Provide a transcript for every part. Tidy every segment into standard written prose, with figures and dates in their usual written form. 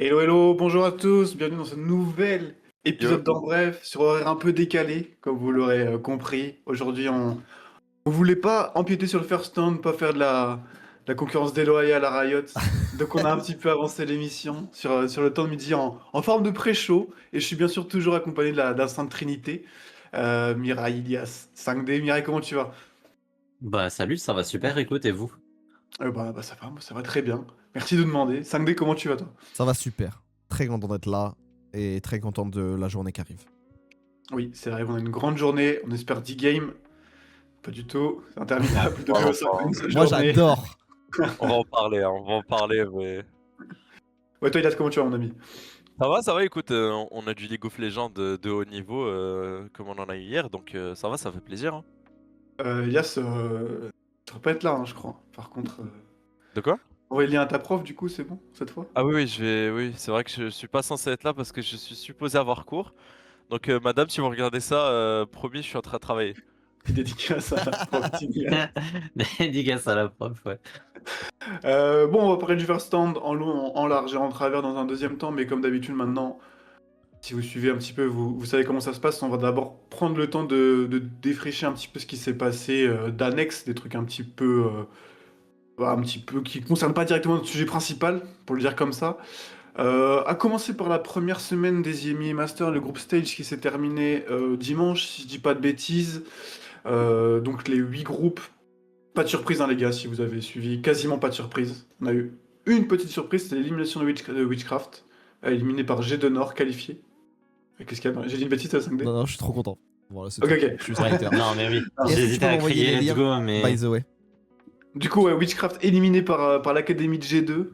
Hello, hello, bonjour à tous, bienvenue dans ce nouvel Yo. épisode d'En Bref, sur horaire un peu décalé, comme vous l'aurez compris. Aujourd'hui, on voulait pas empiéter sur le first stand, pas faire de la concurrence déloyale à Riot. Donc on a un petit peu avancé l'émission sur le temps de midi en forme de pré-show. Et je suis bien sûr toujours accompagné de la Sainte Trinité, Mirai, Ilias, 5D. Mirai, comment tu vas? Bah salut, ça va super, écoute, et vous? Bah, ça va, moi, ça va très bien. Merci de demander. 5D, comment tu vas toi? Ça va super. Très content d'être là et très content de la journée qui arrive. Oui, c'est vrai, on a une grande journée, on espère 10 games. Pas du tout, c'est interminable de On va jouer en ça une seule Moi journée. j'adore. on va en parler, hein, on va en parler, mais... Ouais, toi, Ilas, comment tu vas, mon ami? Ça va, écoute, on a du League of Legends de haut niveau, comme on en a eu hier, donc ça va, ça fait plaisir. Hein. Elias, tu devrais pas être là, hein, je crois. Par contre, De quoi? Aurélien, ta prof, du coup, c'est bon, cette fois? Ah oui, oui, c'est vrai que je suis pas censé être là parce que je suis supposé avoir cours. Donc madame, si vous regardez ça, promis, je suis en train de travailler. Dédicace à la prof Tignan. Dédicace à la prof, ouais. Bon, on va parler du first stand en long, en large et en travers dans un deuxième temps, mais comme d'habitude maintenant, si vous suivez un petit peu, vous savez comment ça se passe. On va d'abord prendre le temps de défricher un petit peu ce qui s'est passé d'annexe, des trucs un petit peu qui ne concernent pas directement notre sujet principal, pour le dire comme ça. À commencer par la première semaine des EMEA Masters, le groupe Stage qui s'est terminé dimanche, si je dis pas de bêtises. Donc les 8 groupes, pas de surprise hein, les gars, si vous avez suivi, quasiment pas de surprise. On a eu une petite surprise, c'était l'élimination de Witchcraft, éliminé par G2 Nord, qualifié. Et qu'est-ce qu'il y a J'ai dit une bêtise, Cinq d. Non, je suis trop content. Voilà, c'est Ok, tout. ok. Je suis Ouais, hater. non mais oui, Ah. Est-ce que tu j'hésitais peux à m'envoyer crier les let's liens go, mais... By the way. Du coup, ouais, Witchcraft éliminé par l'académie de G2.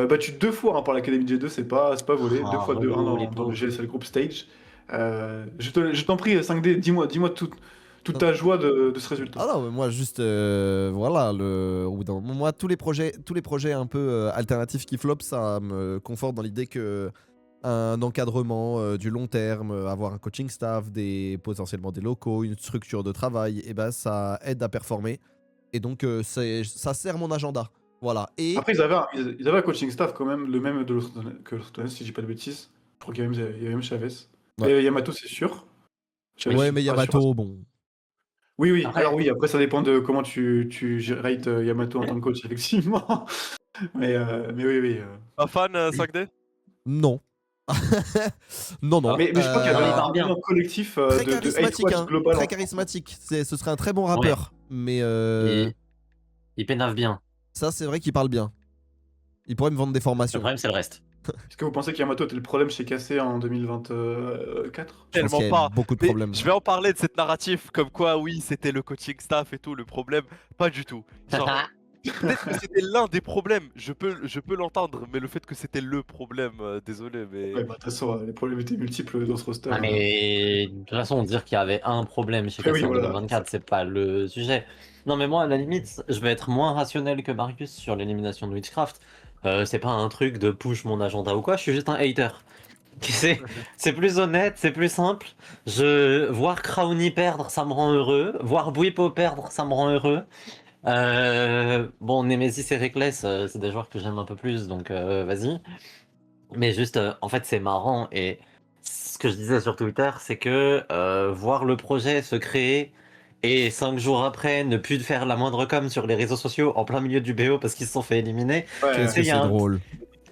Battu 2 fois hein, par l'académie de G2, c'est pas volé. Ah, 2 fois 2-1 relou, les dans le pauvres. GSL Group Stage. Je t'en prie, 5D, dis-moi toute ta joie de ce résultat. Ah non, mais moi juste voilà, au bout d'un moment, moi tous les projets un peu alternatifs qui flop, ça me conforte dans l'idée que un encadrement du long terme, avoir un coaching staff, potentiellement des locaux, une structure de travail, et ben ça aide à performer. Et donc ça sert mon agenda. Voilà. Et Après, ils avaient un coaching staff quand même, le même que l'Orthodoxe, si je dis pas de bêtises. Je crois qu'il y avait même Chavez. ouais, Et Yamato, c'est sûr. Chavez, je ouais suis mais pas sûr. Yamato, bon. Oui, oui. Après, Alors oui, après, ça dépend de comment tu rates Yamato en tant que coach, effectivement. Mais oui, oui. Pas fan 5D? Non. Non, Ah, non. Mais je crois qu'il y non, avait il un parle bien. bilan collectif Très de charismatique, H-Watch hein. global. Très charismatique. Ce serait un très bon rappeur. Mais Il pénave bien. ça, c'est vrai qu'il parle bien. Il pourrait me vendre des Le formations. problème, c'est le reste. Est-ce que vous pensez que Yamato était le problème chez Cassé en 2024? Je pense Tellement qu'il y a pas. beaucoup de Mais problèmes. je vais en parler de cette narrative, comme quoi, oui, c'était le coaching staff et tout, le problème. Pas du tout. Genre, peut-être que c'était l'un des problèmes, je peux l'entendre, mais le fait que c'était le problème, désolé, mais... Ouais, bah, de toute façon, les problèmes étaient multiples dans ce roster. Ah mais de toute façon, dire qu'il y avait un problème chez Oui, Cassie en voilà. 2024, c'est pas le sujet. Non mais moi, à la limite, je vais être moins rationnel que Marius sur l'élimination de Witchcraft. C'est pas un truc de push mon agenda ou quoi, je suis juste un hater. C'est plus honnête, c'est plus simple. Voir Crowny perdre, ça me rend heureux. Voir Bwipo perdre, ça me rend heureux. Bon, Nemesis et Reckless, c'est des joueurs que j'aime un peu plus, donc vas-y. Mais juste, en fait, c'est marrant. Et ce que je disais sur Twitter, c'est que voir le projet se créer et 5 jours après ne plus faire la moindre com sur les réseaux sociaux en plein milieu du BO parce qu'ils se sont fait éliminer, Ouais, Qu'est-ce que il y a c'est un- drôle.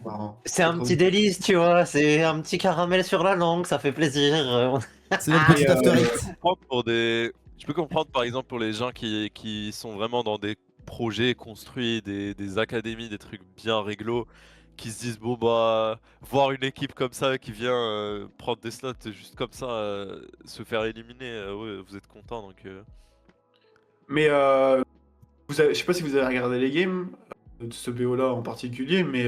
marrant. c'est un trop petit bien. délice, tu vois. C'est un petit caramel sur la langue, ça fait plaisir. C'est notre Et, petit after eight. Je peux comprendre par exemple pour les gens qui sont vraiment dans des projets construits, des académies, des trucs bien réglo, qui se disent bon bah voir une équipe comme ça qui vient prendre des slots juste comme ça, se faire éliminer, ouais, vous êtes content donc. Mais je sais pas si vous avez regardé les games de ce BO-là en particulier, mais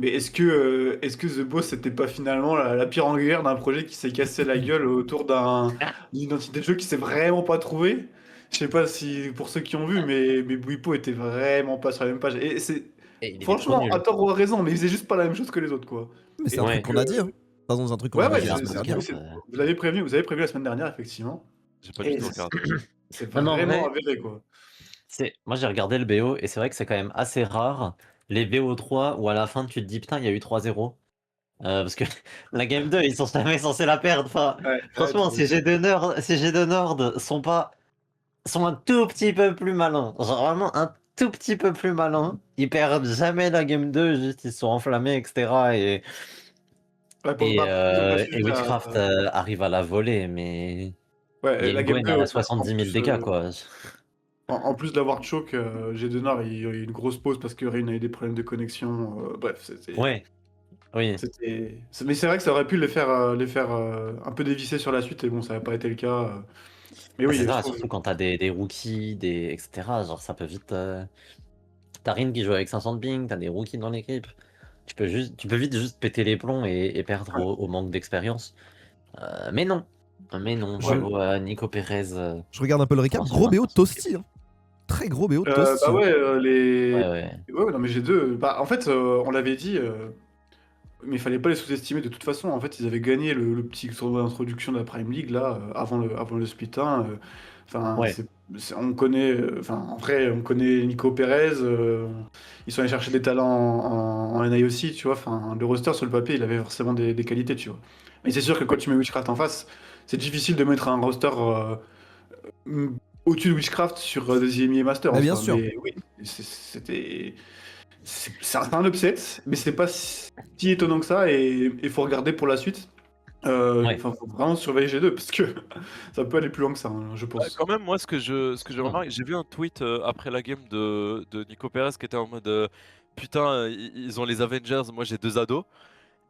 est-ce que The Boss c'était pas finalement la pierre angulaire d'un projet qui s'est cassé la gueule autour d'une identité de jeu qui s'est vraiment pas trouvée? Je sais pas si pour ceux qui ont vu, mais Bwipo était vraiment pas sur la même page. Et c'est Et il était trop franchement nul. à tort ou à raison, mais il faisait juste pas la même chose que les autres quoi. Mais c'est Et un Ouais. truc qu'on a dit. Hein. De toute façon, c'est un truc qu'on Ouais, avait ouais, dit la c'est semaine ce dernière. vous avez prévenu la semaine dernière effectivement. J'ai pas Et du tout regardé. c'est Non, mais en vraiment vrai, avéré quoi. moi j'ai regardé le BO et c'est vrai que c'est quand même assez rare les VO3 où à la fin tu te dis putain, il y a eu 3-0. Parce que la game 2, ils sont jamais censés la perdre. Enfin, Ouais, franchement, tu- ces G de Nord sont un tout petit peu plus malins. Genre vraiment un tout petit peu plus malins. Ils perdent jamais la game 2, juste ils se sont enflammés, etc. ils ont pas Et suivi Witchcraft arrive à la voler, mais il y ouais, a la une game Gwen 2 à en 70 000 plus, dégâts, quoi. en plus d'avoir choke, G2 Nord, il y a eu une grosse pause parce que Rin a eu des problèmes de connexion. Bref, Ouais, oui. mais c'est vrai que ça aurait pu les faire un peu dévisser sur la suite, et bon, ça n'a pas été le cas. Mais Ah, c'est oui, je ça, trouve. surtout quand t'as des rookies, etc. Genre, ça peut vite. T'as Rin qui joue avec 500 de ping, t'as des rookies dans l'équipe. Tu peux vite juste péter les plombs et perdre Ouais. au manque d'expérience. Mais non. Mais non, Je- bravo à Nico Pérez. Je regarde un peu le récap. Enfin, Gros BO de son équipe. Toasty. Hein. Très gros BO de Bah Toasty. Hein. ouais, Ouais, ouais. ouais, non, mais G2, bah, en fait, on l'avait dit, mais il fallait pas les sous-estimer de toute façon. En fait, ils avaient gagné le petit tournoi d'introduction de la Prime League, là, avant le split 1. Enfin, Ouais. on connaît, enfin, en vrai, on connaît Nico Pérez. Ils sont allés chercher des talents en NA aussi, tu vois. Enfin, le roster sur le papier, il avait forcément des qualités, tu vois. Mais c'est sûr que quand tu mets Witchcraft en face, c'est difficile de mettre un roster au-dessus de Witchcraft sur des EMEA Master Bah, en bien soi. sûr. Mais oui, c'était. C'est un upset, mais c'est pas si étonnant que ça, et il faut regarder pour la suite. Ouais. Enfin, faut vraiment surveiller G2 parce que ça peut aller plus loin que ça, hein, je pense. Quand même, moi, ce que je Non. remarque, j'ai vu un tweet après la game de Nico Perez qui était en mode putain, ils ont les Avengers, moi j'ai deux ados.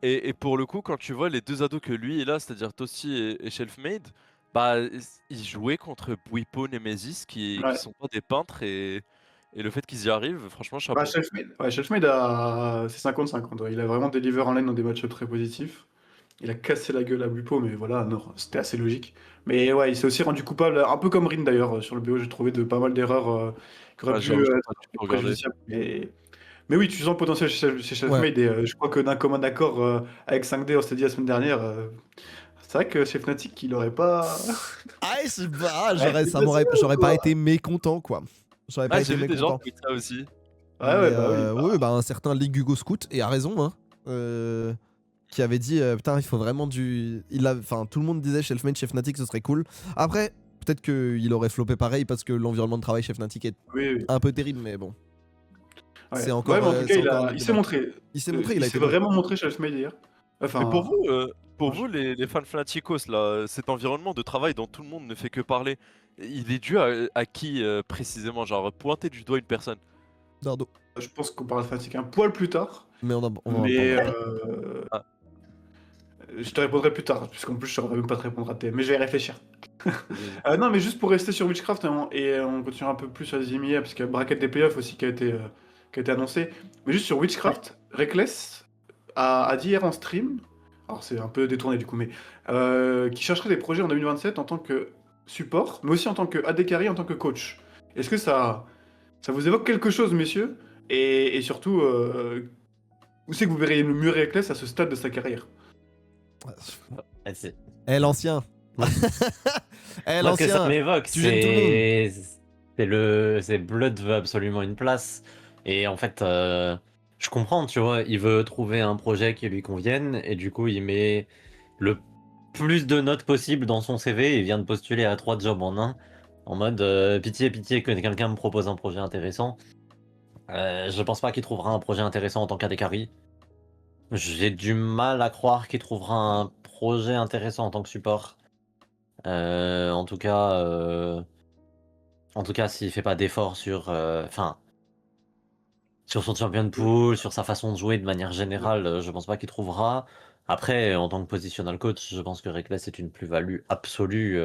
Et pour le coup, quand tu vois les deux ados que lui il a, c'est-à-dire Tossi et Shelfmade, bah ils jouaient contre Bwipo, Nemesis qui Ouais. sont pas des peintres et le fait qu'ils y arrivent, franchement, Bah, chapeau. Selfmade c'est 50-50. Ouais. Il a vraiment deliver en lane dans des matchs très positifs. Il a cassé la gueule à Bupo, mais voilà, non, c'était assez logique. Mais ouais, il s'est aussi rendu coupable, un peu comme Rin d'ailleurs, sur le BO, j'ai trouvé de pas mal d'erreurs qui auraient Ah, pu j'ai être pas du tout regardé. préjudiciables. Mais oui, tu sens le potentiel chez Ouais. Selfmade, et je crois que d'un commun accord avec 5D, on s'est dit la semaine dernière, c'est vrai que chez Fnatic, il aurait pas. Ah, je sais pas, Ouais, c'est possible, j'aurais pas quoi. été mécontent, quoi. J'aurais pas Ah, j'ai été vu des gens mécontent. tweeter ça aussi. Ouais, Mais ouais, bah oui. oui, bah un certain League Hugo Scout, et a raison, hein, qui avait dit putain, il faut vraiment du. Enfin, tout le monde disait Shelfmade chez Fnatic, ce serait cool. Après, peut-être qu'il aurait floppé pareil parce que l'environnement de travail chez Fnatic est Oui, oui. un peu terrible, mais bon. Ouais. C'est encore, Ouais, mais en tout cas, c'est encore un autre il s'est débat. montré. Il s'est montré, il Il a s'est été bon. vraiment montré chez Selfmade hier. Mais Enfin, pour ouais. vous les fans Fnaticos, là, cet environnement de travail dont tout le monde ne fait que parler, il est dû à qui précisément? Genre, pointer du doigt une personne. Dardo. Je pense qu'on parlera de Fnatic un poil plus tard. Mais on va en Mais parler. Ah. je te répondrai plus tard, puisqu'en plus, je ne saurais même pas te répondre à tes. Mais je vais y réfléchir. Vas-y. Non, mais juste pour rester sur Witchcraft, et on continue un peu plus sur les IMIA, parce qu'il y a Bracket des playoffs aussi qui a été annoncé. Mais juste sur Witchcraft, Reckless a dit hier en stream, alors c'est un peu détourné du coup, mais qui chercherait des projets en 2027 en tant que support, mais aussi en tant que AD Carry, en tant que coach. Est-ce que ça vous évoque quelque chose, messieurs? Et surtout, où c'est que vous verriez le mieux Reckless à ce stade de sa carrière? Ah, c'est- Eh, l'ancien. Eh, Moi, ce que ça l'ancien. m'évoque, tu gênes tout le monde. c'est Blood veut absolument une place. Et en fait, je comprends, tu vois, il veut trouver un projet qui lui convienne, et du coup, il met le plus de notes possible dans son CV. Il vient de postuler à 3 jobs en un, en mode pitié, pitié que quelqu'un me propose un projet intéressant. Je pense pas qu'il trouvera un projet intéressant en tant qu'AD carry. J'ai du mal à croire qu'il trouvera un projet intéressant en tant que support. Euh, en tout cas, euh, En tout cas, s'il fait pas d'efforts sur son champion pool, sur sa façon de jouer de manière générale, je pense pas qu'il trouvera. Après, en tant que positional coach, je pense que Reckless est une plus-value absolue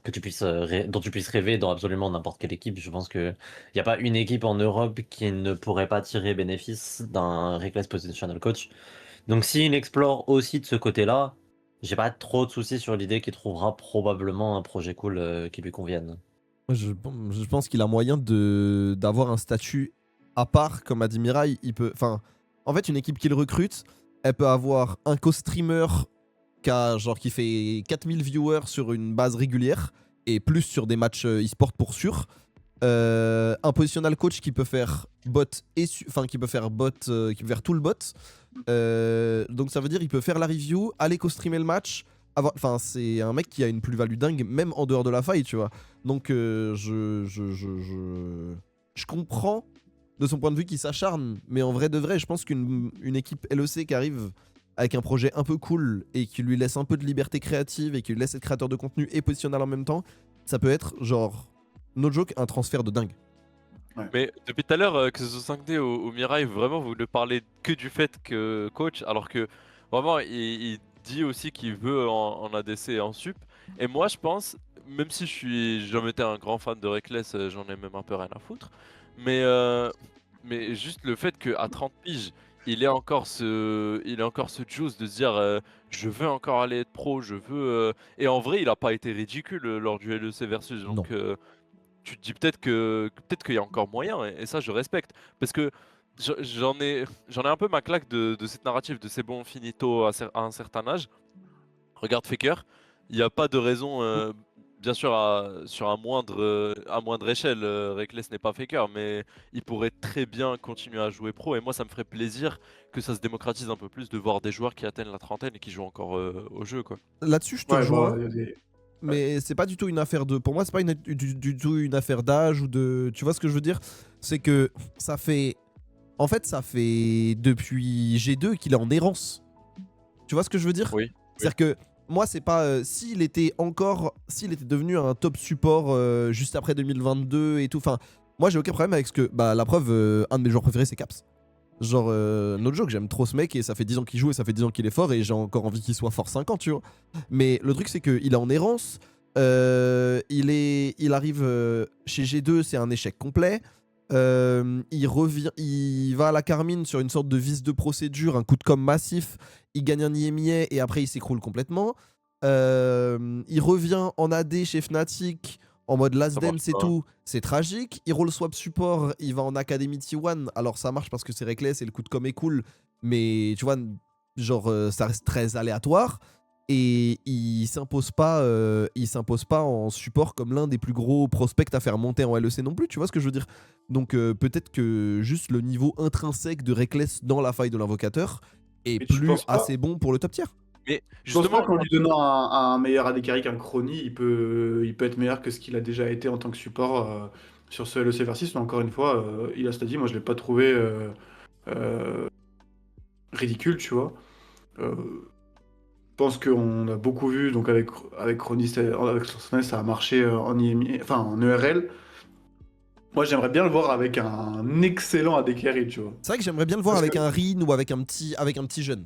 dont tu puisses rêver dans absolument n'importe quelle équipe. Je pense que il y a pas une équipe en Europe qui ne pourrait pas tirer bénéfice d'un Reckless positional coach. Donc, s'il explore aussi de ce côté-là, j'ai pas trop de soucis sur l'idée qu'il trouvera probablement un projet cool qui lui convienne. Je pense qu'il a moyen d'avoir un statut à part, comme a dit Mirai. Enfin, en fait, une équipe qu'il recrute, elle peut avoir un co-streamer qui fait 4000 viewers sur une base régulière et plus sur des matchs e-sport pour sûr. un positional coach qui peut faire bot enfin qui peut faire bot, qui peut faire tout le bot. Donc ça veut dire il peut faire la review, aller co-streamer le match. Enfin, c'est un mec qui a une plus-value dingue, même en dehors de la faille, tu vois. Donc je comprends de son point de vue qu'il s'acharne, mais en vrai de vrai, je pense qu'une équipe LEC qui arrive avec un projet un peu cool et qui lui laisse un peu de liberté créative et qui lui laisse être créateur de contenu et positionnel en même temps, ça peut être genre, no joke, un transfert de dingue. Mais depuis tout à l'heure, que ce soit 5D ou Mirai, vraiment vous ne parlez que du fait que coach, alors que vraiment il dit aussi qu'il veut en ADC et en sup. Et moi je pense, même si j'ai jamais été un grand fan de Reckless, j'en ai même un peu rien à foutre. Mais juste le fait qu'à 30 piges, il est encore ce juice de se dire je veux encore aller être pro, je veux. Et en vrai, il a pas été ridicule lors du LEC versus. Non. Donc tu te dis peut-être qu'il y a encore moyen, et ça je respecte. Parce que j'en ai un peu ma claque de cette narrative de c'est bon, finito à un certain âge. Regarde Faker, il n'y a pas de raison, bien sûr sur à moindre échelle, Reckless n'est pas Faker, mais il pourrait très bien continuer à jouer pro, et moi ça me ferait plaisir que ça se démocratise un peu plus de voir des joueurs qui atteignent la trentaine et qui jouent encore au jeu, quoi. Là-dessus, je te Ouais, rejoins. il y a des- Mais c'est pas du tout une affaire de. Pour moi, c'est pas du tout une affaire d'âge ou de. Tu vois ce que je veux dire? C'est que ça fait. En fait, ça fait depuis G2 qu'il est en errance. Tu vois ce que je veux dire? Oui. C'est-à-dire que moi, c'est pas. S'il était devenu un top support juste après 2022 et tout. Enfin, moi, j'ai aucun problème avec ce que. Bah, la preuve, un de mes joueurs préférés, c'est Caps. Genre, no joke, j'aime trop ce mec et ça fait 10 ans qu'il joue et ça fait 10 ans qu'il est fort et j'ai encore envie qu'il soit fort 5 ans, tu vois. Mais le truc, c'est qu'il est en errance. Il arrive chez G2, c'est un échec complet. Il va à la Carmine sur une sorte de vice de procédure, un coup de com massif. Il gagne un IMIA et après il s'écroule complètement. Il revient en AD chez Fnatic en mode last Ça marche dance et pas. tout. C'est tragique. Il roll swap support, il va en Academy T1. Alors ça marche parce que c'est reckless et le coup de com est cool. Mais tu vois, genre ça reste très aléatoire. Et il s'impose pas en support comme l'un des plus gros prospects à faire monter en LEC non plus, tu vois ce que je veux dire. Donc peut-être que juste le niveau intrinsèque de Reckless dans la faille de l'invocateur est Mais tu plus penses pas assez bon pour le top tier. Mais Je pense pas justement, qu'en lui donnant un meilleur AD carry qu'un Chrony, il peut être meilleur que ce qu'il a déjà été en tant que support sur ce LEC Versus. Mais encore une fois, il a dit, moi je l'ai pas trouvé euh, ridicule, tu vois. Je pense qu'on a beaucoup vu, donc avec Chrony, avec Sorsonnet, ça a marché en IMI, enfin en ERL. Moi j'aimerais bien le voir avec un excellent AD carry, tu vois. C'est vrai que j'aimerais bien le voir Parce avec que- un Rin ou avec un petit jeune.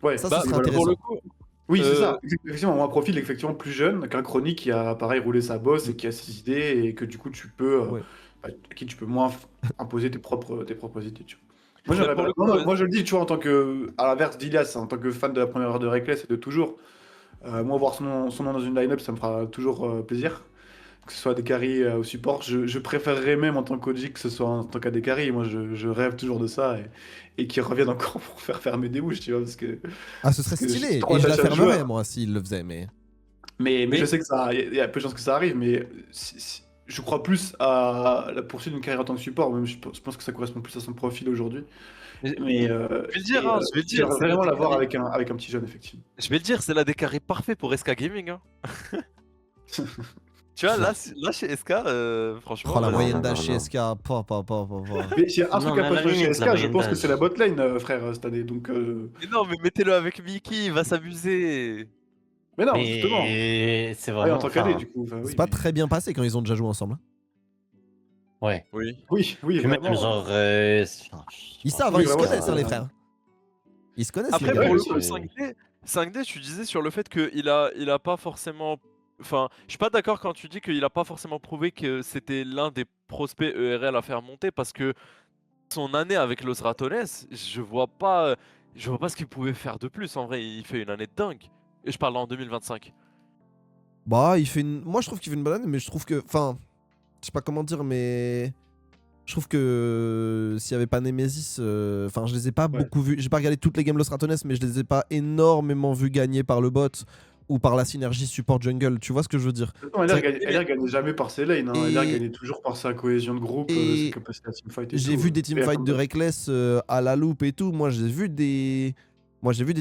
Ouais, Ça, bah, ce serait voilà. pour intéressant. le coup, Oui, c'est euh, ça. Effectivement, un profil effectivement plus jeune qu'un Chrony qui a pareil roulé sa bosse et qui a ses idées et que du coup tu peux Ouais. à qui tu peux moins imposer tes propres idées. Tu vois. Moi mais j'aimerais pour bien. le coup, Moi je le dis, tu vois, en tant que à l'inverse d'Ilias, en tant que fan de la première heure de Reckless et de toujours, moi voir son nom dans une line-up, ça me fera toujours plaisir. Que ce soit des carries au support, je préférerais même en tant qu'OG que ce soit en tant qu'AD carry. Moi je rêve toujours de ça et qu'ils reviennent encore pour faire fermer des bouches, tu vois, Ah, ce parce serait que je suis stylé. trop Et je la attaché à ce fermerais, joueur. moi, s'il le faisait. Mais Mais je mais sais que ça, il y a peu de chances que ça arrive, mais je crois plus à la poursuite d'une carrière en tant que support, même je pense que ça correspond plus à son profil aujourd'hui. mais Mais je vais le dire, hein, je vais le dire, j'aimerais c'est vraiment l'AD l'avoir carry. avec un petit jeune, effectivement. Je vais le dire, c'est l'AD carry parfait pour SK Gaming, hein. Tu vois, là chez SK, franchement, oh, la non, moyenne non, d'âge non, chez non. SK. Pa. Mais s'il y a un Non, truc à mais à pas la changer chez limite, la SK, je moyenne pense que c'est la d'âge. botlane, frère, cette année. Donc, mais non, mais mettez-le avec Mickey, il va s'amuser. mais non, justement. Mais c'est Ah, et en vraiment. tant qu'année, Enfin, du coup. Enfin, C'est oui, pas mais... très bien passé quand ils ont déjà joué ensemble. ouais. Oui. Oui, Puis même, vraiment. genre. Enfin, Ils je savent, pense hein, Oui, ils se vraiment, connaissent, c'est- hein, les frères. Ils se connaissent, les Après, Ouais, pour gars. le bien coup, sûr. 5D, tu disais sur le fait qu'il a pas forcément. Enfin, je suis pas d'accord quand tu dis qu'il a pas forcément prouvé que c'était l'un des prospects ERL à faire monter, parce que son année avec Los Ratones, je vois pas ce qu'il pouvait faire de plus. En vrai, il fait une année de dingue. Et je parle en 2025. Bah, moi, je trouve qu'il fait une bonne année, mais je trouve que. Enfin, je sais pas comment dire, mais. Je trouve que s'il y avait pas Nemesis, enfin je les ai pas Ouais. beaucoup vus. J'ai pas regardé toutes les games Los Ratones, mais je les ai pas énormément vus gagner par le bot ou par la synergie support jungle. Tu vois ce que je veux dire? Non, LR gagnait jamais par ses lanes, hein. LR Et- gagnait toujours par sa cohésion de groupe, et sa capacité à teamfight et J'ai tout. vu des Et teamfights de Reckless à la loupe et tout. Moi, j'ai vu des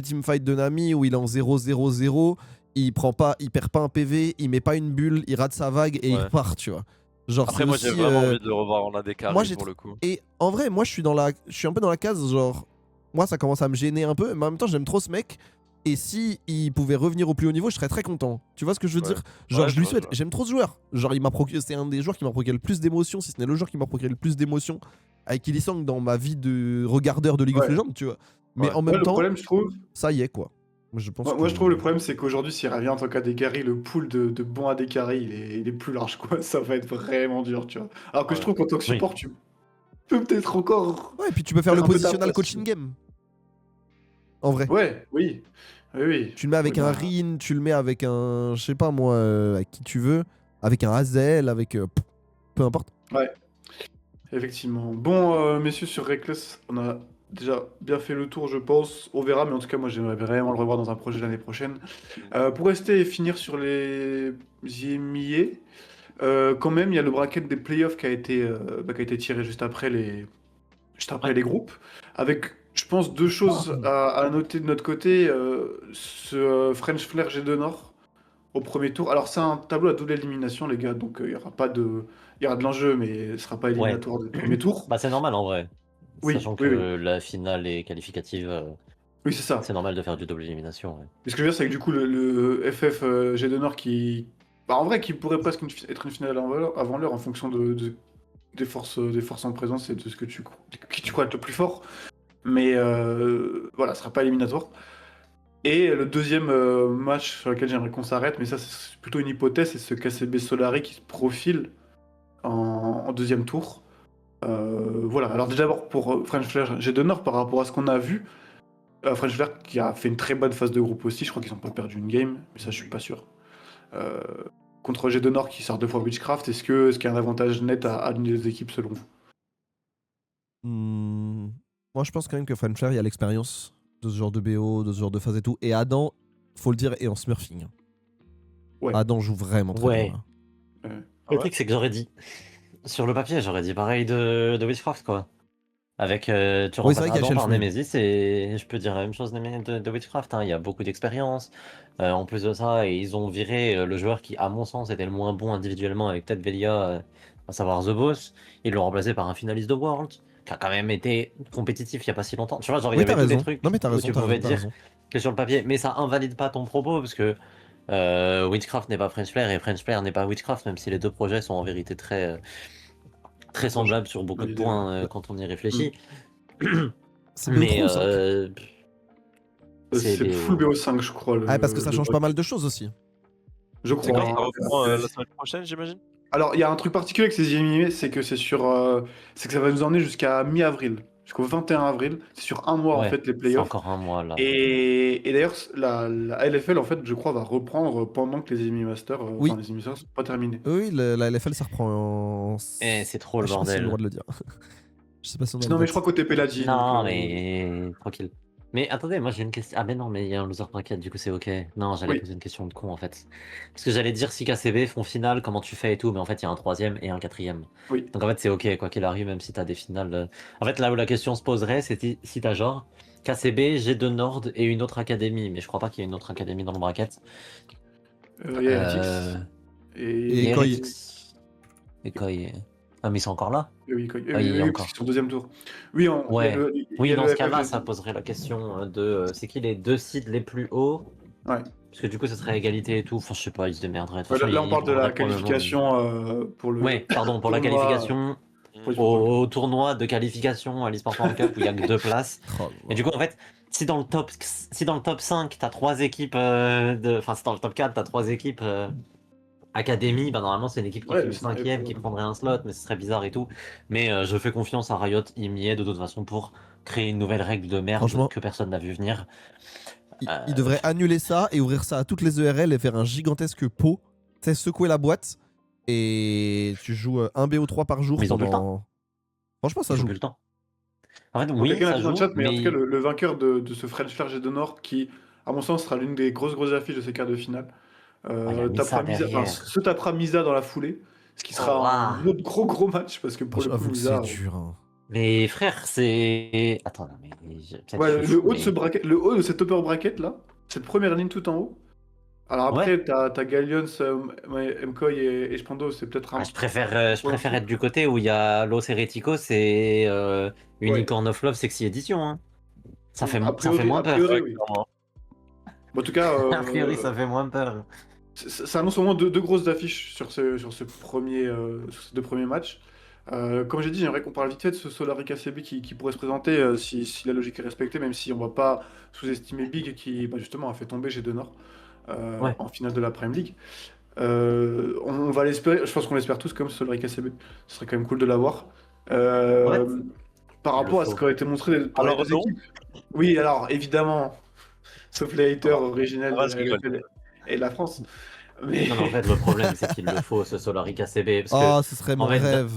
teamfights de Nami où il est en 0-0-0, il perd pas un PV, il met pas une bulle, il rate sa vague et il Ouais. repart, tu vois. Genre, Après, c'est moi, j'ai aussi, vraiment envie de le revoir en AD moi, carry pour le coup. Et en vrai, moi, je suis un peu dans la case, genre, moi, ça commence à me gêner un peu, mais en même temps, j'aime trop ce mec. Et si il pouvait revenir au plus haut niveau, je serais très content. Tu vois ce que je veux Ouais. dire? Genre, Ouais, je lui je vois, souhaite. je vois. J'aime trop ce joueur. Genre, c'est un des joueurs qui m'a procuré le plus d'émotions, si ce n'est le joueur qui m'a procuré le plus d'émotions avec Illisang dans ma vie de regardeur de League of Ouais. Legends, tu vois. Mais Ouais. en Ouais, même le temps, problème, je trouve, ça y est, quoi. Je pense moi, que... je trouve le problème, c'est qu'aujourd'hui, s'il revient en tant qu'AD carry, le pool de bons AD carry, il est plus large, quoi. Ça va être vraiment dur, tu vois. Alors que je Ouais. trouve qu'en tant que Oui. support, tu peux peut-être encore. Ouais, et puis tu peux faire le faire un peu ta positional place. coaching game. En vrai. Ouais, oui. Oui, oui. Tu le mets avec Oui, un bah, Rin, tu le mets avec un... Je sais pas moi, avec qui tu veux. Avec un Hazel, avec... peu importe. Ouais, effectivement. Bon, messieurs, sur Reckless, on a déjà bien fait le tour, je pense. On verra, mais en tout cas, moi, j'aimerais vraiment le revoir dans un projet l'année prochaine. Pour rester et finir sur les IMIA, quand même, il y a le bracket des playoffs qui a été tiré juste après les groupes, avec, je pense, deux choses à noter de notre côté. Ce French Flair G2 Nord au premier tour. Alors, c'est un tableau à double élimination, les gars, donc il y aura pas de... Il y aura de l'enjeu, mais ce sera pas éliminatoire du premier tour. Bah, c'est normal en vrai. Oui, Sachant oui, que la finale est qualificative, oui, c'est ça. c'est normal de faire du double élimination. Ouais. Mais ce que je veux dire, c'est que du coup, le FF G2 Nord qui... Bah, en vrai, qui pourrait presque être une finale avant l'heure en fonction des forces en présence et de ce que qui tu crois être le plus fort. Mais voilà, ce sera pas éliminatoire. Et le deuxième match sur lequel j'aimerais qu'on s'arrête, mais ça c'est plutôt une hypothèse, c'est ce KCB Solari qui se profile en deuxième tour. Voilà, alors déjà d'abord pour French Flair G2 Nord par rapport à ce qu'on a vu, French Flair qui a fait une très bonne phase de groupe aussi, je crois qu'ils n'ont pas perdu une game, mais ça je suis pas sûr. Euh, Contre G2 Nord qui sort 2 fois Witchcraft, est-ce qu'il y a un avantage net à l'une des équipes selon vous? Moi, je pense quand même que French Flair, il y a l'expérience de ce genre de BO, de ce genre de phase et tout. Et Adam, faut le dire, est en smurfing. Ouais. Adam joue vraiment très Ouais. bien. Là. Ah Le ouais truc, c'est que j'aurais dit, sur le papier, j'aurais dit pareil de Witchcraft, quoi. Avec, tu Oui, c'est remplaces vrai qu'il y a Adam Shelf, par oui. Nemesis, et je peux dire la même chose de Witchcraft, hein. Il y a beaucoup d'expérience. En plus de ça, ils ont viré le joueur qui, à mon sens, était le moins bon individuellement avec peut-être Velia, à savoir The Boss. Ils l'ont remplacé par un finaliste de World, qui a quand même été compétitif il n'y a pas si longtemps. Tu vois, genre, il y Oui, t'as avait tous les raison. trucs Non, mais t'as où raison, tu t'as pouvais raison, t'as dire raison. que sur le papier, mais ça invalide pas ton propos, parce que Witchcraft n'est pas French Flair et French Flair n'est pas Witchcraft, même si les deux projets sont en vérité très semblables sur beaucoup de Validé, points ouais. quand on y réfléchit. C'est Mais BO3 ou 5 c'est C'est full BO. BO5, je crois. Ah, parce que ça le change pas bracket. mal de choses aussi. Je C'est quand crois. ça reprend Euh, la semaine prochaine, j'imagine? Alors, il y a un truc particulier avec ces IMIA, c'est que c'est que ça va nous emmener jusqu'à mi-avril, jusqu'au 21 avril. C'est sur un mois, en Ouais, fait, les c'est playoffs. encore un mois là. Et d'ailleurs, la LFL, en fait, je crois, va reprendre pendant que les IMI Masters, Oui. enfin, les IMI Masters sont pas terminés. Oui, la LFL, ça reprend en... Eh, c'est trop Ah, le je sais pas si j'ai le droit bordel. de le dire. Je sais pas si on a Non, le mais je crois qu'au TP l'a dit. Non, donc, mais tranquille. Mais attendez, moi j'ai une question. Ah, mais non, mais il y a un loser bracket, du coup c'est ok. Non, j'allais Oui. poser une question de con en fait. Parce que j'allais dire si KCB font finale, comment tu fais et tout, mais en fait il y a un troisième et un quatrième. Oui. Donc en fait c'est ok, quoi qu'il arrive, même si t'as des finales. En fait, là où la question se poserait, c'est si t'as genre KCB, G2 Nord et une autre académie, mais je crois pas qu'il y ait une autre académie dans le bracket. Il y a Heretics. Euh, Et Et Koi. Heretics. Et Koi. Ah, mais ils sont encore là? oui, Koi. Ah, il y a Oui, encore. parce qu'ils sont au deuxième tour. Oui, il y a Ouais. il Oui, y a dans le ce cas-là, FF. ça poserait la question de c'est qui les deux sites les plus hauts? Ouais. Parce que du coup, ça serait égalité et tout. Enfin, je sais pas, ils se démerderaient. De toute Ouais, façon, là, on ils parle de pourraient la probablement- qualification pour le Ouais, pardon, pour la tournoi, qualification pour les sports. au tournoi de qualification à l'eSport World Cup où il y a que 2 places. Oh, Et du coup, en fait, si dans le top 5, t'as 3 équipes enfin, si dans le top 4, t'as 3 équipes académie, bah normalement, c'est une équipe qui Ouais, finit c'est un 5ème F, qui prendrait un slot, mais ce serait bizarre et tout. Mais je fais confiance à Riot, il m'y est de toute façon pour créer une nouvelle règle de merde Franchement, que personne n'a vu venir. il devrait annuler ça et ouvrir ça à toutes les ERL et faire un gigantesque pot. Tu sais, secouer la boîte et tu joues un BO3 par jour Mais ils ont plus le pendant... Franchement, ça Ils ont joue. plus le temps. En fait, Bon, oui, quelqu'un a ça dit dans le joue, chat, mais en tout cas, mais le vainqueur de ce French Flair G2 Nord qui. à mon sens, sera l'une des grosses affiches de ces quarts de finale. il y a Tapera Misa Misa, enfin, derrière. se tapera Misa dans la foulée, ce qui sera Oh, un waouh. autre gros match parce que pour le coup, J'avoue que Misa. c'est dur. Hein. Mais frère, c'est. Attends, non, mais peut-être Ouais, je suis le fou, haut de ce mais. bracket, le haut de cette upper bracket là, cette première ligne tout en haut. Alors Ouais. après, t'as Gallions, MCoy et Sprando, c'est peut-être Ah, un. je préfère Ouais. être du côté où il y a Los Hereticos et Ouais. Unicorn of Love Sexy Edition. Hein. Ça fait A moins peur. priori, Ouais, oui. clairement. En tout cas, A priori, ça fait moins peur. ça annonce au moins deux grosses affiches sur ces deux premiers matchs. Comme j'ai dit, j'aimerais qu'on parle vite fait de ce Solari KCB qui pourrait se présenter si la logique est respectée, même si on va pas sous-estimer Big qui justement a fait tomber G2 Nord Ouais. en finale de la Prime League. On va l'espérer, je pense qu'on l'espère tous comme Solari KCB. Ce serait quand même cool de l'avoir. Ouais. Par Il le rapport à ce faut. qui a été montré par les Alors deux non. équipes. Oui, alors évidemment, sauf les haters originels Ah, de je la rigole. LFL et de la France. Mais Non, mais en fait, le problème, c'est qu'il le faut, ce Solari KCB. Parce Oh, que, ce serait mon en fait, rêve.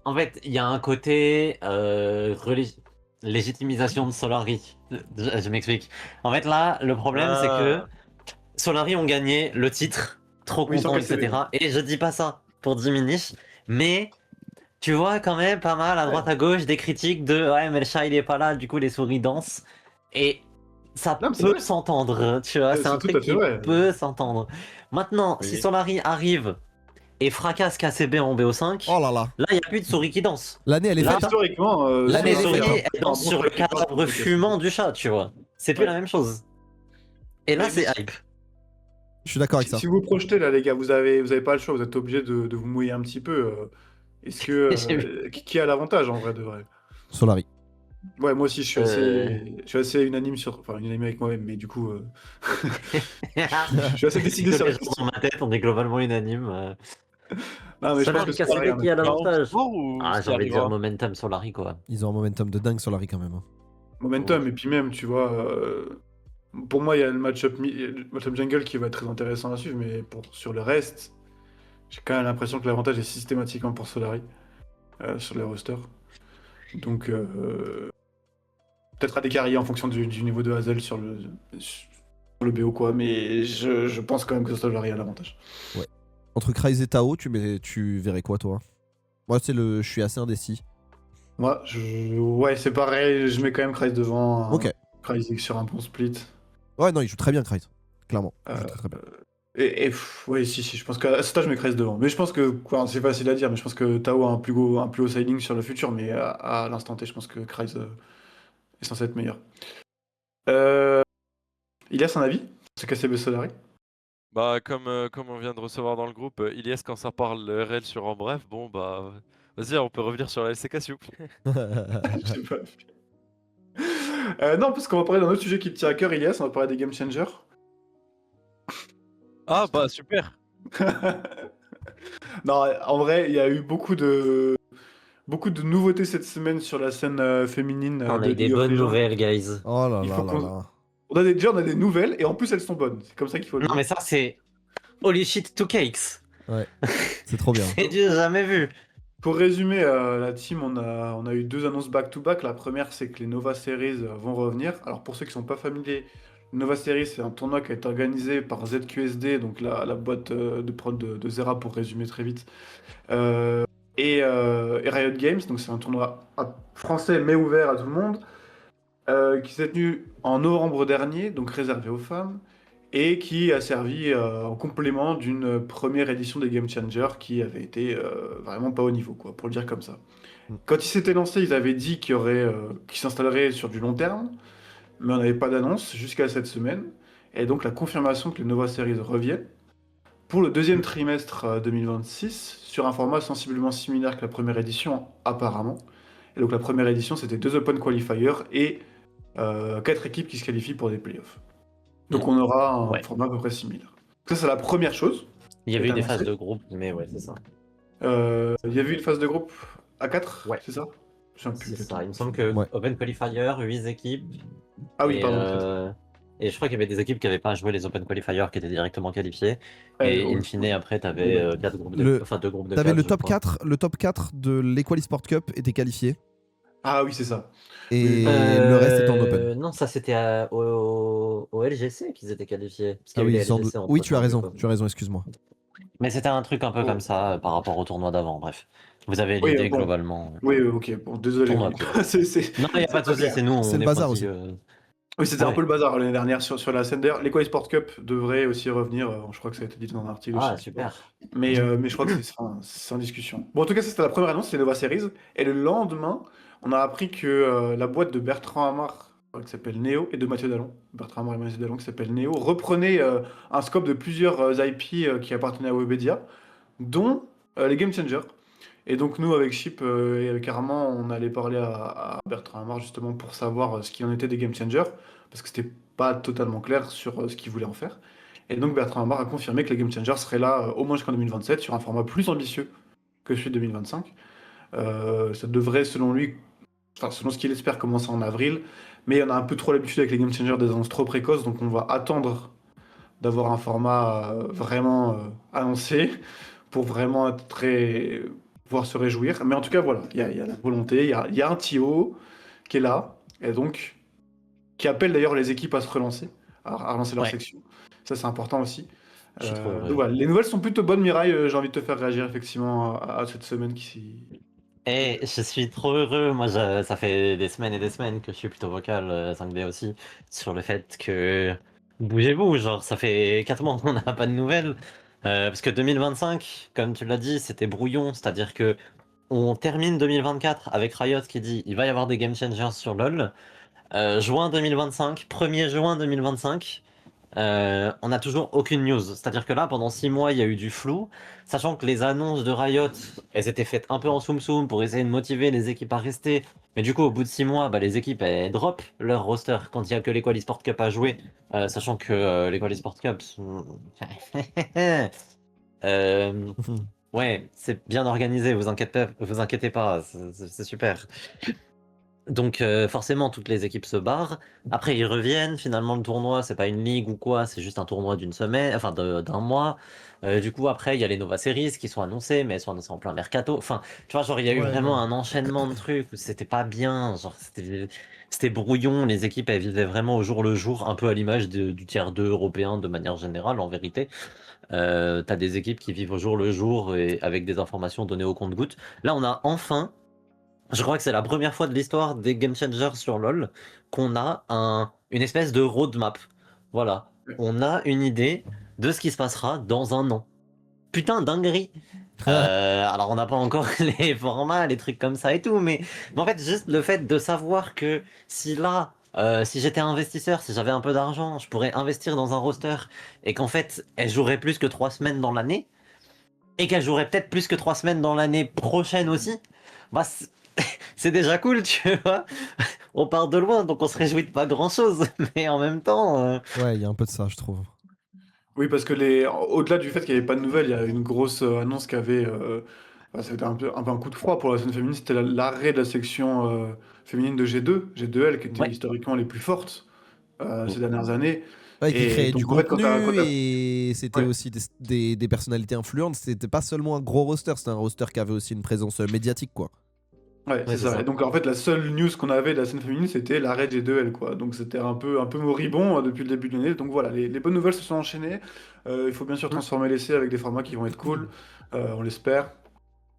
en fait, il y a un côté légitimisation de Solari. Je m'explique. En fait, là, le problème, c'est que Ah. Solari ont gagné le titre, trop oui, sans content, KCB. etc. Et je dis pas ça pour Diminish, mais tu vois quand même pas mal à droite à gauche des critiques de ouais, mais le chat il est pas là, du coup les souris dansent. Et ça Non, mais c'est peut vrai. s'entendre, tu vois, c'est C'est un tout truc à fait qui vrai. peut s'entendre. Maintenant, si Oui. Solari arrive et fracasse KCB en BO5, Oh là là. là il n'y a plus de souris qui dansent. L'année, elle est Là, faite. Historiquement, L'année, Les elle est Solari faite, souris, hein. elles dansent sur le cadavre fumant du chat, tu vois. C'est plus Ouais. la même chose. Et là, Mais- c'est mais- hype. Je suis d'accord avec ça. Si vous projetez là, les gars, vous avez pas le choix, vous êtes obligé de vous mouiller un petit peu. Est-ce que J'ai vu. qui a l'avantage en vrai de vrai? Solari. Ouais, moi aussi, Euh, je suis assez unanime enfin unanime avec moi-même, mais du coup, je suis assez Si décidé que sur les la gens question. dans ma tête, on est globalement unanime. Non, mais je pense Solari que Solari KCB en a qui a plus. l'avantage. Fort ou Ah, ça j'ai envie de dire arrivera? momentum Solari, quoi. Ils ont un momentum de dingue, Solari, quand même. Hein. Momentum, et puis même, tu vois, pour moi, il y a le match-up jungle qui va être très intéressant à suivre, mais sur le reste, j'ai quand même l'impression que l'avantage est systématiquement pour Solari sur les rosters. Donc, peut-être à décariller en fonction du niveau de Hazel sur le BO, quoi, mais je pense quand même que Solari a l'avantage. Entre Kryze et Tao, tu verrais quoi, toi? Moi, je suis assez indécis. Moi, ouais, c'est pareil, je mets quand même Kryze devant. Ok. Kryze sur un bon split. Ouais, non, il joue très bien, Kryze. Clairement. Il joue Euh, très, très bien. Ouais, si, je pense qu'à ce stade, je mets Kryze devant. Mais je pense que, quoi, c'est facile à dire, mais je pense que Tao a un plus haut siding sur le futur, mais à l'instant T, je pense que Kryze est censé être meilleur. Il a son avis? C'est KCB Solari? Bah comme on vient de recevoir dans le groupe, Ilyes quand ça parle RL sur en bref, bon bah vas-y on peut revenir sur la LCK s'il vous plaît. Je sais pas. Non, parce qu'on va parler d'un autre sujet qui te tient à cœur, Ilias, on va parler des Game Changers. Ah bah super. Non, en vrai, il y a eu beaucoup de nouveautés cette semaine sur la scène féminine On de a eu des League of bonnes Legends. nouvelles, guys. Oh là Il là faut là qu'on- là. Déjà, on a des nouvelles, et en plus, elles sont bonnes. C'est comme ça qu'il faut le Non, dire. mais ça, c'est holy shit to cakes. C'est trop bien. C'est du jamais vu. Pour résumer, la team, on a eu deux annonces back-to-back. La première, c'est que les Nova Series vont revenir. Alors, pour ceux qui ne sont pas familiers, Nova Series, c'est un tournoi qui a été organisé par ZQSD, donc la boîte de prod de Zera, pour résumer très vite. Et Riot Games, donc c'est un tournoi français mais ouvert à tout le monde, qui s'est tenu en novembre dernier, donc réservé aux femmes, et qui a servi en complément d'une première édition des Game Changers qui avait été vraiment pas au niveau, quoi, pour le dire comme ça. Quand ils s'étaient lancés, ils avaient dit qu'ils s'installeraient sur du long terme, mais on n'avait pas d'annonce jusqu'à cette semaine, et donc la confirmation que les Nova Series reviennent pour le deuxième trimestre 2026 sur un format sensiblement similaire que la première édition apparemment. Et donc la première édition c'était 2 Open Qualifiers et 4 équipes qui se qualifient pour des playoffs. Donc on aura un Ouais. format à peu près similaire. Ça c'est la première chose. Il y avait eu des annoncé. phases de groupe, mais ouais, c'est ça. Il y avait une phase de groupe à 4, Ouais. c'est ça? Je me souviens plus C'est exactement. ça. Il me semble que Ouais. Open Qualifier, 8 équipes. Ah oui, et, pardon. peut-être. et je crois qu'il y avait des équipes qui n'avaient pas joué les Open Qualifiers qui étaient directement qualifiées. Ouais, Et oh, in fine, après, tu avais ouais. 4 groupes Le- enfin 2 groupes de T'avais 4. le je top crois. 4, le top 4 de l'Equal Sport Cup était qualifié. Ah oui, c'est ça. Et Oui. le reste était en open. Non, ça c'était au LGC qu'ils étaient qualifiés. Parce qu'il Ah y a eu oui, les sans LGC doute. entre Oui, tu as temps, du raison, coup. excuse-moi. Mais c'était un truc un peu Oh. comme ça par rapport au tournoi d'avant, bref. Vous avez Oui, l'idée bon. globalement. Oui, ok, bon, désolé. Tournoi Oui. cool. C'est Non, il n'y a pas de pas souci, clair. c'est nous, C'est on le est bazar pointilleux. Oui, c'était un peu Ouais. le bazar l'année dernière sur la scène. D'ailleurs, l'Equal Sport Cup devrait aussi revenir. Je crois que ça a été dit dans un article. Ah, super. Mais je crois que c'est en discussion. Bon, en tout cas, ça, c'était la première annonce, c'est Nova Series. Et le lendemain, on a appris que la boîte de Bertrand Hamar, qui s'appelle Neo, et de Mathieu Dallon, Bertrand Hamar et Mathieu Dallon, qui s'appelle Neo, reprenait un scope de plusieurs IP qui appartenaient à Webedia, dont les Game Changers. Et donc, nous, avec Chip et avec Armand, on allait parler à Bertrand Hamar justement pour savoir ce qu'il en était des Game Changers, parce que c'était pas totalement clair sur ce qu'il voulait en faire. Et donc Bertrand Hamar a confirmé que les Game Changers seraient là au moins jusqu'en 2027 sur un format plus ambitieux que celui de 2025. Ça devrait, selon lui, enfin selon ce qu'il espère, commencer en avril. Mais on a un peu trop l'habitude avec les Game Changers des annonces trop précoces, donc on va attendre d'avoir un format vraiment annoncé pour vraiment être très pouvoir se réjouir. Mais en tout cas, voilà, il y a la volonté, il y a un TO qui est là, et donc qui appelle d'ailleurs les équipes à se relancer, à relancer leur Ouais. section. Ça, c'est important aussi. Je suis trop heureux. Donc voilà, les nouvelles sont plutôt bonnes, Mirai. J'ai envie de te faire réagir effectivement à cette semaine qui. Et je suis trop heureux. Moi, ça fait des semaines et des semaines que je suis plutôt vocal, 5D aussi, sur le fait que bougez-vous. Genre, ça fait 4 mois qu'on n'a pas de nouvelles. Parce que 2025, comme tu l'as dit, c'était brouillon. C'est-à-dire que on termine 2024 avec Riot qui dit il va y avoir des game changers sur LoL. Juin 2025, 1er juin 2025. On n'a toujours aucune news. C'est-à-dire que là, pendant 6 mois, il y a eu du flou, sachant que les annonces de Riot, elles étaient faites un peu en soum-soum pour essayer de motiver les équipes à rester. Mais du coup, au bout de 6 mois, bah, les équipes, elles drop leur roster quand il n'y a que l'Equal Esport Cup à jouer, sachant que l'Equal Esport Cup... euh, ouais, c'est bien organisé, vous inquiétez pas, c'est super. Donc forcément toutes les équipes se barrent. Après ils reviennent. Finalement le tournoi c'est pas une ligue ou quoi, c'est juste un tournoi d'une semaine, enfin d'un mois. Du coup après il y a les Nova Series qui sont annoncées, mais elles sont annoncées en plein mercato. Enfin tu vois genre il y a eu Ouais, vraiment non. un enchaînement de trucs où c'était pas bien. Genre c'était brouillon. Les équipes elles vivaient vraiment au jour le jour, un peu à l'image du tiers 2 européen de manière générale en vérité. T'as des équipes qui vivent au jour le jour et avec des informations données au compte-gouttes. Là on a enfin. Je crois que c'est la première fois de l'histoire des Game Changers sur LoL qu'on a une espèce de roadmap. Voilà. On a une idée de ce qui se passera dans un an. Putain, dinguerie! Alors, on n'a pas encore les formats, les trucs comme ça et tout, mais en fait, juste le fait de savoir que si là, si j'étais investisseur, si j'avais un peu d'argent, je pourrais investir dans un roster et qu'en fait, elle jouerait plus que 3 semaines dans l'année et qu'elle jouerait peut-être plus que 3 semaines dans l'année prochaine aussi, bah, c'est déjà cool, tu vois. On part de loin, donc on se réjouit de pas grand-chose, mais en même temps, Ouais, il y a un peu de ça, je trouve. Oui, parce que au-delà du fait qu'il n'y avait pas de nouvelles, il y a une grosse annonce qui avait. C'était un peu un coup de froid pour la scène féminine. C'était l'arrêt de la section féminine de G2, G2L, qui était ouais. historiquement les plus fortes ces dernières années. Ouais, qui Et créait du donc, en fait, contenu et c'était Ouais. aussi des personnalités influentes. C'était pas seulement un gros roster, c'était un roster qui avait aussi une présence médiatique, quoi. Ouais, c'est ça. Et donc en fait, la seule news qu'on avait de la scène féminine, c'était l'arrêt des 2L, quoi. Donc c'était un peu moribond depuis le début de l'année. Donc voilà, les bonnes nouvelles se sont enchaînées. Il faut bien sûr transformer l'essai avec des formats qui vont être cool, on l'espère.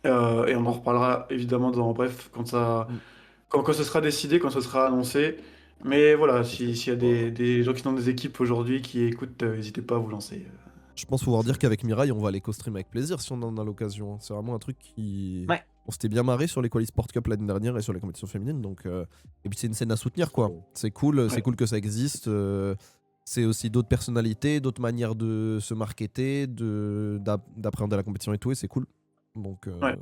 Et on en reparlera évidemment dans bref quand ce sera décidé, quand ce sera annoncé. Mais voilà, s'il y a des gens qui sont dans des équipes aujourd'hui qui écoutent, n'hésitez pas à vous lancer. Je pense pouvoir dire qu'avec Mirai, on va aller co-stream avec plaisir si on en a l'occasion. C'est vraiment un truc qui. Ouais. On s'était bien marré sur les Quali Sport Cup l'année dernière et sur les compétitions féminines. Donc, et puis c'est une scène à soutenir, quoi. C'est cool, c'est cool que ça existe. C'est aussi d'autres personnalités, d'autres manières de se marketer, d'appréhender la compétition et tout, et c'est cool. Donc, Ouais.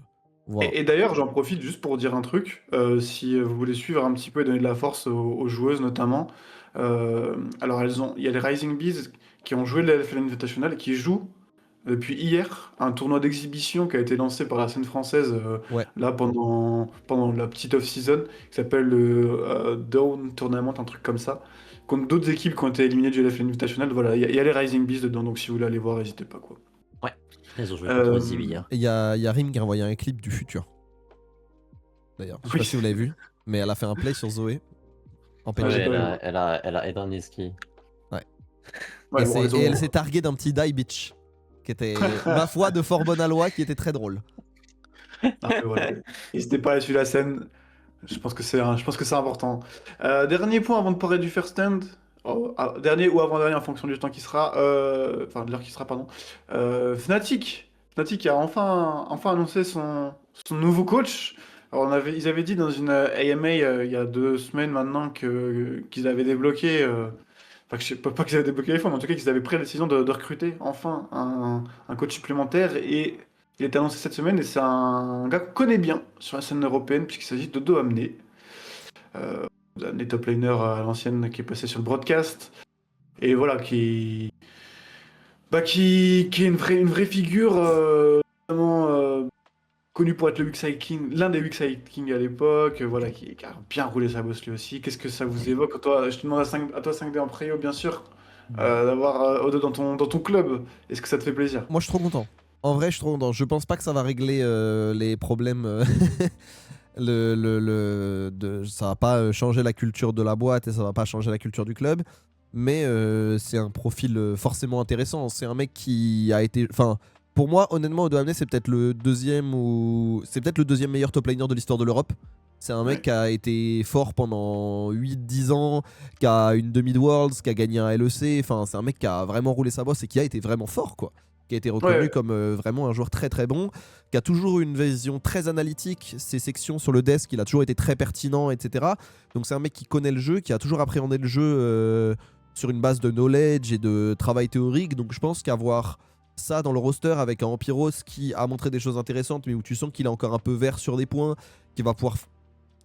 voilà. Et d'ailleurs, j'en profite juste pour dire un truc. Si vous voulez suivre un petit peu et donner de la force aux joueuses notamment. Alors il y a les Rising Bees qui ont joué le LFL Invitational et qui jouent depuis hier un tournoi d'exhibition qui a été lancé par la scène française Ouais. là pendant la petite off-season qui s'appelle le Dawn Tournament, un truc comme ça, contre d'autres équipes qui ont été éliminées du LFL Invitational. Voilà, il y a les Rising Bees dedans, donc si vous voulez aller voir, n'hésitez pas, quoi. Ouais, ils ont joué contre Euh, Zivia. Et il y a Rim qui a envoyé un clip du futur. D'ailleurs, je sais Oui. pas si vous l'avez vu, mais elle a fait un play sur Zoé. En Ouais, PNG. j'ai pas vu. Elle a Eden Niski. Ouais, et, bon, c'est- ils et elle ont- s'est targuée d'un petit die bitch, qui était, ma foi, de fort bonne aloi, qui était très drôle. Ah, mais voilà. N'hésitez pas à suivre la scène. Je pense que c'est important. Dernier point avant de parler du first stand. Dernier ou avant-dernier en fonction du temps qui sera. Enfin, de l'heure qui sera, pardon. Fnatic. Fnatic a enfin annoncé son nouveau coach. Alors, ils avaient dit dans une AMA il y a 2 semaines maintenant qu'ils avaient débloqué. Enfin, je sais pas qu'ils avaient débloqué les fonds, mais en tout cas qu'ils avaient pris la décision de recruter enfin un coach supplémentaire. Et il a été annoncé cette semaine et c'est un gars qu'on connaît bien sur la scène européenne puisqu'il s'agit de Doamne. Des top laners à l'ancienne qui est passé sur le broadcast. Et voilà, qui est une vraie figure vraiment connu pour être le Wixside King, l'un des Wixside King à l'époque, voilà, qui a bien roulé sa bosse lui aussi. Qu'est-ce que ça vous évoque? Toi, je te demande à toi 5D en préo, bien sûr, d'avoir Odo dans ton club. Est-ce que ça te fait plaisir? Moi, je suis trop content. En vrai, je suis trop content. Je pense pas que ça va régler les problèmes. Ça va pas changer la culture de la boîte et ça va pas changer la culture du club. Mais c'est un profil forcément intéressant. C'est un mec qui a été. Enfin, pour moi, honnêtement, Odo Amné, c'est peut-être le deuxième meilleur top laner de l'histoire de l'Europe. C'est un mec Ouais. qui a été fort pendant 8-10 ans, qui a une demi de Worlds, qui a gagné un LEC. Enfin, c'est un mec qui a vraiment roulé sa bosse et qui a été vraiment fort, quoi. Qui a été reconnu Ouais. comme vraiment un joueur très très bon, qui a toujours eu une vision très analytique. Ses sections sur le desk, il a toujours été très pertinent, etc. Donc c'est un mec qui connaît le jeu, qui a toujours appréhendé le jeu sur une base de knowledge et de travail théorique. Donc je pense qu'avoir ça dans le roster avec un Empiros qui a montré des choses intéressantes, mais où tu sens qu'il est encore un peu vert sur des points, qui va pouvoir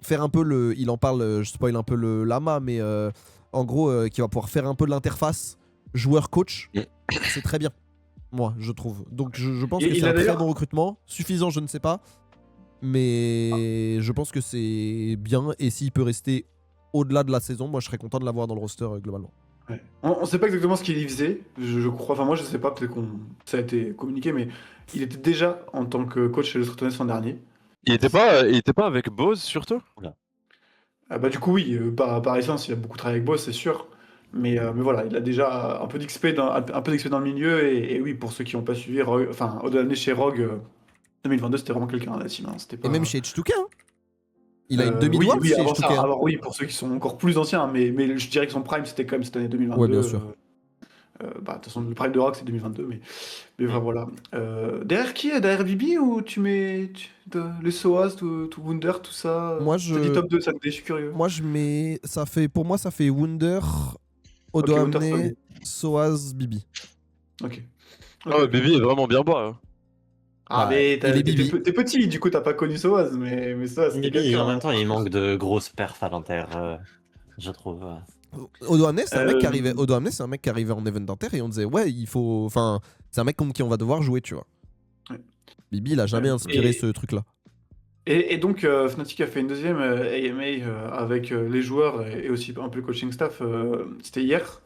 faire un peu le. Il en parle, je spoil un peu le lama, mais en gros, qui va pouvoir faire un peu de l'interface joueur-coach. C'est très bien, moi, je trouve. Donc je pense Et que il c'est a un très d'ailleurs- bon recrutement. Suffisant, je ne sais pas. Mais je pense que c'est bien. Et s'il peut rester au-delà de la saison, moi, je serais content de l'avoir dans le roster globalement. Ouais. On sait pas exactement ce qu'il y faisait, je crois. Enfin, moi, je sais pas, peut-être qu'on ça a été communiqué, mais il était déjà en tant que coach chez le Stratonès l'an dernier. Il était pas avec Bose surtout? Ah bah, du coup, oui, par essence, il a beaucoup travaillé avec Boss, c'est sûr. Mais voilà, il a déjà un peu d'XP dans le milieu. Et oui, pour ceux qui n'ont pas suivi, au-delà de chez Rogue, 2022, c'était vraiment quelqu'un à la team. Hein, c'était Et pas... même chez H2K, hein. Il a une demi de Oui, Worlds oui, chez avant ça. H2K. Hein. Alors oui, pour ceux qui sont encore plus anciens, mais je dirais que son prime, c'était quand même cette année 2022. Ouais, bien sûr. Bah, de toute façon, le prime de Rogue, c'est 2022, mais enfin, voilà. Derrière qui est? Derrière Bibi ou tu mets les Soas, tout Wunder, tout ça? Moi, Ça dit top 2, ça je suis curieux. Moi, je mets. Pour moi, ça fait Wunder, Odo Ok, Wunder, c'est Amné, ok. Soaz, Bibi. Ok. Ah Ok, ouais, ok. Baby est vraiment bien bas. Hein. Ah, Ouais, mais il est Bibi. t'es petit, du coup, t'as pas connu Soaz, mais Soaz, c'était Bibi, quelqu'un. en même temps, il manque de grosses perfs à l'inter, je trouve. Odo Amné, c'est un mec qui arrivait. Euh, Odo Amné, c'est un mec qui arrivait en event inter et on disait ouais, il faut. Enfin, c'est un mec contre qui on va devoir jouer, tu vois. Ouais. Bibi, il a jamais Ouais. inspiré ce truc-là. Et donc, Fnatic a fait une deuxième AMA avec les joueurs et aussi un peu le coaching staff. C'était hier.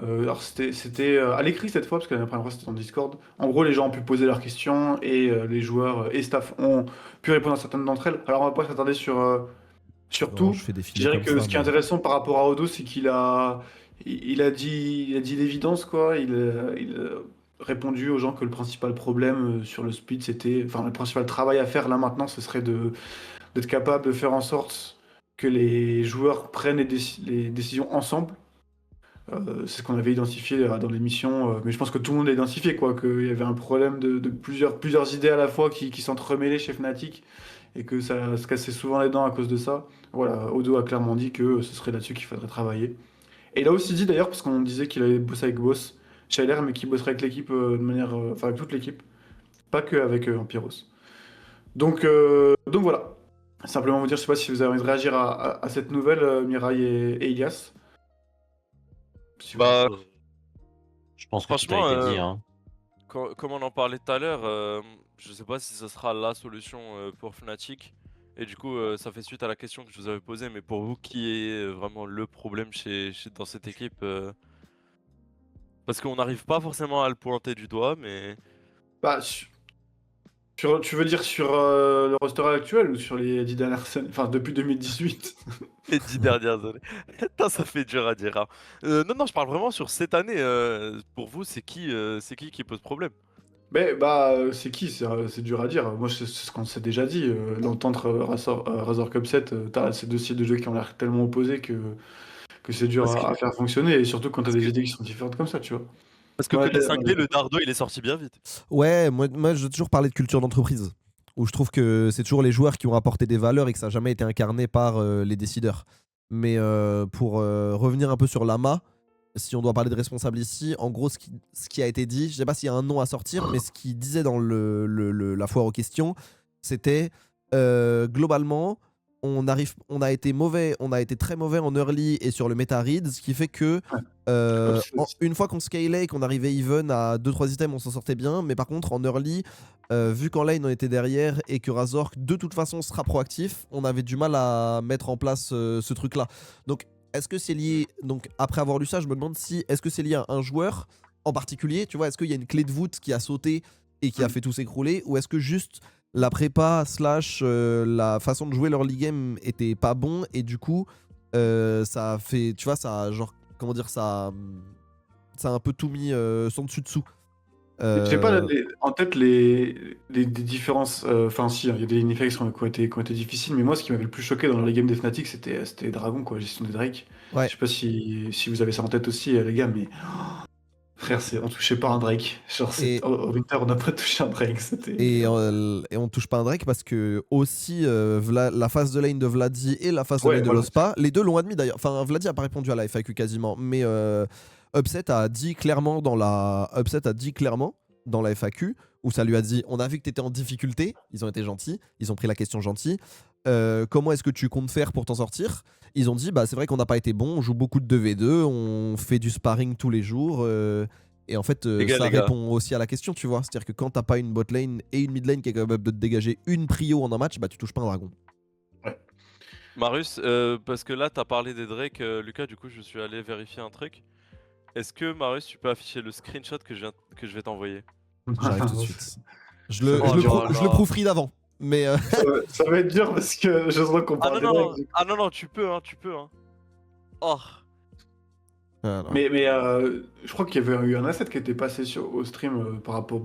Alors, c'était à l'écrit cette fois, parce que la première fois c'était en Discord. En gros, les gens ont pu poser leurs questions et les joueurs et staff ont pu répondre à certaines d'entre elles. Alors, on va pas s'attarder sur Non, tout. je fais Je défiler dirais comme que ça. ce qui est Mais... intéressant par rapport à Odo, c'est qu'il a dit l'évidence, quoi. Il a répondu aux gens que le principal problème sur le split, enfin, le principal travail à faire là maintenant, ce serait d'être capable de faire en sorte que les joueurs prennent les décisions ensemble. C'est ce qu'on avait identifié dans l'émission, mais je pense que tout le monde l'a identifié, quoi, qu'il y avait un problème de plusieurs idées à la fois qui s'entremêlaient chez Fnatic et que ça se cassait souvent les dents à cause de ça. Voilà, Odo a clairement dit que ce serait là-dessus qu'il faudrait travailler. Et il a aussi dit d'ailleurs, parce qu'on disait qu'il allait bosser avec Boss chez LR, mais qu'il bosserait avec l'équipe de manière, enfin avec toute l'équipe, pas que avec Ampiros. Donc voilà. Simplement vous dire, je sais pas si vous avez envie de réagir à cette nouvelle, Mirai et Ilias. Si vous- Bah, Je pense que tout a franchement, été dit, hein. comme on en parlait tout à l'heure, je sais pas si ce sera la solution pour Fnatic. Et du coup, ça fait suite à la question que je vous avais posée, mais pour vous, qui est vraiment le problème dans cette équipe parce qu'on n'arrive pas forcément à le pointer du doigt, mais Bah, Tu veux dire sur le roster actuel ou sur les 10 dernières scènes, enfin depuis 2018? Les 10 dernières années. Putain, ça fait dur à dire, hein. Non, je parle vraiment sur cette année. Pour vous, c'est qui pose problème? Mais c'est qui? C'est dur à dire. Moi, c'est ce qu'on s'est déjà dit. L'entente Razor Cupset, t'as ces deux styles de jeu qui ont l'air tellement opposés que c'est dur Parce que, à faire fonctionner. Et surtout quand t'as parce que, des idées qui sont différentes comme ça, tu vois. parce que Ouais, côté 5D, le Dardo, il est sorti bien vite. Ouais, moi je veux toujours parler de culture d'entreprise, où je trouve que c'est toujours les joueurs qui ont apporté des valeurs et que ça n'a jamais été incarné par les décideurs. Mais pour revenir un peu sur l'AMA, si on doit parler de responsable ici, en gros ce qui a été dit, je sais pas s'il y a un nom à sortir, mais ce qu'il disait dans la foire aux questions, c'était globalement, on a été mauvais, on a été très mauvais en early et sur le meta read, ce qui fait que une fois qu'on scalait et qu'on arrivait even à 2-3 items, on s'en sortait bien. Mais par contre, en early, vu qu'en lane on était derrière et que Razork de toute façon sera proactif, on avait du mal à mettre en place ce truc-là. Donc, est-ce que c'est lié. Donc, après avoir lu ça, je me demande si. Est-ce que c'est lié à un joueur en particulier? Tu vois, est-ce qu'il y a une clé de voûte qui a sauté et qui a fait tout s'écrouler? Ou est-ce que juste la prépa slash la façon de jouer leur league game était pas bon et du coup, ça a fait. Tu vois, ça a genre. Comment dire, ça a un peu tout mis sans dessus dessous. J'ai pas en tête des différences. Enfin, si, hein, il y a des Inifex qui ont été difficiles, mais moi, ce qui m'avait le plus choqué dans les games des Fnatic, c'était les dragons, quoi, la gestion des Drake. Ouais. Je sais pas si vous avez ça en tête aussi, les gars, mais frère, on touchait pas un Drake. Genre, Et- au Winter, on n'a pas touché un Drake. C'était. Et on touche pas un Drake parce que aussi la phase de lane de Vladi et la phase de Ouais, lane de voilà. Lospa, les deux l'ont admis d'ailleurs. Enfin, Vladi a pas répondu à la FAQ quasiment, mais Upset a dit clairement dans la FAQ où ça lui a dit on a vu que tu étais en difficulté, ils ont été gentils, ils ont pris la question gentille. Comment est-ce que tu comptes faire pour t'en sortir? Ils ont dit bah c'est vrai qu'on n'a pas été bon, on joue beaucoup de 2v2, on fait du sparring tous les jours. Et en fait, Les gars, ça les gars. répond aussi à la question, tu vois. C'est-à-dire que quand t'as pas une bot lane et une mid lane qui est capable de te dégager une prio en un match, bah tu touches pas un dragon. Marus, parce que là, t'as parlé des Drake, Lucas, du coup, je suis allé vérifier un truc. Est-ce que, Marus, tu peux afficher le screenshot que je vais t'envoyer? J'arrive tout de suite. Je C'est le, bon, je le, dur, pro- je le proofread avant. Mais Ça va être dur parce que je sens qu'on Ah parle non, des non, Drake. ah non, tu peux, hein. Oh, voilà. Mais je crois qu'il y avait eu un asset qui était passé au stream par rapport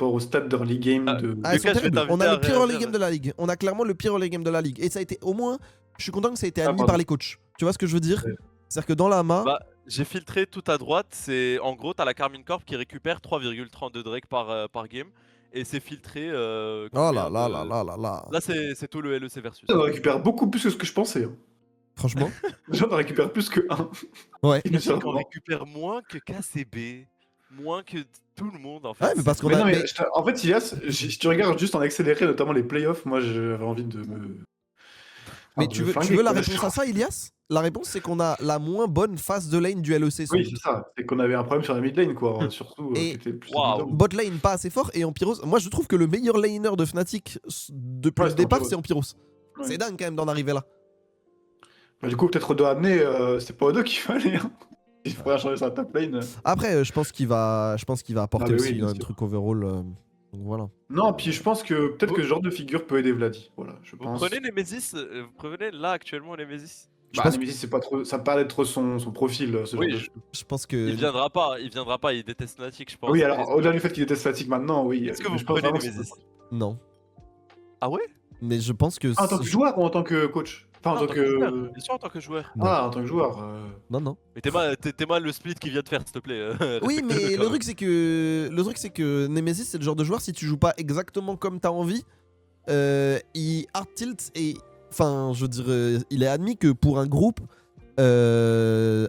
au stade d'early game de. Ah, ils sont Lucas, je vais terribles. On t'inviter a à le pire early réagir. game de la ligue. On a clairement le pire early game de la ligue. Et ça a été, au moins, je suis content que ça ait été admis pardon. par les coachs. Tu vois ce que je veux dire? Ouais. C'est-à-dire que dans la AMA, Bah, j'ai filtré tout à droite. C'est en gros, t'as la Carmine Corp qui récupère 3,32 Drake par game. Et c'est filtré. oh Combien là là de- là là là là. Là, c'est tout le LEC versus. On récupère beaucoup plus que ce que je pensais. Hein. Franchement, J'en récupère plus que un. ouais. Mais c'est qu'on Bizarrement. récupère moins que KCB, moins que tout le monde en fait. Ouais, mais parce qu'on Mais a. non, mais mais- en fait, Ilias, si tu regardes juste en accéléré, notamment les playoffs, moi j'avais envie de me. Mais de tu me veux flinguer, la quoi. réponse à ça, Ilias? La réponse, c'est qu'on a la moins bonne phase de lane du LEC. sans Oui, doute. c'est ça. C'est qu'on avait un problème sur la mid lane, quoi. Surtout, Et- qui était plus Waouh. évident. Bot lane pas assez fort et Empiros. Moi, je trouve que le meilleur laner de Fnatic depuis Ouais, le c'est départ, Empiros. c'est Empiros. Ouais. C'est dingue quand même d'en arriver là. Bah, du coup, peut-être Odo amener, c'est pas Odo qu'il fallait. Hein. Il faudrait changer sa top lane. Après, je pense qu'il va apporter Ah, mais aussi oui, bien un sûr. truc overall. Donc voilà. Non, puis je pense que peut-être que ce genre de figure peut aider Vladi. Voilà, je Vous pense. prenez Nemesis, vous prenez là actuellement Nemesis. Je Bah, pense- Nemesis, c'est pas trop. Ça me paraît être son profil, ce Oui, genre de choses. Je pense que. Il viendra pas, il déteste Fnatic, je pense. Oui, alors, au-delà du fait qu'il était statique maintenant, oui. Est-ce que mais vous je pense prenez vraiment que Nemesis? Non. Ah ouais? Mais je pense que. Ah, en tant que joueur ou en tant que coach? Enfin, en tant joueur, que. bien sûr en tant que joueur. Non. Ah, en tant que joueur. Non, non. Mais t'es mal le split qu'il vient de faire, s'il te plaît. Oui, Respecte-le, mais quand le même. truc, c'est que Nemesis, c'est le genre de joueur, si tu joues pas exactement comme t'as envie, il hard tilt et. Enfin, je veux dire, il est admis que pour un groupe,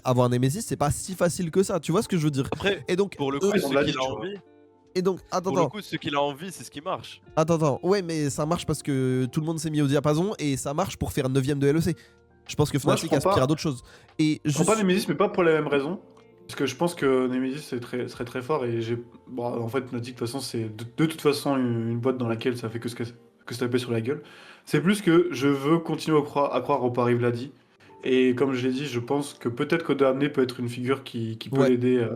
avoir un Nemesis, c'est pas si facile que ça. Tu vois ce que je veux dire? Après, Et donc, pour le coup, Ouais, on l'a ce dit, qu'il a tu vois. envie, et donc, attends, pour le coup, ce qu'il a envie, c'est ce qui marche. attends. Ouais, mais ça marche parce que tout le monde s'est mis au diapason et ça marche pour faire 9ème de LEC. Je pense que Moi, je Fnatic prends aspire pas- à d'autres choses. Et Je prends juste- pas Nemesis, mais pas pour la même raison. Parce que je pense que Nemesis serait très fort et j'ai. Bon, en fait, Fnatic, de toute façon, c'est de toute façon une boîte dans laquelle ça fait que se taper sur la gueule. C'est plus que je veux continuer à croire au pari Vladi. Et comme je l'ai dit, je pense que peut-être qu'Odo Amené peut être une figure qui peut Ouais. l'aider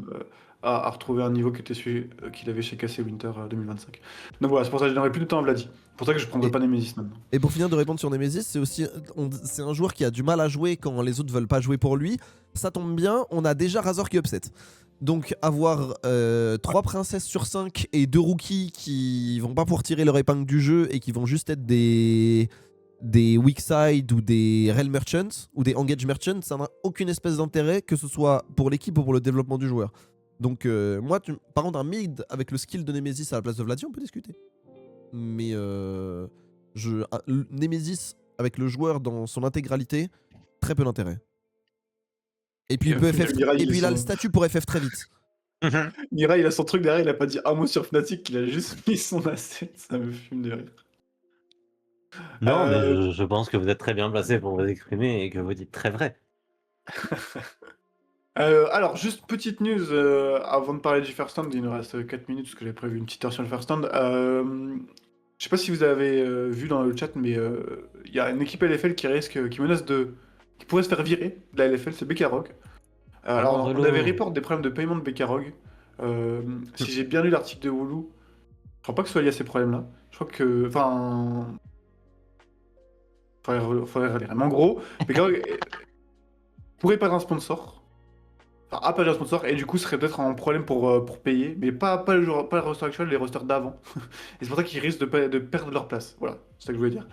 à retrouver un niveau qui était celui qu'il avait chez KC Winter 2025. Donc voilà, c'est pour ça que je donnerai plus de temps à Vladi. C'est pour ça que je prendrai Et- pas Nemesis maintenant. Et pour finir de répondre sur Nemesis, c'est aussi c'est un joueur qui a du mal à jouer quand les autres veulent pas jouer pour lui. Ça tombe bien, on a déjà Razor qui upset. Donc avoir 3 princesses sur 5 et 2 rookies qui vont pas pouvoir tirer leur épingle du jeu et qui vont juste être des weak side ou des rel merchants ou des engage merchants, ça n'a aucune espèce d'intérêt, que ce soit pour l'équipe ou pour le développement du joueur. Donc moi, par contre, un mid avec le skill de Nemesis à la place de Vladi, on peut discuter. Mais Nemesis avec le joueur dans son intégralité, très peu d'intérêt. Et puis, il peut FF Mirai, et puis il a le son- statut pour FF très vite. Mirai, il a son truc derrière, il a pas dit un mot sur Fnatic, il a juste mis son asset, ça me fume de rire. Non, mais Euh, je pense que vous êtes très bien placé pour vous exprimer et que vous dites très vrai. Alors, juste petite news avant de parler du First Stand, il nous reste 4 minutes parce que j'ai prévu une petite heure sur le First Stand. Je sais pas si vous avez vu dans le chat, mais il y a une équipe LFL qui menace qui pourrait se faire virer de la LFL, c'est Bekarog. Alors, on relou. avait report des problèmes de paiement de Bekarog. Si j'ai bien lu l'article de Wooloo, je crois pas que ce soit lié à ces problèmes-là. Je crois que. Enfin. Faudrait relire. Mais en gros, Bekarog pourrait perdre un sponsor. Enfin, a perdu un sponsor et du coup serait peut-être en problème pour payer, mais pas le roster actuel, les rosters d'avant. Et c'est pour ça qu'ils risquent de perdre leur place. Voilà, c'est ça que je voulais dire.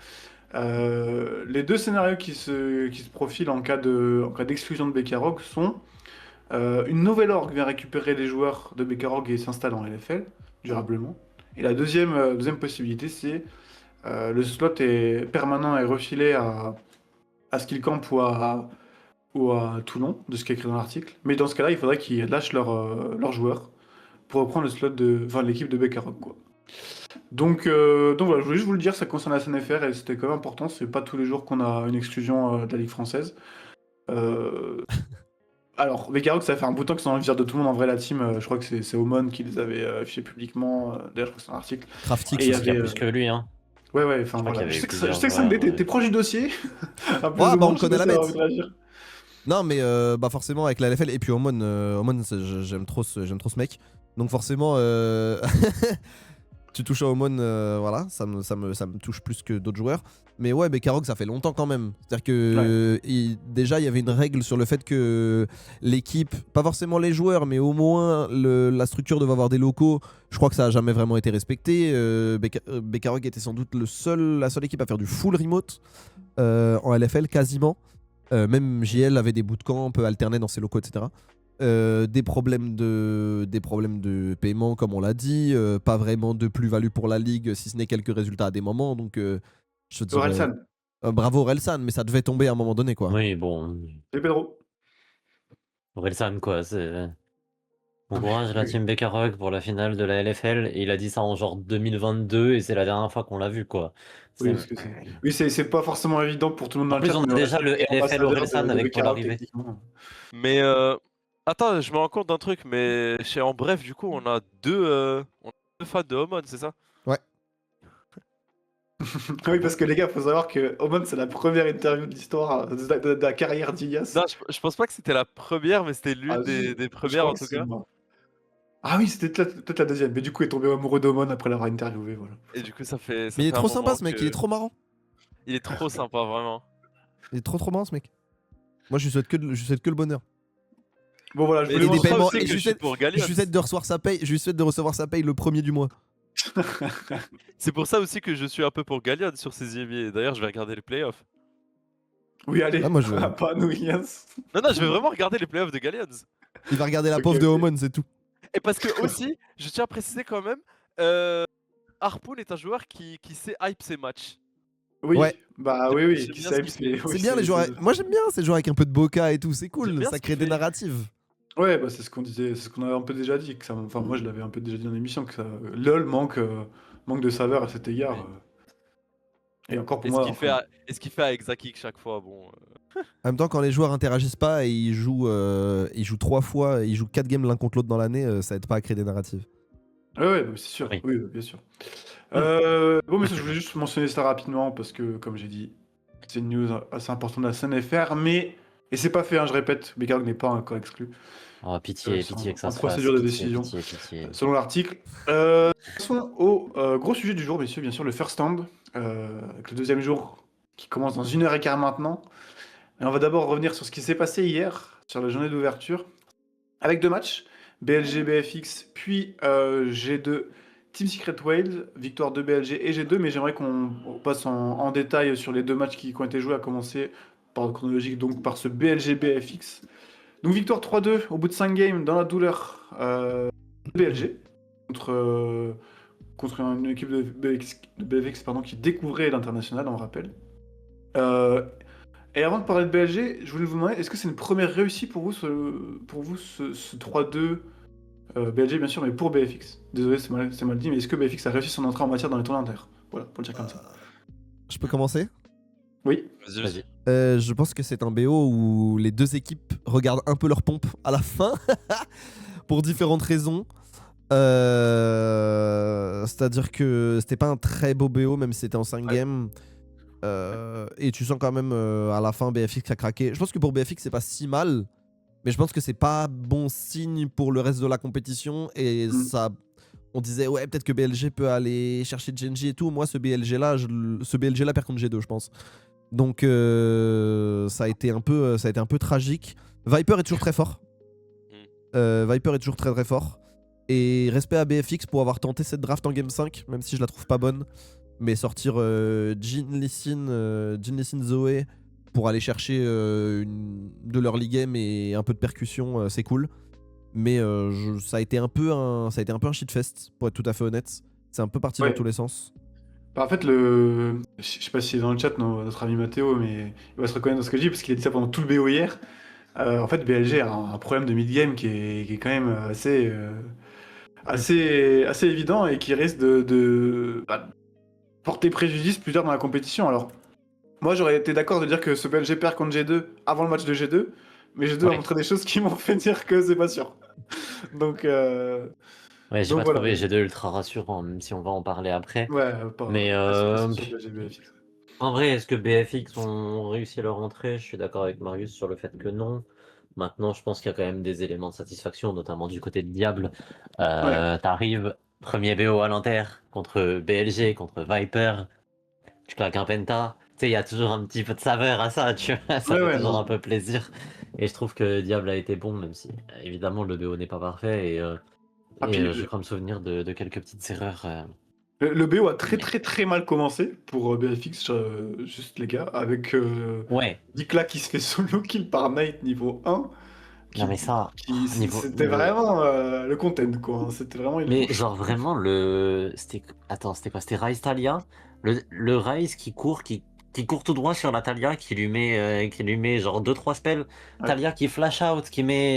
Les deux scénarios qui se profilent en cas d'exclusion de Bekarog sont une nouvelle org vient récupérer les joueurs de Bekarog et s'installe en LFL durablement. Et la deuxième possibilité, c'est le slot est permanent et refilé à Skillcamp ou à Toulon, de ce qui est écrit dans l'article. Mais dans ce cas-là, il faudrait qu'ils lâchent leurs joueurs pour reprendre le slot l'équipe de Bekarog, quoi. Donc voilà, je voulais juste vous le dire, ça concerne la SNFR et c'était quand même important. C'est pas tous les jours qu'on a une exclusion de la Ligue française. Alors, Bekarog, ça fait un bout de temps qu'ils sont dans le viseur de tout le monde. En vrai, la team, je crois que c'est Omon qui les avait affichés publiquement. D'ailleurs, je crois que c'est un article. Craftix Et il y aussi. Il y a avait, plus que lui, hein. Ouais, enfin crois voilà. qu'il y Je avait sais que, plusieurs je sais que joueurs, t'es proche du dossier. Un peu Ouais, de bah, on monde, je sais connaît pas la si t'as bête. envie de réagir. Non, mais bah forcément avec la LFL et puis Omon, j'aime trop ce mec. Donc forcément, tu touches à Omon, voilà, ça me touche plus que d'autres joueurs. Mais ouais, Bekarog, ça fait longtemps quand même. C'est-à-dire que déjà, il y avait une règle sur le fait que l'équipe, pas forcément les joueurs, mais au moins la structure devait avoir des locaux. Je crois que ça a jamais vraiment été respecté. Bekarog était sans doute la seule équipe à faire du full remote en LFL quasiment. Même JL avait des bootcamps alternés dans ses locaux, etc. Des problèmes de paiement, comme on l'a dit. Pas vraiment de plus-value pour la ligue, si ce n'est quelques résultats à des moments. Donc, je te dirais, Orelsan. bravo Relsan, mais ça devait tomber à un moment donné, quoi. Oui, bon, Salut Pedro. Orelsan, quoi. Bon courage, la Oui. team Bekarog pour la finale de la LFL. Et il a dit ça en genre 2022 et c'est la dernière fois qu'on l'a vu, quoi. Oui, parce que c'est pas forcément évident pour tout le monde dans En le plus, chat. on a mais déjà le c'est LFL ambassadeur Orelsan de avec Paul Bekarog, Arrivé. techniquement. Mais attends, je me rends compte d'un truc, mais en bref, du coup, on a deux fans de Homon, c'est ça? Oui, parce que les gars, faut savoir que Oman, c'est la première interview de l'histoire de la carrière d'Ilias. Non, je pense pas que c'était la première, mais c'était l'une Ah, des je premières crois en que tout c'est cas. moi. Ah oui, c'était peut-être la deuxième. Mais du coup, il est tombé amoureux d'Oman après l'avoir interviewé. Voilà. Et du coup, ça fait. Mais il est un trop sympa moment ce mec, que- il est trop marrant. Il est trop sympa, vraiment. Il est trop marrant ce mec. Moi, je lui souhaite que le bonheur. Bon, voilà, je Mais voulais c'est des pour ça paiements- aussi et que je je suis sais- pour Je Gallions. lui souhaite de recevoir sa paye le premier du mois. C'est pour ça aussi que je suis un peu pour Gallions sur ces IMI. D'ailleurs, je vais regarder les playoffs. Oui, allez. Ah, moi, je- Pas nous, Ilias. Non, je vais vraiment regarder les playoffs de Gallions. Il va regarder la Ok, pauvre de ok. Omon, c'est tout. Et parce que aussi, je tiens à préciser quand même, Harpoon est un joueur qui sait hype ses matchs. Oui, Ouais. bah J'aime- oui, j'aime qui bien sait, ce qu'il fait. C'est bien les joueurs. Moi, j'aime bien ces joueurs avec un peu de boca et tout, c'est J'aime cool. bien Ça ce crée qu'il des fait. narratives. Ouais, bah c'est ce qu'on disait, c'est ce qu'on avait un peu déjà dit. Enfin, moi, je l'avais un peu déjà dit dans l'émission, que LoL manque de saveur à cet égard. Et encore pour Et ce moi. qu'il fait, avec Zakik chaque fois, bon. En même temps, quand les joueurs interagissent pas et ils jouent 3 fois, ils jouent 4 games l'un contre l'autre dans l'année, ça aide pas à créer des narratives. Ouais, bah, c'est sûr. Oui. Oui, bien sûr. Bon, mais ça, je voulais juste mentionner ça rapidement parce que, comme j'ai dit, c'est une news assez importante de la scène FR, mais Et c'est pas fait, hein, je répète, Bekarg n'est pas encore exclu. Oh, pitié, C'est pitié que ça en se fasse. procédure de Pitié, décision, pitié, pitié. selon l'article. Passons au gros sujet du jour, messieurs, bien sûr, le first stand, avec le deuxième jour qui commence dans 1h15 maintenant. Et on va d'abord revenir sur ce qui s'est passé hier, sur la journée d'ouverture, avec 2 matchs, BLG, BFX, puis G2, Team Secret Whales, victoire de BLG et G2, mais j'aimerais qu'on passe en détail sur les 2 matchs qui ont été joués, à commencer par ordre chronologique, donc par ce BLG BFX. Donc victoire 3-2 au bout de 5 games dans la douleur de BLG contre une équipe de BFX pardon, qui découvrait l'international, on rappelle. Et avant de parler de BLG, je voulais vous demander, est-ce que c'est une première réussite pour vous ce 3-2 BLG bien sûr, mais pour BFX? Désolé, c'est mal dit, mais est-ce que BFX a réussi son entrée en matière dans les tournois inter? Voilà, pour le dire comme ça. Je peux commencer? Oui. Vas-y, Vas-y. vas-y. Je pense que c'est un BO où les deux équipes regardent un peu leur pompe à la fin, pour différentes raisons. C'est-à-dire que c'était pas un très beau BO, même si c'était en 5 games. Et tu sens quand même à la fin BFX a craqué. Je pense que pour BFX c'est pas si mal, mais je pense que c'est pas bon signe pour le reste de la compétition. Et ça, on disait ouais peut-être que BLG peut aller chercher Genji et tout. Moi ce BLG là perd contre G2 je pense. Donc ça a été un peu tragique. Viper est toujours très fort. Viper est toujours très très fort. Et respect à BFX pour avoir tenté cette draft en game 5, même si je la trouve pas bonne. Mais sortir Jin Lee Sin Zoé pour aller chercher de l'early game et un peu de percussion, c'est cool. Mais ça a été un peu un shitfest, pour être tout à fait honnête. C'est un peu parti dans tous les sens. Bah, en fait, je sais pas si est dans le chat notre ami Mathéo, mais il va se reconnaître dans ce que je dis parce qu'il a dit ça pendant tout le BO hier. En fait, BLG a un problème de mid-game qui est quand même assez évident et qui risque de porter préjudice plus tard dans la compétition. Alors, moi j'aurais été d'accord de dire que ce BLG perd contre G2 avant le match de G2, mais G2 a montré des choses qui m'ont fait dire que c'est pas sûr. Donc, Ouais, j'ai donc pas voilà. trouvé G2 ultra rassurant, même si on va en parler après. Ouais, pas Mais pas sur BLG, BFX. en vrai, est-ce que BFX ont réussi leur entrée? Je suis d'accord avec Marius sur le fait que non. Maintenant, je pense qu'il y a quand même des éléments de satisfaction, notamment du côté de Diable. Ouais. T'arrives, premier BO à l'Inter, contre BLG, contre Viper, tu claques un penta. Tu sais, il y a toujours un petit peu de saveur à ça, tu vois. Ça fait toujours non. un peu plaisir. Et je trouve que Diable a été bon, même si évidemment le BO n'est pas parfait. Et, Ah, puis, j'ai comme souvenir de quelques petites erreurs. le BO a très mal commencé pour BFX, juste les gars, avec Ouais, Dikla qui se fait solo kill par Knight niveau 1. non mais ça, C'était vraiment le content quoi, hein. C'était vraiment une mais push. genre vraiment Attends, c'était quoi? C'était Ryze Talia? Le Ryze qui court tout droit sur la Talia, qui lui met genre 2-3 spells. Ouais. Talia qui flash out,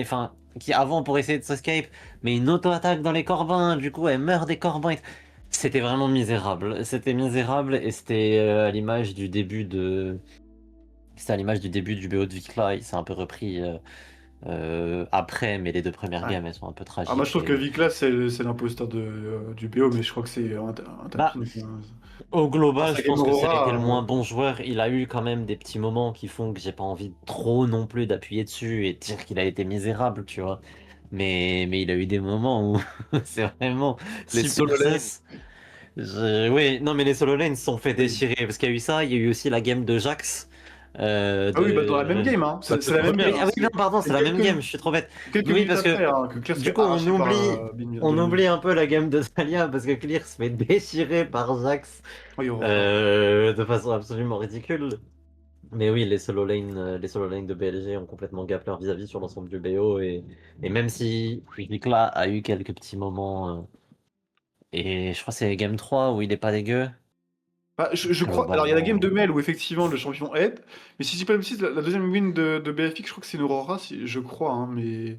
enfin, qui avant pour essayer de s'escape, mais une auto-attaque dans les corbins, du coup elle meurt des corbins. C'était vraiment misérable. C'était misérable et c'était à l'image du début de. C'était à l'image du début du BO de Vikla, il s'est un peu repris après, mais les deux premières Ouais. games elles sont un peu tragiques. Ah, moi je trouve que et- Vikla c'est l'imposteur du BO, mais je crois que c'est un Bah, tapin, quoi. Au Dans global, sa je game pense que ça a été Aurora, le moins bon joueur. Il a eu quand même des petits moments qui font que j'ai pas envie trop non plus d'appuyer dessus et de dire qu'il a été misérable, tu vois. Mais il a eu des moments où c'est vraiment Les super solo lanes. sus. Oui, non, mais les solo lanes se sont fait oui. déchirer parce qu'il y a eu ça. Il y a eu aussi la game de Jax. Ah oui, bah dans la même game, hein. Bah, C'est la même game. Ah oui, non, pardon, c'est la même game. Je suis trop bête. Quelques Oui, minutes parce que après, hein, que Claire se du fait coup, arracher par on oublie un peu la game de Talia parce que Clear se fait déchirer par Jax. Oui, Aurora. De façon absolument ridicule. Mais oui, les solo lanes de BLG ont complètement gap leur vis-à-vis sur l'ensemble du BO et même si Nicolas a eu quelques petits moments et je crois que c'est Game 3 où il est pas dégueu. Bah, je crois. Alors, il y a la game de Globalement, Mel où effectivement le champion aide, mais si je dis pas de bêtises, la deuxième win de BFX, je crois que c'est une Aurora, je crois, hein, mais.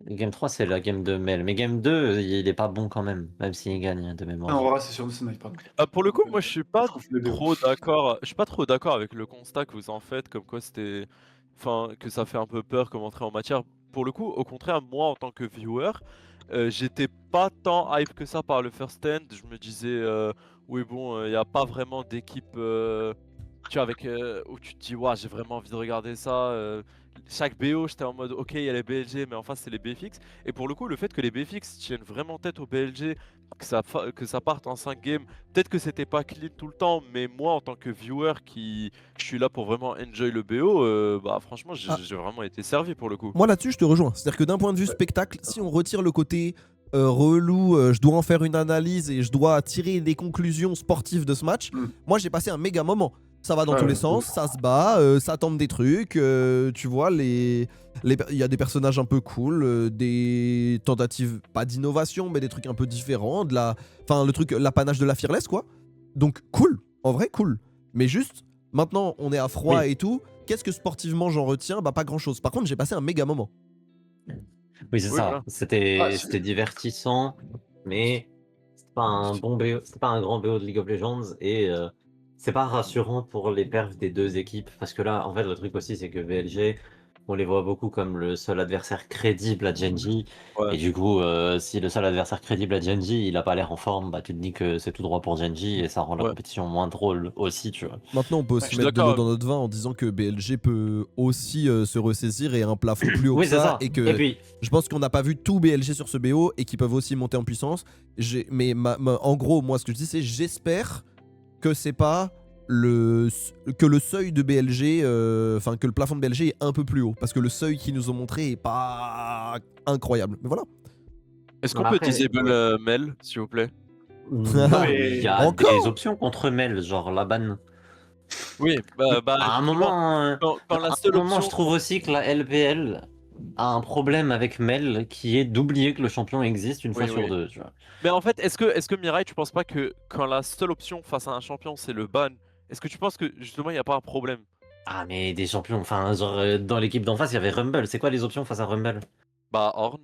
Game 3 c'est la game de Mel, mais Game 2 il est pas bon quand même s'il gagne de Ah, mémoire. Aurora, c'est sur Night, pardon. Ah, pour le coup, moi je suis pas Je confonds les deux. trop d'accord. Je suis pas trop d'accord avec le constat que vous en faites, comme quoi c'était, enfin, que ça fait un peu peur comme entrée en matière. Pour le coup, au contraire, moi en tant que viewer, j'étais pas tant hype que ça par le first stand. Je me disais, oui bon, il n'y a pas vraiment d'équipe tu vois, où tu te dis, ouais, j'ai vraiment envie de regarder ça. Chaque BO, j'étais en mode, ok, il y a les BLG, mais en face, c'est les BFX. Et pour le coup, le fait que les BFX tiennent vraiment tête au BLG, que ça parte en 5 games, peut-être que c'était pas clean tout le temps, mais moi, en tant que viewer, je suis là pour vraiment enjoy le BO, bah franchement, Ah. j'ai vraiment été servi pour le coup. Moi là-dessus, je te rejoins. C'est-à-dire que d'un point de vue spectacle, si on retire le côté relou, je dois en faire une analyse et je dois tirer des conclusions sportives de ce match, Mm. moi j'ai passé un méga moment. Ça va dans Ouais, tous les ouais, sens, ouf. ça se bat, ça tente des trucs, tu vois, il y a des personnages un peu cool, des tentatives, pas d'innovation, mais des trucs un peu différents, enfin le truc, l'apanage de la fearless quoi. Donc cool, en vrai cool. Mais juste, maintenant on est à froid Oui. et tout, qu'est-ce que sportivement j'en retiens? Bah pas grand chose. Par contre j'ai passé un méga moment. Oui, c'est Oui, ça. voilà. C'était divertissant, mais c'était pas un bon BO, c'était pas un grand BO de League of Legends et c'est pas rassurant pour les perfs des deux équipes parce que là, en fait, le truc aussi, c'est que VLG, on les voit beaucoup comme le seul adversaire crédible à Genji. Ouais. Et du coup, si le seul adversaire crédible à Genji, il a pas l'air en forme, bah tu te dis que c'est tout droit pour Genji et ça rend la Ouais. compétition moins drôle aussi, tu vois. Maintenant, on peut Je aussi suis mettre de l'eau d'accord. dans notre vin en disant que BLG peut aussi se ressaisir et un plafond plus haut Oui, que c'est ça. ça. Et Et que puis, je pense qu'on n'a pas vu tout BLG sur ce BO et qu'ils peuvent aussi monter en puissance. Mais en gros, moi, ce que je dis, c'est j'espère que c'est pas que le seuil de BLG, enfin que le plafond de BLG est un peu plus haut. Parce que le seuil qu'ils nous ont montré est pas incroyable. Mais voilà. Est-ce qu'on bah, peut après, disable Mel, s'il vous plaît? Non, non, il y mais a des Encore. options contre Mel, genre la ban. Oui, bah À un justement, moment, quand la à seule un moment, je option. trouve aussi que la LPL a un problème avec Mel qui est d'oublier que le champion existe une fois Oui, sur oui. deux, tu vois. Mais en fait, est-ce que Mirai, tu penses pas que quand la seule option face à un champion c'est le ban, est-ce que tu penses que justement il n'y a pas un problème? Ah, mais des champions, enfin, genre, dans l'équipe d'en face, il y avait Rumble. C'est quoi les options face à Rumble? Bah, Horn.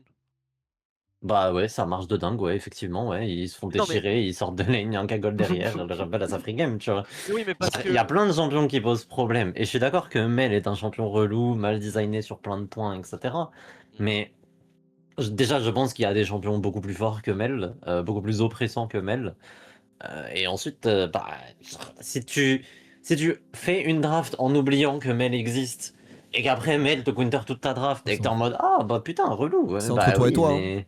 Bah ouais, ça marche de dingue, ouais, effectivement, ouais. Ils se font Non mais. déchirer, ils sortent de lane, il y a un cagole derrière, le Rumble a sa free game, tu vois. Oui, mais parce Il y a que. plein de champions qui posent problème. Et je suis d'accord que Mel est un champion relou, mal designé sur plein de points, etc. Mais déjà, je pense qu'il y a des champions beaucoup plus forts que Mel, beaucoup plus oppressants que Mel. Et ensuite, bah, si tu, si tu fais une draft en oubliant que Mel existe, et qu'après Mel te counter toute ta draft, et que t'es en mode ah bah putain, relou, ouais, C'est entre bah toi et oui, toi. Hein. mais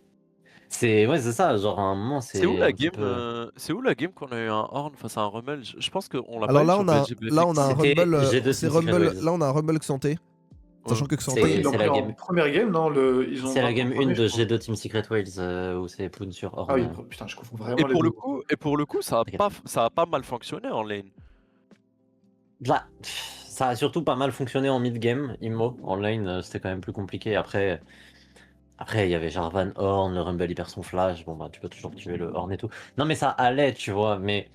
c'est ça, genre à un moment, C'est où c'est la un petit game peu. c'est où la game qu'on a eu un Horn face à un Rumble? Je pense qu'on l'a pas Alors eu sur BLG là, on a BFX. un C'était Rumble. G2 C'est Team Secret Rumble. Wales. Là, on a un Rumble Xanté. Ouais. Sachant que je crois qu'ils Xanté. l'ont C'est pris la en game, première game, non? Ils ont c'est la marqué en game 1 premier, je de crois. G2 Team Secret Wales où c'est Poon sur Ah oui, Horn. putain, je confonds Et vraiment les pour deux. le coup, ça a pas mal fonctionné en lane. Là, ça a surtout pas mal fonctionné en mid-game, Immo. En lane, c'était quand même plus compliqué. Après, il y avait Jarvan, Horn, le Rumble hyper son flash. Bon, bah, tu peux toujours tuer le Horn et tout. Non, mais ça allait, tu vois. Mais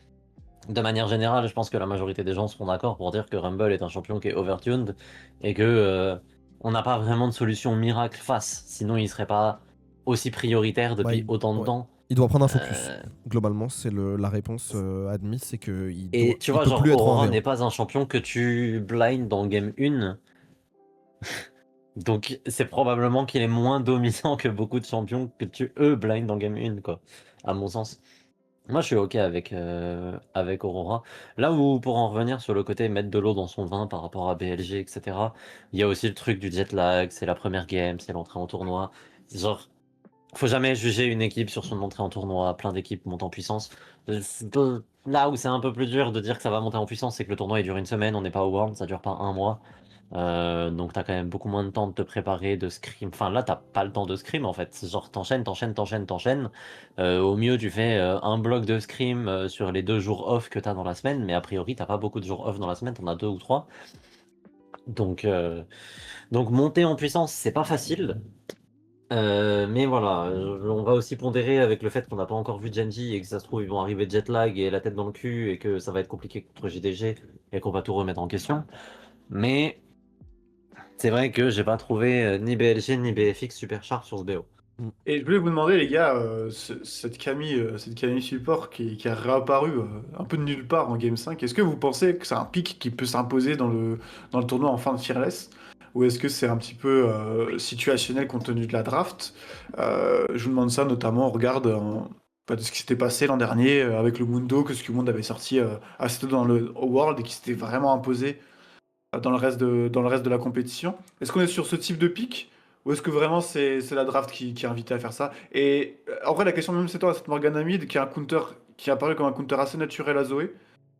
de manière générale, je pense que la majorité des gens seront d'accord pour dire que Rumble est un champion qui est overtuned et que on n'a pas vraiment de solution miracle face. Sinon, il serait pas aussi prioritaire Bah, depuis autant de ouais. temps. Il doit prendre un focus. Euh, Globalement, c'est la réponse admise, c'est que et tu il vois, peut plus genre, être en Aurora V1. n'est pas un champion que tu blind dans game 1. Donc, c'est probablement qu'il est moins dominant que beaucoup de champions que tu, eux, blind dans game 1, quoi. À mon sens. Moi, je suis OK avec Aurora. Là où, pour en revenir sur le côté mettre de l'eau dans son vin par rapport à BLG, etc., il y a aussi le truc du jet lag, c'est la première game, c'est l'entrée en tournoi. Genre, faut jamais juger une équipe sur son entrée en tournoi, plein d'équipes montent en puissance. Là où c'est un peu plus dur de dire que ça va monter en puissance, c'est que le tournoi il dure une semaine, on n'est pas au World, ça dure pas un mois. Donc t'as quand même beaucoup moins de temps de te préparer, de scrim. Enfin là t'as pas le temps de scrim en fait. Genre t'enchaînes. Au mieux tu fais un bloc de scrim sur les 2 jours off que t'as dans la semaine, mais a priori t'as pas beaucoup de jours off dans la semaine, t'en as 2 ou 3. Donc, euh, donc monter en puissance c'est pas facile. Mais voilà, on va aussi pondérer avec le fait qu'on n'a pas encore vu Genji et que ça se trouve ils vont arriver jet lag et la tête dans le cul et que ça va être compliqué contre JDG et qu'on va tout remettre en question. Mais c'est vrai que j'ai pas trouvé ni BLG ni BFX super sharp sur ce BO. Et je voulais vous demander, les gars, cette Camille support qui a réapparu un peu de nulle part en Game 5, est-ce que vous pensez que c'est un pic qui peut s'imposer dans le tournoi en fin de Fearless? Ou est-ce que c'est un petit peu situationnel compte tenu de la draft? Je vous demande ça notamment, on regarde de ce qui s'était passé l'an dernier avec le Mundo, que ce que le monde avait sorti assez tôt dans le World et qui s'était vraiment imposé dans le reste de la compétition. Est-ce qu'on est sur ce type de pic ou est-ce que vraiment c'est la draft qui est invitée à faire ça? Et en vrai, la question même c'est toi, cette Morgana Mid qui est un counter qui est apparu comme un counter assez naturel à Zoé,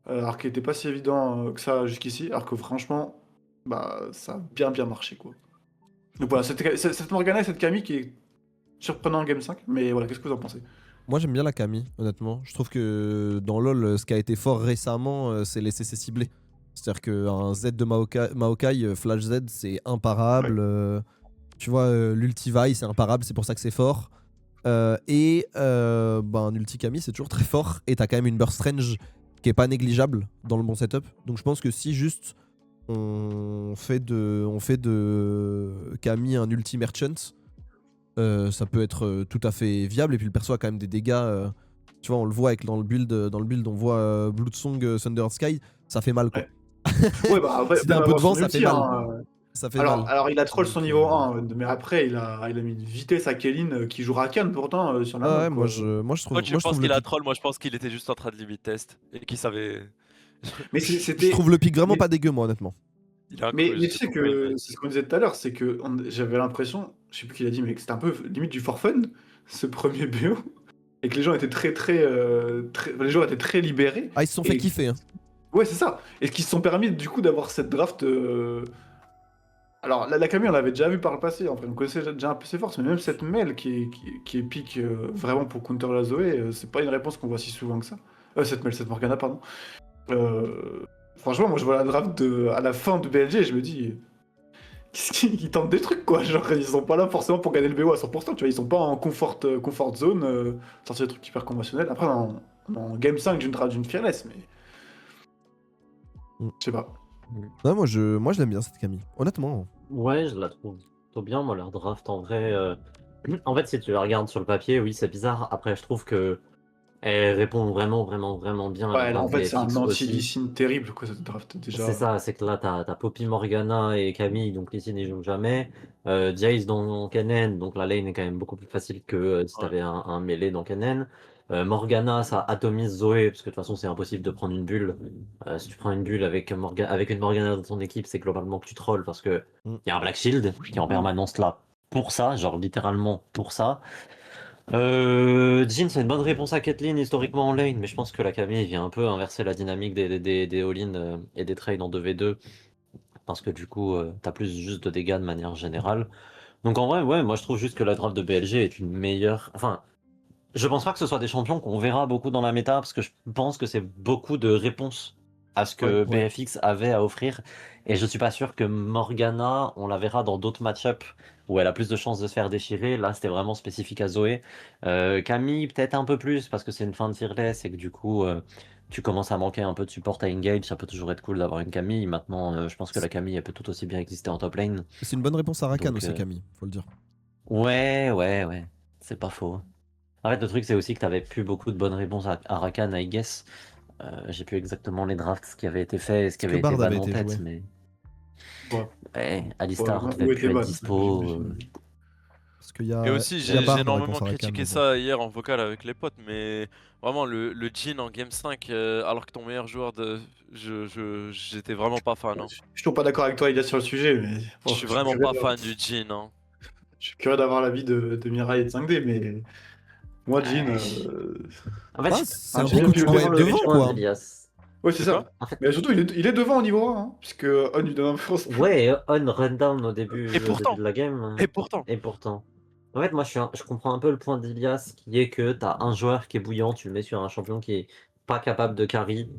alors qu'il n'était pas si évident que ça jusqu'ici, alors que franchement, bah ça a bien marché quoi. Donc voilà, cette Morgana et cette Camille qui est surprenant en Game 5, mais voilà, qu'est-ce que vous en pensez? Moi j'aime bien la Camille, honnêtement. Je trouve que dans LoL, ce qui a été fort récemment, c'est les CC ciblés. C'est-à-dire qu'un Z de Maokai, Flash Z, c'est imparable. Tu vois, l'Ulti-Vi, c'est imparable, c'est pour ça que c'est fort. Un ulti Camille, c'est toujours très fort. Et t'as quand même une Burst Range qui est pas négligeable dans le bon setup. Donc je pense que si juste on fait de Camille un ulti merchant, ça peut être tout à fait viable. Et puis le perso a quand même des dégâts. Tu vois, on le voit dans le build, on voit Bloodsong Thunder Sky, ça fait mal quoi. Ouais, bah après, Si t'as un même peu de avant vent, son ça fait ulti, mal. hein, Ça fait mal. alors, il a troll son Donc, niveau 1, mais après, il a mis une vitesse à Kellyn qui joue Rakan pourtant sur la map. ouais, Quoi. moi je trouve, Toi, tu moi, je penses trouve le qu'il a pic, troll, moi je pense qu'il était juste en train de limit test et qu'il savait. Mais je c'était. trouve le pic vraiment Mais, pas dégueu, moi, honnêtement. Il a un mais coup, je tu sais sais pas pourquoi il que fait. c'est ce qu'on disait tout à l'heure, c'est que j'avais l'impression, je sais plus qui l'a dit, mais que c'était un peu limite du for fun, ce premier BO, et que les gens étaient les joueurs étaient très libérés. Ah, ils se sont fait Et kiffer. Hein. ouais, c'est ça. Et qui se sont permis du coup d'avoir cette draft. Alors, la Camille, on l'avait déjà vu par le passé, en fait, on connaissait déjà un peu ses forces, mais même cette Mel qui est pique vraiment pour counter la Zoé, c'est pas une réponse qu'on voit si souvent que ça. Cette Morgana, pardon. Franchement, moi je vois la draft à la fin de BLG et je me dis, qu'est-ce qu'ils tentent des trucs quoi, genre ils sont pas là forcément pour gagner le BO à 100%, tu vois, ils sont pas en comfort zone, sortir des trucs hyper conventionnels. Après, en Game 5 d'une Fearless, mais Mm. je sais pas. Non, moi je l'aime bien cette Camille. Honnêtement. Ouais, je la trouve plutôt bien, moi, leur draft en vrai. En fait, si tu la regardes sur le papier, oui, c'est bizarre. Après, je trouve que elle répond vraiment bien à la Ouais, là, en draft fait, c'est un VFX aussi. anti-Lee terrible quoi cette draft déjà. C'est ça, c'est que là, t'as Poppy, Morgana et Camille, donc Lee Sin n'y joue jamais. Jayce dans Kennen, donc la lane est quand même beaucoup plus facile que si Ouais. t'avais un mêlé dans Kennen. Morgana, ça atomise Zoé, parce que de toute façon, c'est impossible de prendre une bulle. Si tu prends une bulle avec une Morgana dans ton équipe, c'est globalement que tu trolls, parce que Mm. y a un Black Shield qui est en permanence là pour ça, genre littéralement pour ça. Jhin, c'est une bonne réponse à Caitlyn historiquement en lane, mais je pense que la Camille vient un peu inverser la dynamique des all-in et des trades en 2v2, parce que du coup, t'as plus juste de dégâts de manière générale. Donc en vrai, ouais, moi je trouve juste que la draft de BLG est une meilleure. Enfin, je pense pas que ce soit des champions qu'on verra beaucoup dans la méta, parce que je pense que c'est beaucoup de réponses à ce que Ouais. BFX avait à offrir. Et je suis pas sûr que Morgana, on la verra dans d'autres match-ups où elle a plus de chances de se faire déchirer. Là, c'était vraiment spécifique à Zoé. Camille, peut-être un peu plus, parce que c'est une fin de fearless et que du coup, tu commences à manquer un peu de support à engage. Ça peut toujours être cool d'avoir une Camille. Maintenant, je pense que la Camille, elle peut tout aussi bien exister en top lane. C'est une bonne réponse à Rakan Donc, aussi, Camille, faut le dire. ouais. C'est pas faux. En fait, le truc, c'est aussi que t'avais plus beaucoup de bonnes réponses à Rakan, I guess. J'ai plus exactement les drafts, ce qui avait été fait et ce qui Est-ce avait que été Bard avait ban en été tête, joué? mais Ouais. ouais, Alistar Ouais, devait où plus était être Bad, dispo. j'imagine. Parce qu'il y Et a, aussi, il y a j'ai Bard en énormément réponse à Rakan. critiqué Mais bon. ça hier en vocal avec les potes, mais vraiment le Jhin en Game 5, alors que ton meilleur joueur de. J'étais vraiment pas fan. Hein. Je suis toujours pas d'accord avec toi, Elias, sur le sujet, mais Je bon, suis vraiment pas fan du Jhin. Hein. je suis curieux d'avoir l'avis de Mirai et de 5D, mais moi, Jean, Ouais, En fait, Ah, c'est ah, un j'ai pic bien où tu piloté dois son être le devant, territoire. point quoi. d'Elias. Ouais, c'est C'est quoi? ça. En fait, Mais surtout, il est devant au niveau 1, hein, puisque On lui donne un force. ouais, on run down Et au début pourtant, de la game. et pourtant. Et pourtant. En fait, moi, je comprends un peu le point d'Elias, qui est que t'as un joueur qui est bouillant, tu le mets sur un champion qui est pas capable de carry.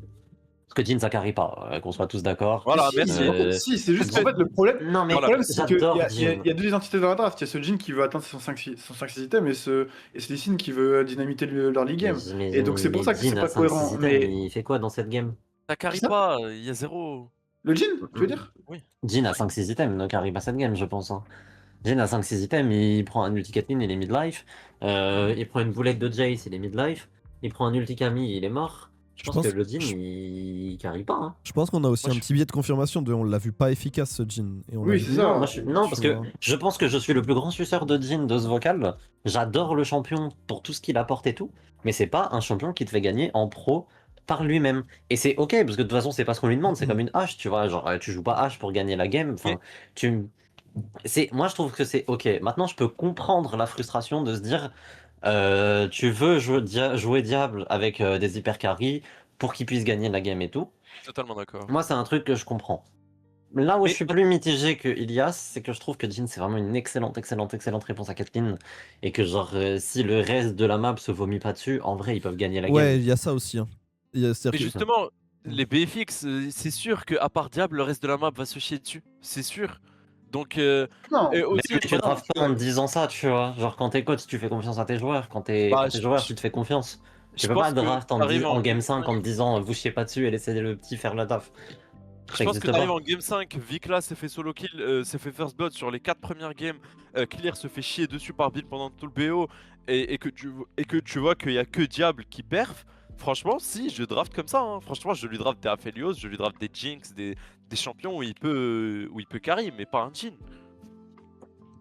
Parce que Jhin, ça carry pas, qu'on soit tous d'accord. Mais Voilà, si, merci. en fait, si, c'est juste Parce qu'en que- fait, Non, le mais Voilà. problème c'est qu'il j'adore y a Jhin. deux identités dans la draft. Il y a ce Jean qui veut atteindre son 5-6 items et ce Lee Sin qui veut dynamiter leur league Mais, game. Et donc, c'est pour ça que Jhin c'est à pas 5-6 cohérent. items, Mais. il fait quoi dans cette game? Ça Qui carry ça? pas, il y a zéro. Le Jean, tu veux dire? Oui. Jhin à 5-6 items ne carry pas cette game, je pense. Hein. Jhin à 5-6 items, il prend un ulti Caitlyn, il est midlife. Il prend une boulette de Jayce, il est midlife. Il prend un ulti Camille, il est mort. Je Je pense que pense- le Jin, je- il carry pas. Hein. Je pense qu'on a aussi Moi, un je- petit biais de confirmation de on l'a vu pas efficace ce Jin. Et on Oui, a c'est vu- ça. Non, non, parce tu que vois. je pense que je suis le plus grand suceur de Jin de ce vocal. J'adore le champion pour tout ce qu'il apporte et tout, mais c'est pas un champion qui te fait gagner en pro par lui-même. Et c'est ok, parce que de toute façon, c'est pas ce qu'on lui demande, c'est comme une hache, tu vois. Genre, tu joues pas hache pour gagner la game. Enfin, tu. Moi, je trouve que c'est ok. Maintenant, je peux comprendre la frustration de se dire, tu veux jouer Diable avec des hyper carry pour qu'il puisse gagner la game et tout. Totalement d'accord. Moi, c'est un truc que je comprends. Là où Mais- je suis plus mitigé que Ilias, c'est que je trouve que Jhin c'est vraiment une excellente réponse à Kathleen. Et que genre, si le reste de la map se vomit pas dessus, en vrai, ils peuvent gagner la Ouais, game. il y a ça aussi. Hein. C'est-à-dire Mais que- justement, les BFX, c'est sûr qu'à part Diable, le reste de la map va se chier dessus. C'est sûr. Donc, Non. et Mais aussi, tu draftes pas en te disant ça, tu vois. Genre, quand t'es coach, tu fais confiance à tes joueurs. Quand t'es Bah, joueur, tu te fais confiance. Tu je peux pense pas que draft t'arrives en game game 5 en te disant vous chiez pas dessus et laissez le petit faire la taf. Je Ça pense que existe t'arrives pas. en game 5, Vikla s'est fait solo kill, s'est fait first blood sur les 4 premières games, Clear se fait chier dessus par Bill pendant tout le BO, et que tu vois qu'il y a que Diable qui perf, franchement, si, je draft comme ça, hein. Franchement, je lui draft des Aphelios, je lui draft des Jinx, des champions où il peut carry, mais pas un Jhin.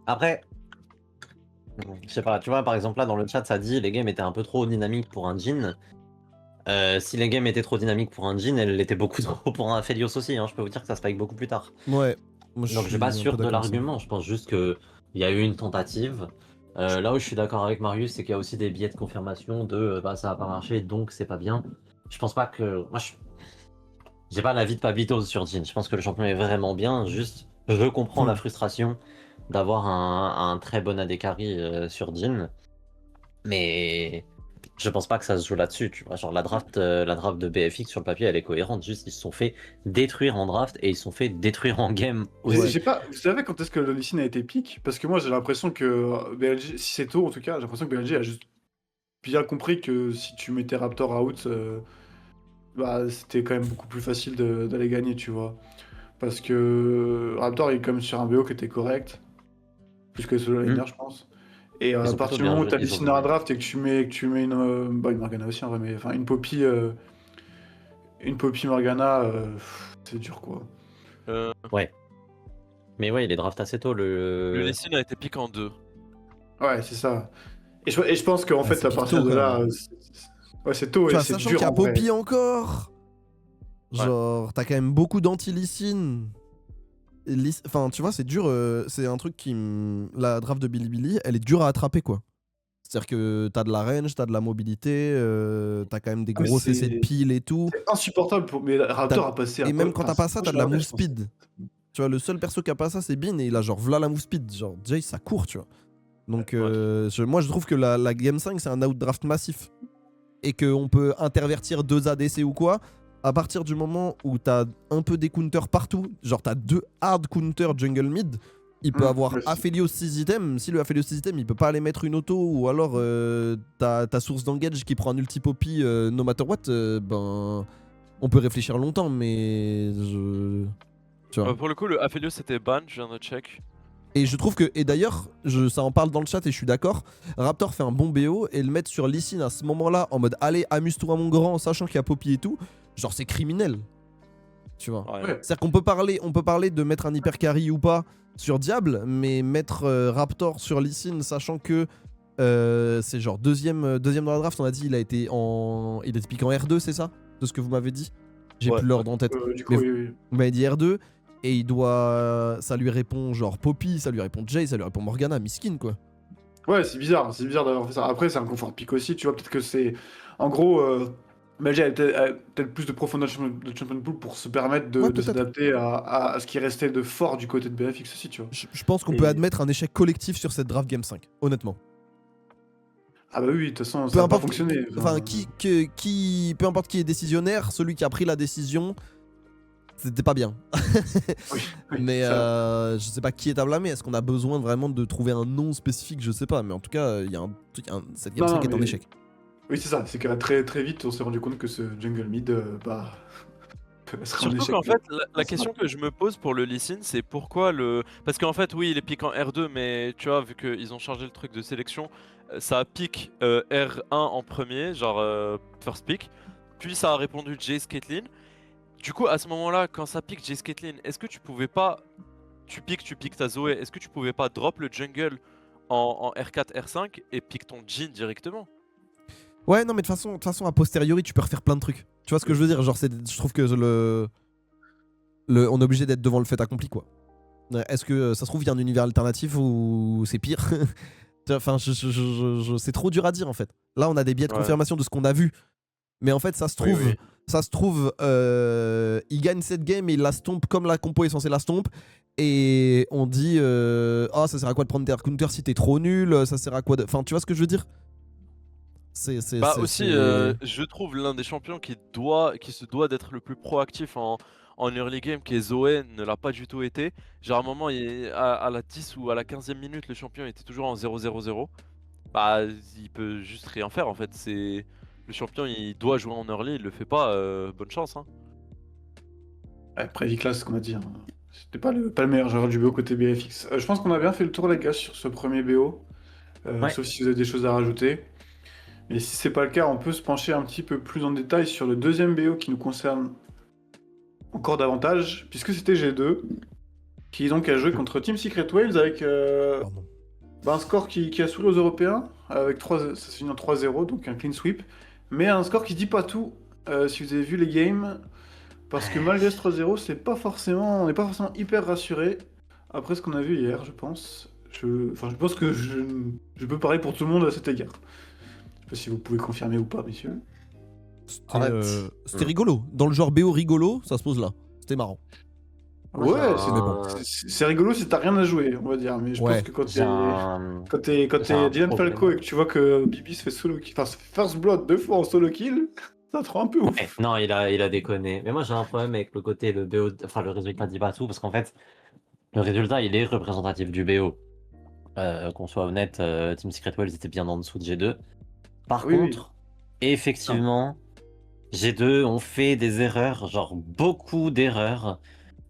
Après, je sais pas, tu vois, par exemple, là dans le chat, ça dit les games étaient un peu trop dynamiques pour un Jhin. Si les games étaient trop dynamiques pour un Jhin, elles l'étaient beaucoup trop pour un Aphelios aussi. Hein. Je peux vous dire que ça spike beaucoup plus tard. Ouais. Moi, Donc je suis suis pas un sûr peu de d'accord avec ça. l'argument. Je pense juste que il y a eu une tentative. Là où je suis d'accord avec Marius, c'est qu'il y a aussi des biais de confirmation de bah, ça a pas marché, donc c'est pas bien. Je pense pas que. Moi, j'ai pas l'avis de Pablito sur Jhin. Je pense que le champion est vraiment bien. Juste, je comprends la frustration d'avoir un très bon AD carry sur Jhin. Mais je pense pas que ça se joue là-dessus. Tu vois, genre la draft de BFX sur le papier, elle est cohérente. Juste, ils se sont fait détruire en draft et ils se sont fait détruire en game aussi. J'ai pas... Vous savez quand est-ce que le Lee Sin a été pique? Parce que moi j'ai l'impression que BLG, si c'est tôt en tout cas, j'ai l'impression que BLG a juste bien compris que si tu mettais Raptor out, bah, c'était quand même beaucoup plus facile d'aller gagner, tu vois. Parce que Raptor il est quand même sur un BO qui était correct, plus que Solo Laner, je pense. Et Ils à ont partir plutôt du bien moment où joué, t'as ils Lee ont Sin bien dans la joué. draft et que tu mets une, bah, une Morgana aussi en vrai, mais enfin une Poppy Morgana, c'est dur quoi. Ouais. Mais ouais, il est draft assez tôt. Le Lee a été pick en 2. Ouais, c'est ça. Et je pense qu'en fait, c'est à pique partir tôt, de quand là, même. ouais, c'est tôt Tu et vois, c'est sachant dur qu'il y a en vrai. Poppy encore. Genre, t'as quand même beaucoup d'anti-Lysine. Enfin, tu vois, c'est dur. C'est un truc qui. La draft de Bilibili, elle est dure à attraper, quoi. C'est-à-dire que t'as de la range, t'as de la mobilité, t'as quand même des Ah, mais gros CC de c'est- pile et tout. C'est insupportable pour. Mais Raptor a passé un Et même peu- quand t'as enfin, pas ça, moi, t'as je de la l'avais, move je pense. speed. Tu vois, le seul perso qui a pas ça, c'est Bin, et il a genre v'là la move speed. Genre, Jay, ça court, tu vois. Donc, moi, je trouve que la Game 5, c'est un outdraft massif. Et qu'on peut intervertir 2 ADC ou quoi. À partir du moment où t'as un peu des counters partout, genre t'as 2 hard counters jungle mid, il peut avoir ouais, c'est- Aphelios 6 items. Si le Aphelios 6 items, il peut pas aller mettre une auto, ou alors t'as ta source d'engage qui prend un ulti poppy no matter what, ben on peut réfléchir longtemps, mais tu vois. Pour le coup, le Aphelios c'était ban, je viens de check. Et je trouve que, et d'ailleurs, ça en parle dans le chat et je suis d'accord, Raptor fait un bon BO et le mettre sur Lee Sin à ce moment-là en mode allez, amuse-toi mon grand, sachant qu'il y a Poppy et tout, genre c'est criminel. Tu vois. Ouais. Ouais. C'est-à-dire qu'on peut parler de mettre un hyper carry ou pas sur Diable, mais mettre Raptor sur Lee Sin, sachant que c'est genre deuxième dans la draft, on a dit il a été piqué en R2, c'est ça? De ce que vous m'avez dit? J'ai Ouais. plus l'ordre en tête. Du coup, Mais- oui, oui. Vous m'avez dit R2 et il doit. Ça lui répond genre Poppy, ça lui répond Jay, ça lui répond Morgana, miskin quoi. Ouais, c'est bizarre d'avoir fait ça. Après, c'est un confort pick aussi, tu vois. Peut-être que c'est. En gros, Belgique a peut-être plus de profondeur de Champion Pool pour se permettre de, Ouais, de peut-être. s'adapter à ce qui restait de fort du côté de BFX aussi, tu vois. Je pense qu'on Et- peut admettre un échec collectif sur cette draft Game 5, honnêtement. Ah bah oui, de toute façon, Peu ça va pas importe, fonctionner. enfin, peu importe qui est décisionnaire, celui qui a pris la décision, c'était pas bien. Oui, oui, Mais ça- je sais pas qui est à blâmer. Est-ce qu'on a besoin vraiment de trouver un nom spécifique? Je sais pas. Mais en tout cas, il y a un truc. Cette Game Non, 5 est un mais- échec. Oui, c'est ça. C'est que très très vite, on s'est rendu compte que ce jungle mid, bah, serait un Surtout échec. qu'en fait, la c'est question que je me pose pour le Lee Sin, c'est pourquoi le. Parce qu'en fait, oui, il est pick en R2, mais tu vois, vu qu'ils ont changé le truc de sélection, ça pique R1 en premier, genre first pick. Puis ça a répondu Jace Caitlyn. Du coup, à ce moment-là, quand ça pique Jace Caitlyn, est-ce que tu pouvais pas. Tu piques ta Zoé, est-ce que tu pouvais pas drop le jungle en R4, R5 et pique ton Jhin directement? Ouais, non, mais de toute façon, a posteriori, tu peux refaire plein de trucs. Tu vois ce que je veux dire? Genre, je trouve que on est obligé d'être devant le fait accompli, quoi. Est-ce que ça se trouve, il y a un univers alternatif ou c'est pire? Enfin, c'est trop dur à dire en fait. Là, on a des biais de Ouais. confirmation de ce qu'on a vu. Mais en fait, ça se Oui, trouve, il gagne cette game et il la stomp comme la compo est censée la stomp. Et on dit, ah, ça sert à quoi de prendre des counters si t'es trop nul? Ça sert à quoi de. Enfin, tu vois ce que je veux dire? Bah aussi, je trouve l'un des champions qui se doit d'être le plus proactif en early game, qui est Zoé, ne l'a pas du tout été. Genre à un moment, à la 10 ou à la 15e minute, le champion était toujours en 0-0-0. Bah, il peut juste rien faire en fait. Le champion, il doit jouer en early, il le fait pas. Bonne chance, hein. Après, Viklas, ce qu'on a dit, hein, c'était pas le meilleur joueur du BO côté BFX. Je pense qu'on a bien fait le tour, les gars, sur ce premier BO. Ouais. Sauf si vous avez des choses à rajouter. Et si c'est pas le cas, on peut se pencher un petit peu plus en détail sur le deuxième BO qui nous concerne encore davantage, puisque c'était G2, qui donc a joué contre Team Secret Wales avec Pardon. un score qui a souri aux Européens, avec ça se finit en 3-0, donc un clean sweep, mais un score qui dit pas tout, si vous avez vu les games, parce que malgré ce 3-0, on n'est pas forcément hyper rassuré, après ce qu'on a vu hier, je pense. Je pense que je peux parler pour tout le monde à cet égard. Je sais pas si vous pouvez confirmer ou pas, messieurs. C'était rigolo. Dans le genre BO rigolo, ça se pose là. C'était marrant. Moi, Ouais, j'ai un- c'est rigolo si t'as rien à jouer, on va dire, mais je Ouais. pense que quand j'ai un- t'es j'ai un Dylan problème. Falco et que tu vois que Bibi se fait solo kill, enfin se fait first blood 2 fois en solo kill, ça te rend un peu ouf. Ouais, non, il a déconné. Mais moi, j'ai un problème avec le côté, le BO, enfin, le résultat dit pas tout, parce qu'en fait, le résultat, il est représentatif du BO. Qu'on soit honnête, Team Secret Wales était bien en dessous de G2. Par Oui, oui. contre, effectivement, G2 ont fait des erreurs, genre beaucoup d'erreurs,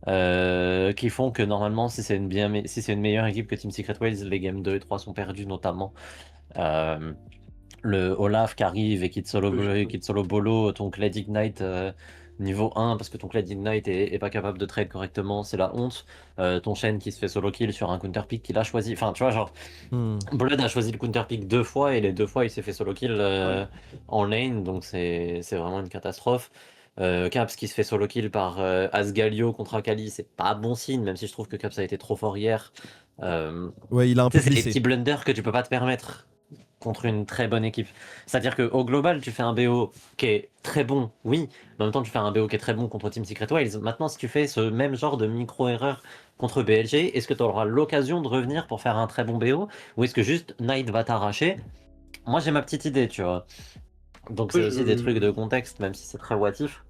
qui font que normalement, si c'est une meilleure équipe que Team Secret Wales, les games 2 et 3 sont perdus, notamment. Le Olaf qui arrive et qui te solo bolo ton Kled Ignite niveau 1 parce que ton Kled Ignite est pas capable de trade correctement, c'est la honte. Ton Shen qui se fait solo kill sur un counter pick qu'il a choisi. Enfin, tu vois, genre, Blood a choisi le counter pick 2 fois et les 2 fois il s'est fait solo kill en lane, donc c'est vraiment une catastrophe. Caps qui se fait solo kill par Asgalio contre Akali, c'est pas bon signe, même si je trouve que Caps a été trop fort hier. Ouais, il a un peu C'est des glissé. petits blunders que tu peux pas te permettre contre une très bonne équipe. C'est-à-dire qu'au global, tu fais un BO qui est très bon, oui, mais en même temps, tu fais un BO qui est très bon contre Team Secret Wales. Maintenant, si tu fais ce même genre de micro-erreur contre BLG, est-ce que tu auras l'occasion de revenir pour faire un très bon BO ou est-ce que juste Knight va t'arracher? Moi, j'ai ma petite idée, tu vois. Donc, c'est Oui, aussi des trucs de contexte, même si c'est très watif.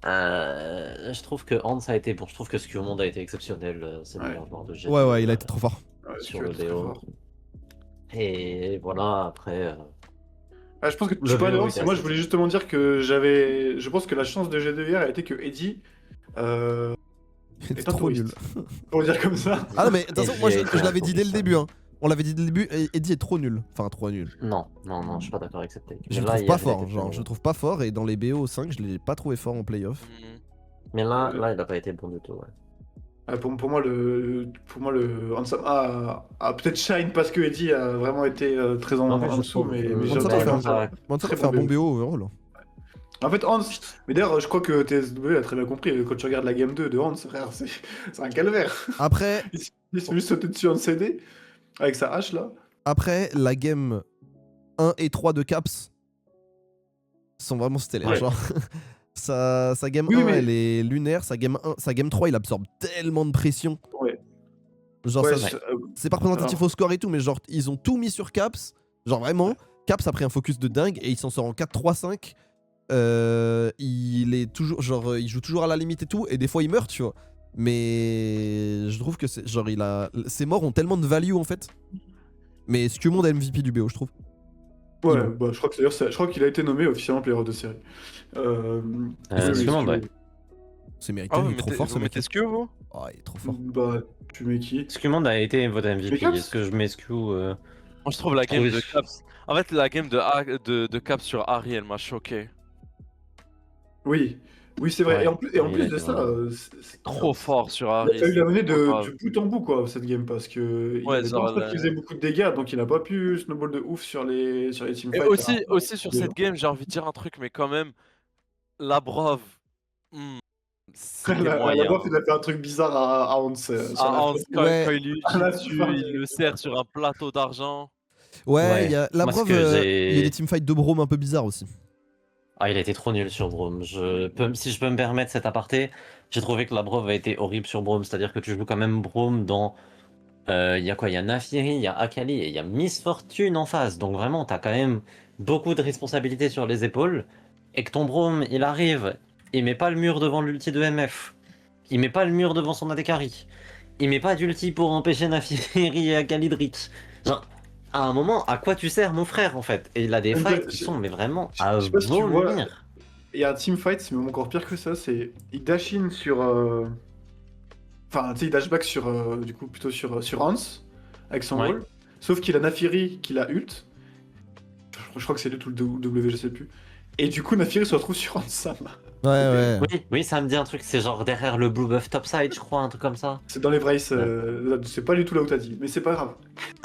Je trouve que Hans a été bon. Je trouve que Skurmond a été exceptionnel. C'est le Ouais. meilleur joueur de G2 Ouais, il a été trop fort. Ouais, sur tu le vas être très BO. fort. Et voilà, après. Je pense que Le tu peux aller BO loin, était moi assez je voulais justement dire que je pense que la chance de G2 hier a été que Eddie C'était est un trop touriste. nul. Pour le dire comme ça. Ah non, mais de toute façon, moi Eddie a été je l'avais dit dès le focus, début. Hein. On l'avait dit dès le début. Eddie est trop nul. Enfin, trop nul. Non, je suis pas d'accord avec cette take. Je le Mais là, trouve hier, pas il fort. était Genre, très je le bon. trouve pas fort. Et dans les BO 5, je l'ai pas trouvé fort en playoff. Mais là, il a pas été bon du tout. Ouais. Pour moi, le Handsome a peut-être shine parce que Eddie a vraiment été très En fait, en je dessous, trouve, mais Handsome j'ai Handsome entendu a fait un- Handsome. Manson Très a fait un bon bon BO. BO overall. En fait, Hans, mais d'ailleurs, je crois que TSW a très bien compris. Quand tu regardes la game 2 de Hans, frère, c'est un calvaire. Après, Il se fait juste sauter dessus en CD avec sa hache là. la game 1 et 3 de Caps sont vraiment stellaires. Ouais. Genre, sa game Oui, 1, mais- elle est lunaire. Sa game 3, il absorbe tellement de pression. Ouais. Genre, Ouais, c'est pas représentatif au score et tout, mais genre, ils ont tout mis sur Caps. Genre, vraiment, Caps a pris un focus de dingue et il s'en sort en 4-3-5. Il est toujours, genre, il joue toujours à la limite et tout, et des fois il meurt, tu vois. Mais je trouve que c'est genre, ces morts ont tellement de value en fait. Mais Skumond est MVP du BO, je trouve. Ouais, Dis-moi. bah, je crois que d'ailleurs, je crois qu'il a été nommé officiellement player of the série. Skumond, ouais. C'est mérité, Ah, il vous est trop mettez, fort vous ce mec. mettez ce que vous? Oh, il est trop fort. Bah, tu mets qui? Skumond a été votre MVP. Caps Est-ce que je mets Sku Moi je trouve la game Oui. de Caps. En fait, la game de Caps sur Harry, elle m'a choqué. Oui, oui, c'est vrai. Ouais, Et en lui, il a plus de été ça, vraiment. Trop fort sur il a Harris. fallu l'amener Trop grave. du bout en bout, quoi, cette game, parce que il Ouais, avait pas un genre, stuff qui faisait beaucoup de dégâts, donc il a pas pu snowball de ouf sur les et teamfights. aussi sur cette game, j'ai envie de dire un truc, mais quand même, Labrov, hmm, c'était La moyen. prof, il a fait un truc bizarre à Hans sur la Ah, fin. Hans, quand Ouais, il lui À chie la dessus, fin il le sert sur un plateau d'argent. ouais, il y Ouais, a la moi ce preuve, que il y a des j'ai. teamfights de Brome un peu bizarres aussi. Ah, il a été trop nul sur Brome. Si je peux me permettre cet aparté, j'ai trouvé que la Brove a été horrible sur Brome. C'est-à-dire que tu joues quand même Brome dans. Il y a quoi? Il y a Naafiri, il y a Akali et il y a Miss Fortune en face. Donc vraiment, t'as quand même beaucoup de responsabilités sur les épaules. Et que ton Brome, il arrive, il met pas le mur devant l'ulti de MF. Il met pas le mur devant son AD carry. Il met pas d'ulti pour empêcher Naafiri et Akali de reach. Genre, à un moment, à quoi tu sers, mon frère, en fait? Et il a des fights qui sont, mais vraiment, à Je sais pas si tu vois, vomir. il y a un teamfight, c'est même encore pire que ça, c'est il dash in sur... Enfin, tu sais, il dash back sur, du coup, plutôt sur Hans, avec son Ouais. wall. Sauf qu'il a Naafiri qui l'a ult. Je crois que c'est l'ult ou le W, je sais plus. Et du coup, Naafiri se retrouve sur Hans Sama. Ouais, ouais. Oui, oui, ça me dit un truc, c'est genre derrière le blue buff topside, je crois, un truc comme ça. C'est dans les Vrace, Ouais. c'est pas du tout là où t'as dit, mais c'est pas grave.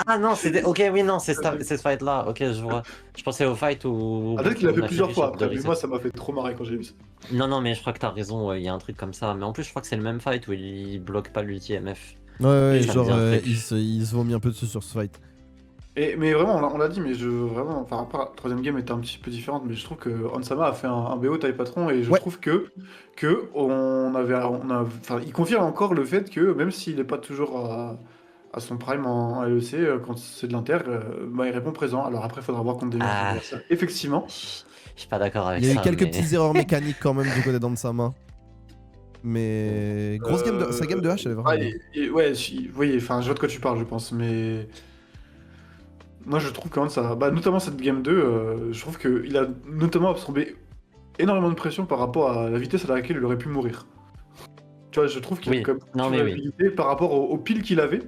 Ah non, c'était. Ok, oui, non, c'est ce fight-là. Ok, je vois. Je pensais au fight où. Ah, peut-être qu'il l'a fait plusieurs fois chope de après, mais reset. moi ça m'a fait trop marrer quand j'ai vu ça. Non, non, mais je crois que t'as raison, il y a un truc comme ça. Mais en plus, je crois que c'est le même fight où il bloque pas l'ulti MF. Ouais, ouais, Ça me genre, dit un truc. il se vomit un peu dessus sur ce fight. Mais vraiment, on l'a dit, mais vraiment, enfin, la troisième game était un petit peu différente, mais je trouve que Hansama a fait un BO taille patron, et je Ouais. trouve enfin, il confirme encore le fait que même s'il n'est pas toujours à son prime en LEC, quand c'est de l'inter, bah, il répond présent. Alors après, il faudra voir contre des meilleurs Ah, adversaires. Effectivement. je suis pas d'accord avec Il y a eu ça, quelques mais. petites erreurs mécaniques quand même du côté d'Ansama. Mais grosse game de... sa game de H, elle est vraiment Ah, bien. ouais, oui, enfin, je vois de quoi tu parles, je pense, mais moi je trouve quand même ça, bah, notamment cette game 2, je trouve qu'il a notamment absorbé énormément de pression par rapport à la vitesse à laquelle il aurait pu mourir. Tu vois, je trouve qu'il a Oui, quand même non, une mais oui. rapidité par rapport aux piles qu'il avait.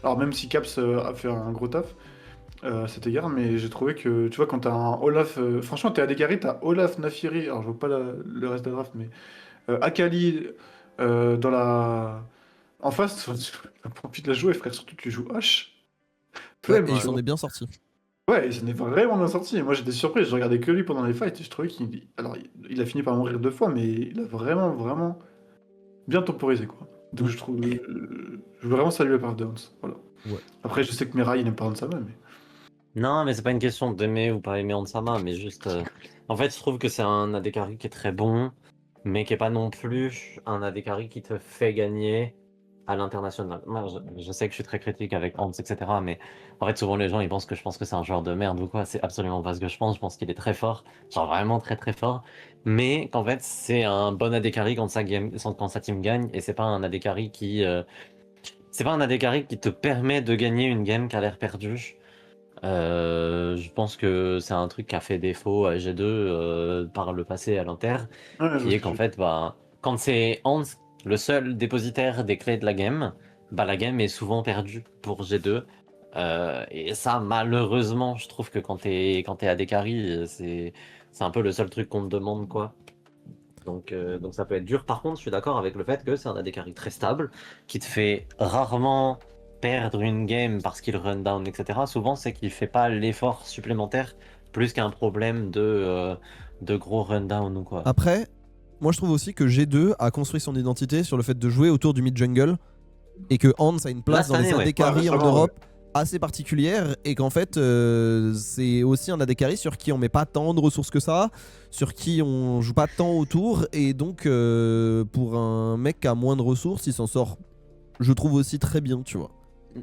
Alors même si Caps a fait un gros taf à cet égard, mais j'ai trouvé que, tu vois, quand t'as un Olaf, franchement, t'es à Degari, t'as Olaf, Naafiri, alors je vois pas le reste de la draft, mais Akali dans la... En face, tu profite de la jouer, frère, surtout tu joues H. Ouais, Flemme, et il tu s'en vois. est bien sorti. Ouais, et ça n'est vraiment bien sorti. Et moi j'étais surpris, je regardais que lui pendant les fights et je trouvais qu'il... Alors il a fini par mourir 2 fois, mais il a vraiment, vraiment bien temporisé, quoi. Donc je trouve... je veux vraiment saluer la part de Hans. Voilà. Ouais. Après, je sais que Mirai, il n'aime pas Hansama, mais... Non, mais c'est pas une question d'aimer ou pas aimer Hansama, mais juste. En fait, je trouve que c'est un AD carry qui est très bon, mais qui est pas non plus un AD carry qui te fait gagner à l'international. Moi, je sais que je suis très critique avec Hans, etc. Mais en fait, souvent les gens ils pensent que je pense que c'est un joueur de merde ou quoi. C'est absolument pas ce que je pense. Je pense qu'il est très fort, genre vraiment très très fort. Mais qu'en fait, c'est un bon AD carry quand sa team gagne, et c'est pas un AD carry qui. C'est pas un AD carry qui te permet de gagner une game qui a l'air perdue. Je pense que c'est un truc qui a fait défaut à G2 par le passé à l'Inter, Ouais, je qui vois ce est que qu'en tu... fait, bah, quand c'est Hans le seul dépositaire des clés de la game, bah, la game est souvent perdue pour G2. Et ça, malheureusement, je trouve que quand t'es AD carry, c'est un peu le seul truc qu'on te demande, quoi. Donc ça peut être dur. Par contre, je suis d'accord avec le fait que c'est un AD carry très stable, qui te fait rarement perdre une game parce qu'il run down, etc. Souvent, c'est qu'il fait pas l'effort supplémentaire plus qu'un problème de gros run down ou quoi. Après, moi je trouve aussi que G2 a construit son identité sur le fait de jouer autour du mid-jungle et que Hans a une place Là, dans cette les année, AD ouais. carry Ouais, en récemment, Europe assez particulière et qu'en fait c'est aussi un AD carry sur qui on met pas tant de ressources que ça, sur qui on joue pas tant autour, et donc pour un mec qui a moins de ressources, il s'en sort, je trouve, aussi très bien, tu vois.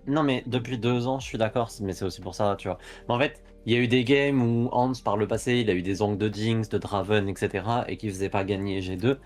Non, mais depuis 2 ans, je suis d'accord, mais c'est aussi pour ça, tu vois. Mais en fait, il y a eu des games où Hans, par le passé, il a eu des angles de Jinx, de Draven, etc. et qui faisait pas gagner G2.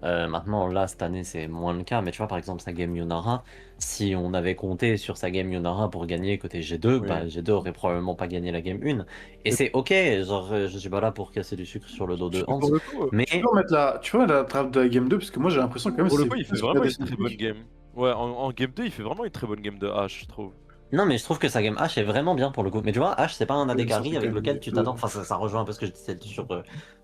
Maintenant, là, cette année, c'est moins le cas. Mais tu vois, par exemple, sa game Yonara, si on avait compté sur sa game Yonara pour gagner côté G2, Oui. bah, G2 aurait probablement pas gagné la game 1. Et c'est ok, genre, je suis pas là pour casser du sucre sur le dos de Hans. Pour le coup, Mais Tu peux remettre tu peux remettre la trappe de la game 2, parce que moi j'ai l'impuissement quand même pour le c'est coup, il fait plus qu'il a vraiment des une très bonne game. Ouais, en game 2, il fait vraiment une très bonne game de H, je trouve. Non, mais je trouve que sa game H est vraiment bien pour le coup. Mais tu vois, H, c'est pas un AD Oui, ça, carry c'est avec quand même lequel tu des- t'attends. Enfin, ça rejoint un peu ce que je disais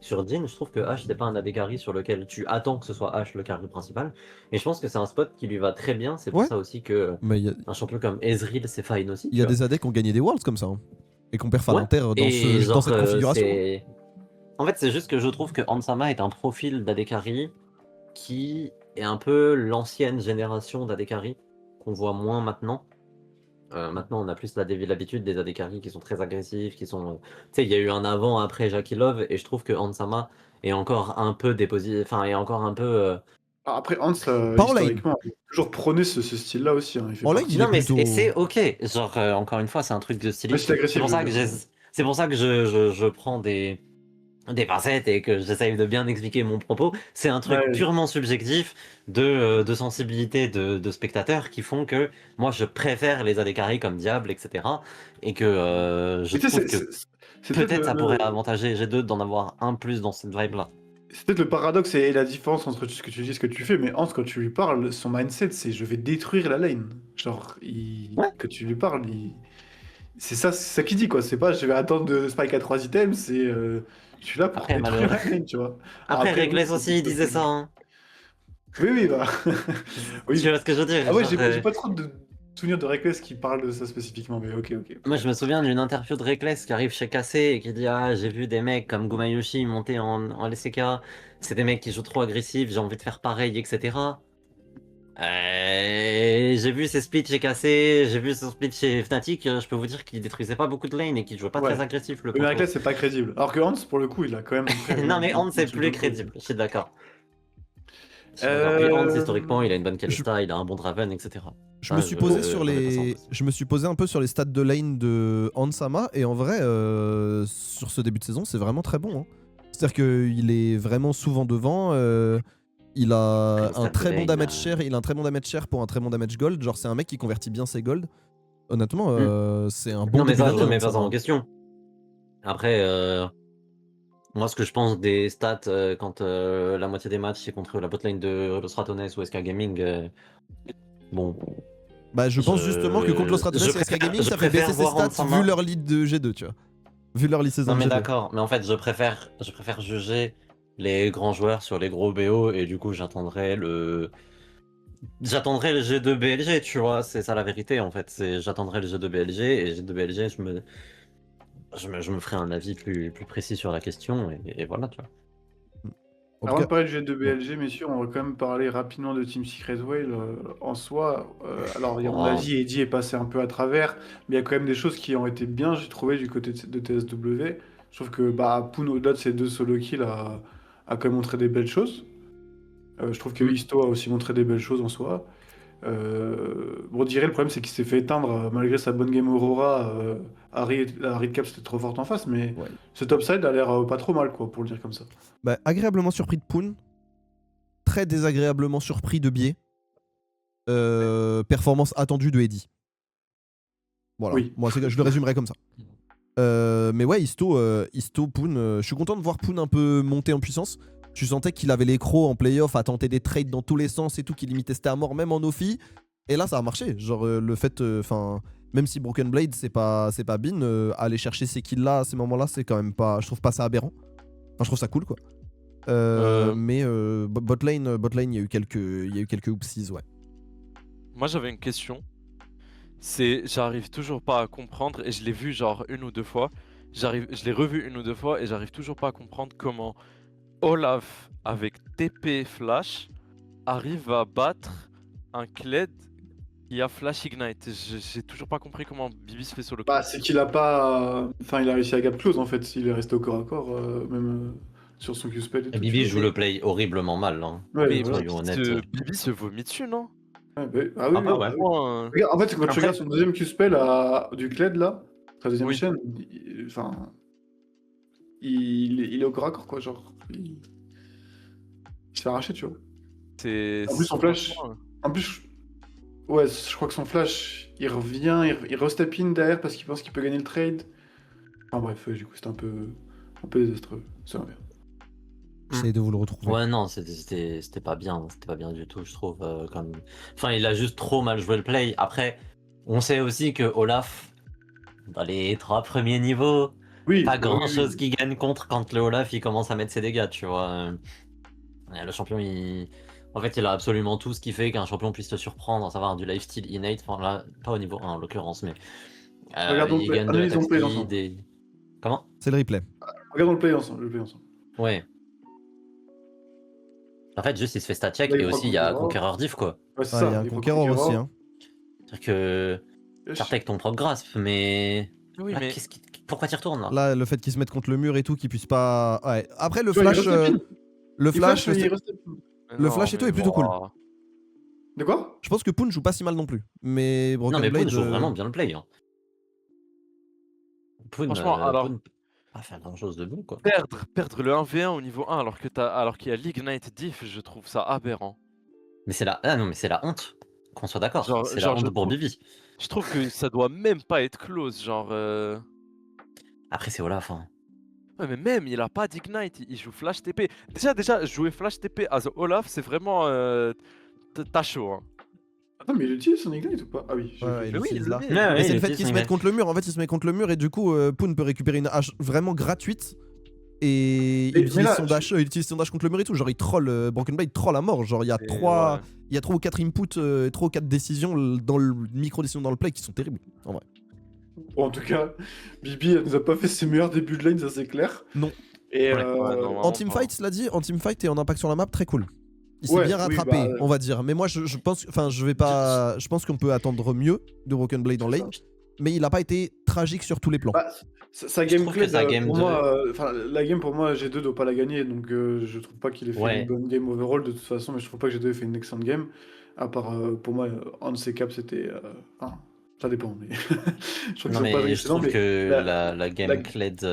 sur Jhin. Je trouve que H, c'est pas un AD carry sur lequel tu attends que ce soit H le carry principal. Et je pense que c'est un spot qui lui va très bien. C'est pour Ouais. ça aussi que Mais un champion comme Ezreal, c'est fine aussi. il y a Tu vois. des AD qui ont gagné des Worlds comme ça. Hein. Et qu'on perd Ouais. Falinter Et dans genre, cette configuration. c'est. En fait, c'est juste que je trouve que Hansama est un profil d'AD carry qui est un peu l'ancienne génération d'AD carry qu'on voit moins maintenant. Maintenant, on a plus l'habitude des AD carry qui sont très agressifs, qui sont. Tu sais, il y a eu un avant, après Jackie Love, et je trouve que Hansama est encore un peu déposé. Enfin, est encore un peu. Alors après, Hans, Pas en lane. historiquement, a toujours prôné ce style-là aussi. Hein. Il fait En lane, partie il est Non, mais plutôt. et c'est ok. Genre, encore une fois, c'est un truc de Ouais, styliste. c'est agressif. C'est pour ça je que veux dire. c'est pour ça que je prends des pincettes et que j'essaye de bien expliquer mon propos. C'est un truc Ouais. purement subjectif de sensibilité de spectateurs qui font que moi je préfère les AD carry comme Diable, etc. Et que je Mais tu sais, trouve que c'est peut-être peut-être ça pourrait le, avantager G2 d'en avoir un plus dans cette vibe-là. c'est peut-être le paradoxe et la différence entre ce que tu dis et ce que tu fais. Mais Hans, quand tu lui parles, son mindset, c'est je vais détruire la lane. Genre, Ouais. quand tu lui parles, c'est ça qu'il dit, quoi. C'est pas je vais attendre de spike à 3 items, c'est je suis là pour Après, détruire la lane, tu vois. Alors Après, oui, Reckless c'est aussi, il disait ça. Hein. Oui, oui, bah. Tu Oui. vois ce que je veux dire? Ah ouais, Genre, j'ai pas trop de souvenirs de Reckless qui parlent de ça spécifiquement, mais ok, ok. moi, je me souviens d'une interview de Reckless qui arrive chez KC et qui dit: Ah, j'ai vu des mecs comme Gumayushi monter en LCK. C'est des mecs qui jouent trop agressifs, j'ai envie de faire pareil, etc. J'ai vu ses splits chez KC, j'ai vu son split chez Fnatic. Je peux vous dire qu'il détruisait pas beaucoup de lane et qu'il jouait pas Ouais. très agressif le Oui, mais contrôle. Reckless, c'est pas crédible. Alors que Hans, pour le coup, il a quand même montré Non, mais Hans, c'est un truc plus de fou. crédible, je suis d'accord. Je suis d'accord. Puis Hans, historiquement, il a une bonne Kalista, il a un bon Draven, etc. Je me suis posé sur j'en ai pas ça en les. face. Je me suis posé un peu sur les stats de lane de Hansama et en vrai, sur ce début de saison, c'est vraiment très bon. Hein. C'est-à-dire qu'il est vraiment souvent devant. Il a Les un stats très de bon lane, damage share. Il a un très bon damage share pour un très bon damage gold. Genre, c'est un mec qui convertit bien ses gold. Honnêtement, c'est un bon Non, mais début ça, je d'année. remets pas ça Hansama. en question. Après, moi, ce que je pense des stats quand la moitié des matchs c'est contre la botlane de Los Ratones ou SK Gaming, bon. Bah, je pense justement que contre l'Ostratonès et SK Gaming, je ça fait préfère baisser ses voir stats Hansama. vu leur lead de G2, tu vois. Vu leur lead saison Non, de mais G2. d'accord. Mais en fait, je préfère juger les grands joueurs sur les gros BO et du coup, j'attendrai le G2 BLG, tu vois. C'est ça la vérité, en fait. J'attendrai le G2 BLG et G2 BLG, je me ferai un avis plus précis sur la question et voilà, tu vois. En tout Avant de cas, parler du G2BLG, messieurs, on va quand même parler rapidement de Team Secret Whale en soi. Alors, on l'a Oh. dit, Eddie est passé un peu à travers, mais il y a quand même des choses qui ont été bien, j'ai trouvé, du côté de TSW. Je trouve que bah, Poon, au-delà de ses 2 solo kills, a quand même montré des belles choses. Je trouve que Isto a aussi montré des belles choses en soi. Bon, Diré, le problème, c'est qu'il s'est fait éteindre malgré sa bonne game Aurora. Harry Cap, c'était trop fort en face, mais ouais. ce topside a l'air pas trop mal, quoi, pour le dire comme ça. Bah, agréablement surpris de Poon. Très désagréablement surpris de Biais. Performance attendue de Eddy. Voilà. Oui. Moi, je le résumerai comme ça. Mais ouais, Isto, Poon. Je suis content de voir Poon un peu monter en puissance. Tu sentais qu'il avait les crocs en playoff à tenter des trades dans tous les sens et tout, qu'il limitait c'était à mort, même en Ophi. Et là, ça a marché. Genre, le fait. Enfin. Même si Broken Blade, c'est pas bin, aller chercher ces kills-là à ces moments-là, c'est quand même pas. Je trouve pas ça aberrant. Enfin, je trouve ça cool, quoi. Mais botlane, il y a eu quelques oopsies, ouais. Moi j'avais une question. J'arrive toujours pas à comprendre et je l'ai vu genre une ou deux fois. Je l'ai revu une ou deux fois et j'arrive toujours pas à comprendre comment Olaf avec TP Flash arrive à battre un Kled qui a Flash Ignite. J'ai toujours pas compris comment Bibi se fait solo. Bah, c'est qu'il a pas. Enfin, il a réussi à gap close en fait. Il est resté au corps à corps, même sur son Q-spell et Et tout. Bibi tu joue le play horriblement mal. Hein. vois. Ouais, Mais voilà. soyons honnêtes. Bibi se vomit dessus, non? Ah oui, Ah bah oui, ouais. bah oui. Regarde, en fait, quand tu Après- regardes son deuxième Q-spell du Kled là, sa deuxième Oui. chaîne, enfin, il est au corps à corps quoi, genre. Il se fait arracher, tu vois. En plus, son flash. En plus, ouais, je crois que son flash, il revient, il re-step in derrière parce qu'il pense qu'il peut gagner le trade. Enfin bref, du coup, c'était un peu désastreux. Ça va bien. J'essaie de vous le retrouver. Ouais, non, c'était pas bien. C'était pas bien du tout, je trouve. Enfin, il a juste trop mal joué le play. Après, On sait aussi que Olaf, dans les 3 premiers niveaux, Oui, pas oui, grand oui. chose qui gagne contre quand le Olaf il commence à mettre ses dégâts, tu vois. Le champion, en fait, il a absolument tout ce qui fait qu'un champion puisse te surprendre, à savoir du lifesteal innate, enfin là, pas au niveau 1 en l'occurrence, mais Regardons le il play. gagne de Analysons l'attaque le play speed ensemble. et... Comment? C'est le replay. Regardons le play ensemble. Ouais. En fait, juste il se fait stat check Là, il et prend aussi il y a Conqueror. Conqueror diff quoi. Ouais, c'est Ah, ça. il y a un il prend conquérant aussi. Hein. C'est-à-dire que Wesh. t'as avec ton propre grasp, mais. Oui, Là, mais pourquoi tu retournes là? Là, le fait qu'il se mette contre le mur et tout, qu'il puisse pas. Ouais. Après, le Tu vois, il flash. reste pile. Le Il flash, flash, il reste pile. Le non, flash et tout mais est plutôt cool. ouah. De quoi? Je pense que Poon joue pas si mal non plus. Mais Non, Broken mais Poon Blade. joue vraiment bien le play. Hein. Poon, Franchement, alors, Poon peut pas faire grand chose de bon quoi. perdre le 1v1 au niveau 1 alors qu'il y a l'Ignite Diff, je trouve ça aberrant. Mais c'est la. Ah non, mais c'est la honte. Qu'on soit d'accord. C'est la Genre, honte pour Bibi. je trouve que ça doit même pas être close, genre. Après, c'est Olaf. Hein. Ouais, mais même, il a pas d'Ignite, il joue Flash TP. Déjà, jouer Flash TP as Olaf, c'est vraiment. T'as chaud, hein. Attends, mais il utilise son Ignite ou pas? Ah oui. Ouais, il Mais oui, utilise il là. le met. Ouais, Mais ouais, c'est il le fait utilise qu'il se son mette Ignite. contre le mur. En fait, il se met contre le mur et du coup, Poon peut récupérer une hache vraiment gratuite. Et Mais il utilise là, son dash, contre le mur et tout. Genre, il troll Broken Blade troll à mort. Genre, il y a Et 3 ouais. ou 4 inputs, 3 ou 4 décisions dans le micro-décisions dans le play qui sont terribles. En vrai. Bon, en tout cas, Bibi, elle nous a pas fait ses meilleurs débuts de lane, ça c'est clair. Non. Et Ouais, non, En vraiment teamfight, cela dit, en teamfight et en impact sur la map, très cool. Il s'est Ouais, bien oui, rattrapé, bah, on va dire. Mais moi, je pense, enfin, je vais pas, je pense qu'on peut attendre mieux de Broken Blade en lane, mais il a pas été tragique sur tous les plans. bah, sa Je trouve gameplay, que sa game pour 2 moi, enfin, la game pour moi, G2 doit pas la gagner, donc je trouve pas qu'il ait fait Ouais. une bonne game overall de toute façon, mais je trouve pas que G2 ait fait une excellente game. À part, pour moi, un de ses caps, c'était. Enfin, ça dépend, mais. je trouve Non, qu'ils ont pas mais je excellent, trouve mais que la- la game Kled,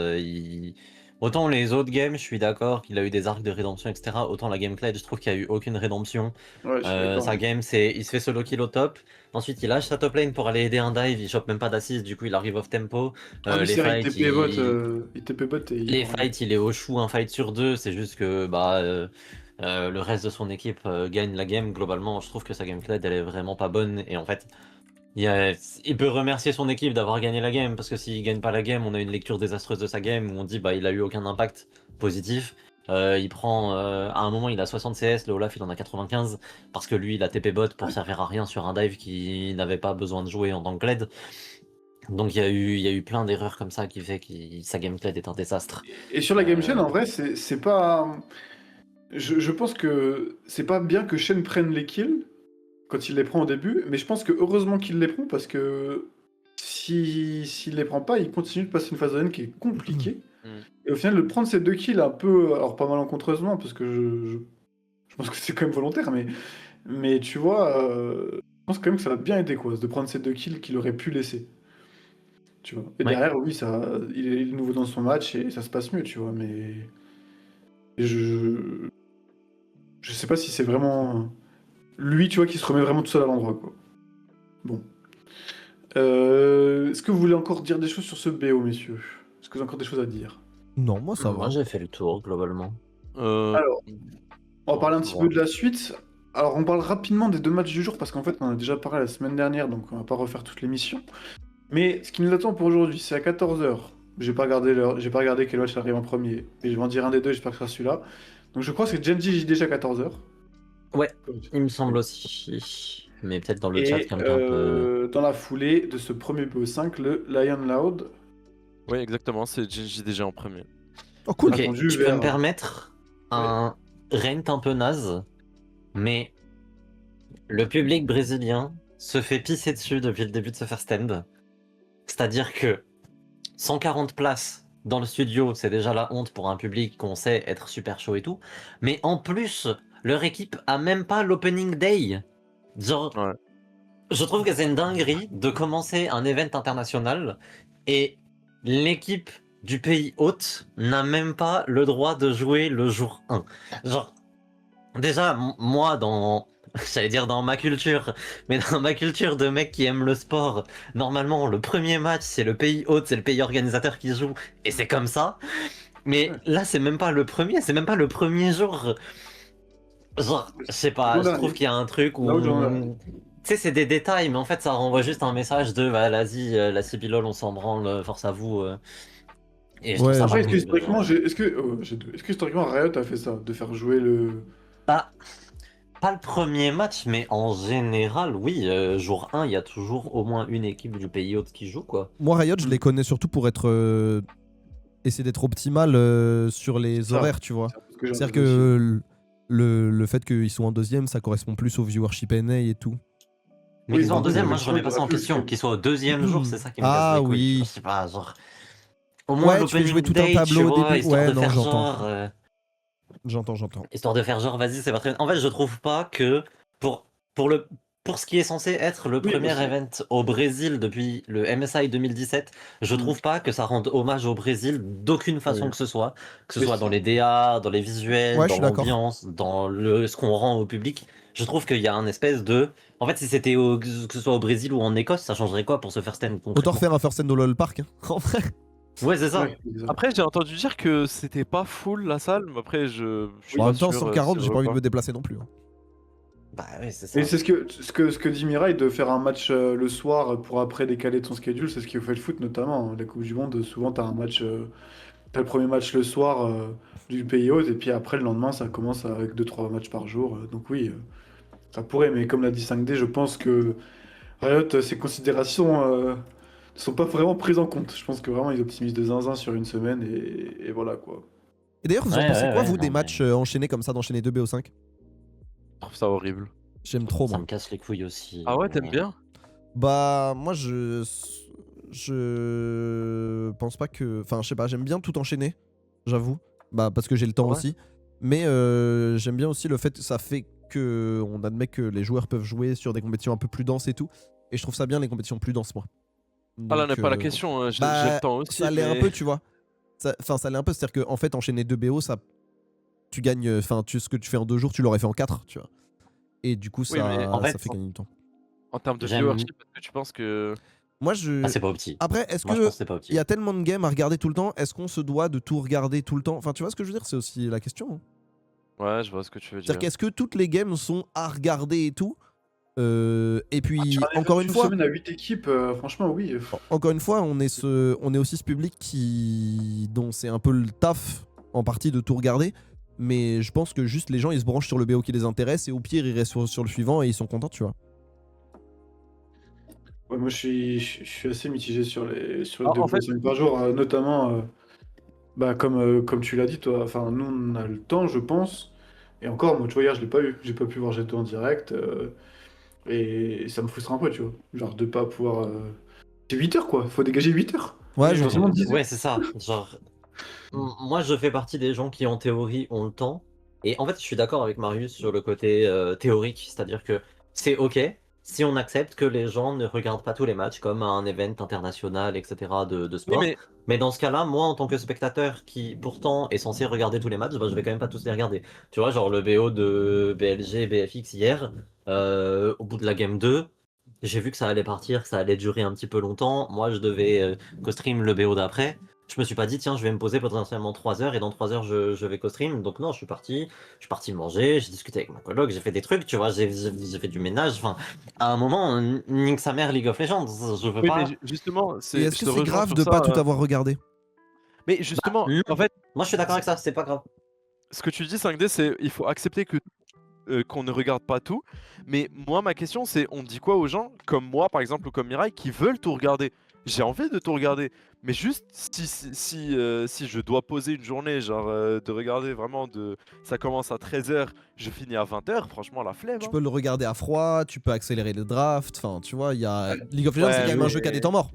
autant les autres games, je suis d'accord qu'il a eu des arcs de rédemption, etc. Autant la game Kled, je trouve qu'il n'y a eu aucune rédemption. Ouais, je suis d'accord. Sa game, c'est il se fait solo kill au top. Ensuite, il lâche sa top lane pour aller aider un dive. Il chope même pas d'assist, du coup, il arrive off tempo. Ah oui, Les c'est vrai, fights, il TP bot et il les prend- fights, il est au chou un fight sur 2. C'est juste que le reste de son équipe gagne la game. Globalement, je trouve que sa game Kled, elle est vraiment pas bonne. Et en fait, il peut remercier son équipe d'avoir gagné la game, parce que s'il gagne pas la game, on a une lecture désastreuse de sa game où on dit bah il a eu aucun impact positif. Il prend à un moment il a 60 CS, le Olaf il en a 95 parce que lui il a TP bot pour servir à rien sur un dive qui n'avait pas besoin de jouer en tant que LED. Donc il y a eu plein d'erreurs comme ça qui fait que sa game LED est un désastre. Et sur la game chain, en vrai, c'est pas. Je pense que c'est pas bien que Shen prenne les kills quand il les prend au début, mais je pense que heureusement qu'il les prend parce que s'il les prend pas, il continue de passer une phase de lane qui est compliquée. Mm. Et au final, de prendre ces 2 kills un peu, alors pas malencontreusement, parce que je pense que c'est quand même volontaire, mais tu vois, je pense quand même que ça va bien aider quoi, de prendre ces 2 kills qu'il aurait pu laisser. Tu vois. Et Ouais. derrière, oui, il est nouveau dans son match et ça se passe mieux, tu vois, mais je sais pas si c'est vraiment lui, tu vois, qui se remet vraiment tout seul à l'endroit, quoi. Bon. Est-ce que vous voulez encore dire des choses sur ce BO, messieurs? Est-ce que vous avez encore des choses à dire? Non, moi ça Moi va. j'ai fait le tour globalement. Alors, on va parler un petit bon. peu de la suite. Alors, on parle rapidement des 2 matchs du jour parce qu'en fait, on en a déjà parlé la semaine dernière, donc on va pas refaire toute l'émission. Mais ce qui nous attend pour aujourd'hui, c'est à 14h. J'ai pas regardé l'heure, j'ai pas regardé quel match arrive en premier, mais je vais en dire un des deux, j'espère que ce sera celui-là. Donc, je crois que c'est Genji JDG à 14h. Ouais, il me semble aussi. Mais peut-être dans le Et chat quelqu'un peut. dans la foulée de ce premier BO5, le Lion Loud. Oui, exactement, c'est Genji déjà en premier. Oh cool. Ok, attendu tu peux vers- me permettre un rent un peu naze, mais le public brésilien se fait pisser dessus depuis le début de ce first stand. C'est-à-dire que 140 places dans le studio, c'est déjà la honte pour un public qu'on sait être super chaud et tout. Mais en plus, leur équipe a même pas l'opening day. Genre, Ouais. je trouve que c'est une dinguerie de commencer un event international et l'équipe du pays hôte n'a même pas le droit de jouer le jour 1. Genre, déjà, moi, j'allais dire dans ma culture, mais dans ma culture de mec qui aime le sport, normalement, le premier match, c'est le pays hôte, c'est le pays organisateur qui joue, et c'est comme ça. Mais là, c'est même pas le premier, c'est même pas le premier jour. Genre, je sais pas, je Voilà. trouve qu'il y a un truc où... Là où j'en- sais, c'est des détails, mais en fait, ça renvoie juste un message de bah, vas-y, la CBLOL, on s'en branle, force à vous. Et je trouve Ouais, ça Après, pas est-ce que cool. historiquement, est-ce que historiquement Riot a fait ça, de faire jouer le. Bah, pas le premier match, mais en général, oui, jour 1, il y a toujours au moins une équipe du pays hôte qui joue, quoi. Moi, Riot, je Mm. les connais surtout pour être essayer d'être optimal sur les Ça, horaires, tu vois. c'est un peu ce que j'ai C'est-à-dire entendu aussi. que le fait qu'ils soient en deuxième, ça correspond plus au viewership NA et tout. Mais Oui, qu'ils soient en maintenant, deuxième, il y moi avait je remets ça, pas il y ça aura en plus, question. que- Qu'ils soient au deuxième jour, c'est ça qui me casse Ah les couilles. Tu vois, oui. je sais pas, genre. Au moins Ouais, tu fais jouer l'opening tout un day, tableau tu au vois, début. histoire Ouais, de non, faire j'entends. genre. J'entends. Histoire de faire genre, vas-y, c'est pas très. En fait, je trouve pas que pour, pour, le, pour ce qui est censé être le Oui, premier aussi. event au Brésil depuis le MSI 2017, je Mm. trouve pas que ça rende hommage au Brésil d'aucune façon Oui. que ce Mais soit c'est- dans les DA, dans les visuels, Ouais, je dans suis d'accord. l'ambiance, dans ce qu'on rend au public. Je trouve qu'il y a un espèce de. En fait, si c'était que ce soit au Brésil ou en Écosse, ça changerait quoi pour se faire stand Autant concrètement? refaire un first end au LoL Park. Hein. En vrai. Ouais, c'est ça. Ouais, exact. Après, j'ai entendu dire que c'était pas full la salle, mais après, je suis Oui. En pas même temps, sûr si 140, c'est j'ai vrai pas ou envie de pas. me déplacer non plus. Hein. Bah oui, c'est Et ça. c'est ce que dit Mirai, de faire un match le soir pour après décaler de son schedule, c'est ce qui fait le foot notamment. Hein. La Coupe du Monde, souvent t'as un match, t'as le premier match le soir du pays hôte, et puis après le lendemain ça commence avec deux trois matchs par jour. Donc oui, ça pourrait, mais comme l'a dit 5D, je pense que Riot, ces considérations ne sont pas vraiment prises en compte. Je pense que vraiment ils optimisent de zinzin sur une semaine, et voilà quoi. Et d'ailleurs, vous en Ouais, pensez ouais, quoi, ouais, vous, des non, mais matchs enchaînés comme ça, d'enchaîner 2 BO5? Je trouve ça horrible. J'aime trop, ça moi. me casse les couilles aussi. Ah ouais, t'aimes bien? Bah, moi, je pense pas que. Enfin, je sais pas, j'aime bien tout enchaîner, j'avoue. Bah, parce que j'ai le temps Ouais. aussi. Mais j'aime bien aussi le fait que ça fait que on admet que les joueurs peuvent jouer sur des compétitions un peu plus denses et tout. Et je trouve ça bien, les compétitions plus denses, moi. Ah là n'est Donc, pas la question, hein, j'ai le bah, temps aussi, ça l'est un mais. peu, tu vois. Enfin, ça l'est un peu, c'est-à-dire qu'en fait, enchaîner 2 BO, ça. Tu gagnes. Enfin, ce que tu fais en 2 jours, tu l'aurais fait en 4, tu vois. Et du coup, Oui, mais En ça fait, fait gagner du temps. en termes de j'aime. viewership, est-ce que tu penses que. Moi, Ah, c'est pas opti. Après, est-ce Moi, je que pense que c'est pas il y a opti. tellement de games à regarder tout le temps? Est-ce qu'on se doit de tout regarder tout le temps? Enfin, tu vois ce que je veux dire? C'est aussi la question. Hein. Ouais, je vois ce que tu veux C'est-à-dire dire. qu'est-ce que toutes les games sont à regarder et tout? Et puis, Sur un encore event une d'une fois, semaine à 8 équipes, franchement oui. encore une fois, on est aussi ce public dont c'est un peu le taf en partie de tout regarder. Mais je pense que juste les gens ils se branchent sur le BO qui les intéresse et au pire ils restent sur le suivant et ils sont contents, tu vois. Ouais, moi je suis assez mitigé sur les En fait, 2 BO5 par jour, notamment bah, comme tu l'as dit toi, enfin nous on a le temps je pense, et encore moi tu vois hier je l'ai pas eu, j'ai pas pu voir G2 en direct, et ça me frustre un peu tu vois, genre de pas pouvoir... C'est 8 heures quoi, faut dégager 8 heures, Ouais, Oui, j'entends. potentiellement 10 ouais, heures. c'est ça. Genre, moi, je fais partie des gens qui, en théorie, ont le temps. Et en fait, je suis d'accord avec Marius sur le côté théorique, c'est-à-dire que c'est OK si on accepte que les gens ne regardent pas tous les matchs comme un event international, etc. de oui, sport. mais Mais dans ce cas-là, moi, en tant que spectateur qui, pourtant, est censé regarder tous les matchs, bah, je vais quand même pas tous les regarder. Tu vois, genre le BO de BLG, BFX hier, au bout de la game 2, j'ai vu que ça allait partir, que ça allait durer un petit peu longtemps. Moi, je devais co-stream le BO d'après. Je me suis pas dit, tiens, je vais me poser potentiellement 3 heures et dans 3 heures, je vais co-stream. Donc, non, je suis parti manger, j'ai discuté avec mon coloc, j'ai fait des trucs, tu vois, j'ai fait du ménage. Enfin, à un moment, nique sa mère League of Legends. Je veux oui, mais pas. justement, Et est-ce je que te c'est rejoins grave sur de ça. pas tout avoir regardé? Mais Bah, justement, non. en fait, Moi, je suis d'accord avec ça, c'est pas grave. ce que tu dis 5D, c'est il faut accepter que qu'on ne regarde pas tout. Mais moi, ma question, c'est on dit quoi aux gens, comme moi par exemple, ou comme Mirai, qui veulent tout regarder? J'ai envie de tout regarder, mais juste si je dois poser une journée, genre de regarder vraiment ça commence à 13 h, je finis à 20 h, franchement la flemme. Tu Hein. peux le regarder à froid, tu peux accélérer le draft, enfin tu vois, il y a League of Legends c'est Ouais, quand même un jeu qui a des temps morts.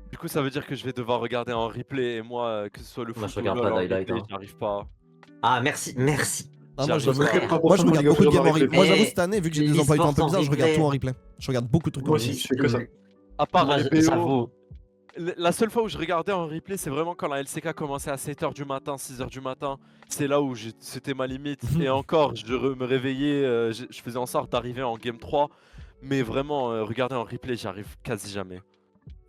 du coup ça veut dire que je vais devoir regarder en replay, et moi, que ce soit le Moi, foot je ou regarde LoL pas en d'highlight. replay, Hein. j'y arrive pas. Ah, merci, merci. Ah, J'y moi arrive j'avoue, pas. moi je regarde beaucoup de games en replay. Moi j'avoue Mais cette année vu que j'ai des emplois du temps un peu bizarres, je regarde tout en replay. Je regarde beaucoup de trucs en Moi replay. aussi je fais que ça. À part Moi, les BO, j'avoue. la seule fois où je regardais en replay, c'est vraiment quand la LCK commençait à 7 h du matin, 6 h du matin. C'est là où c'était ma limite. Et encore, me réveillais, je faisais en sorte d'arriver en game 3. Mais vraiment, regarder en replay, j'y arrive quasi jamais.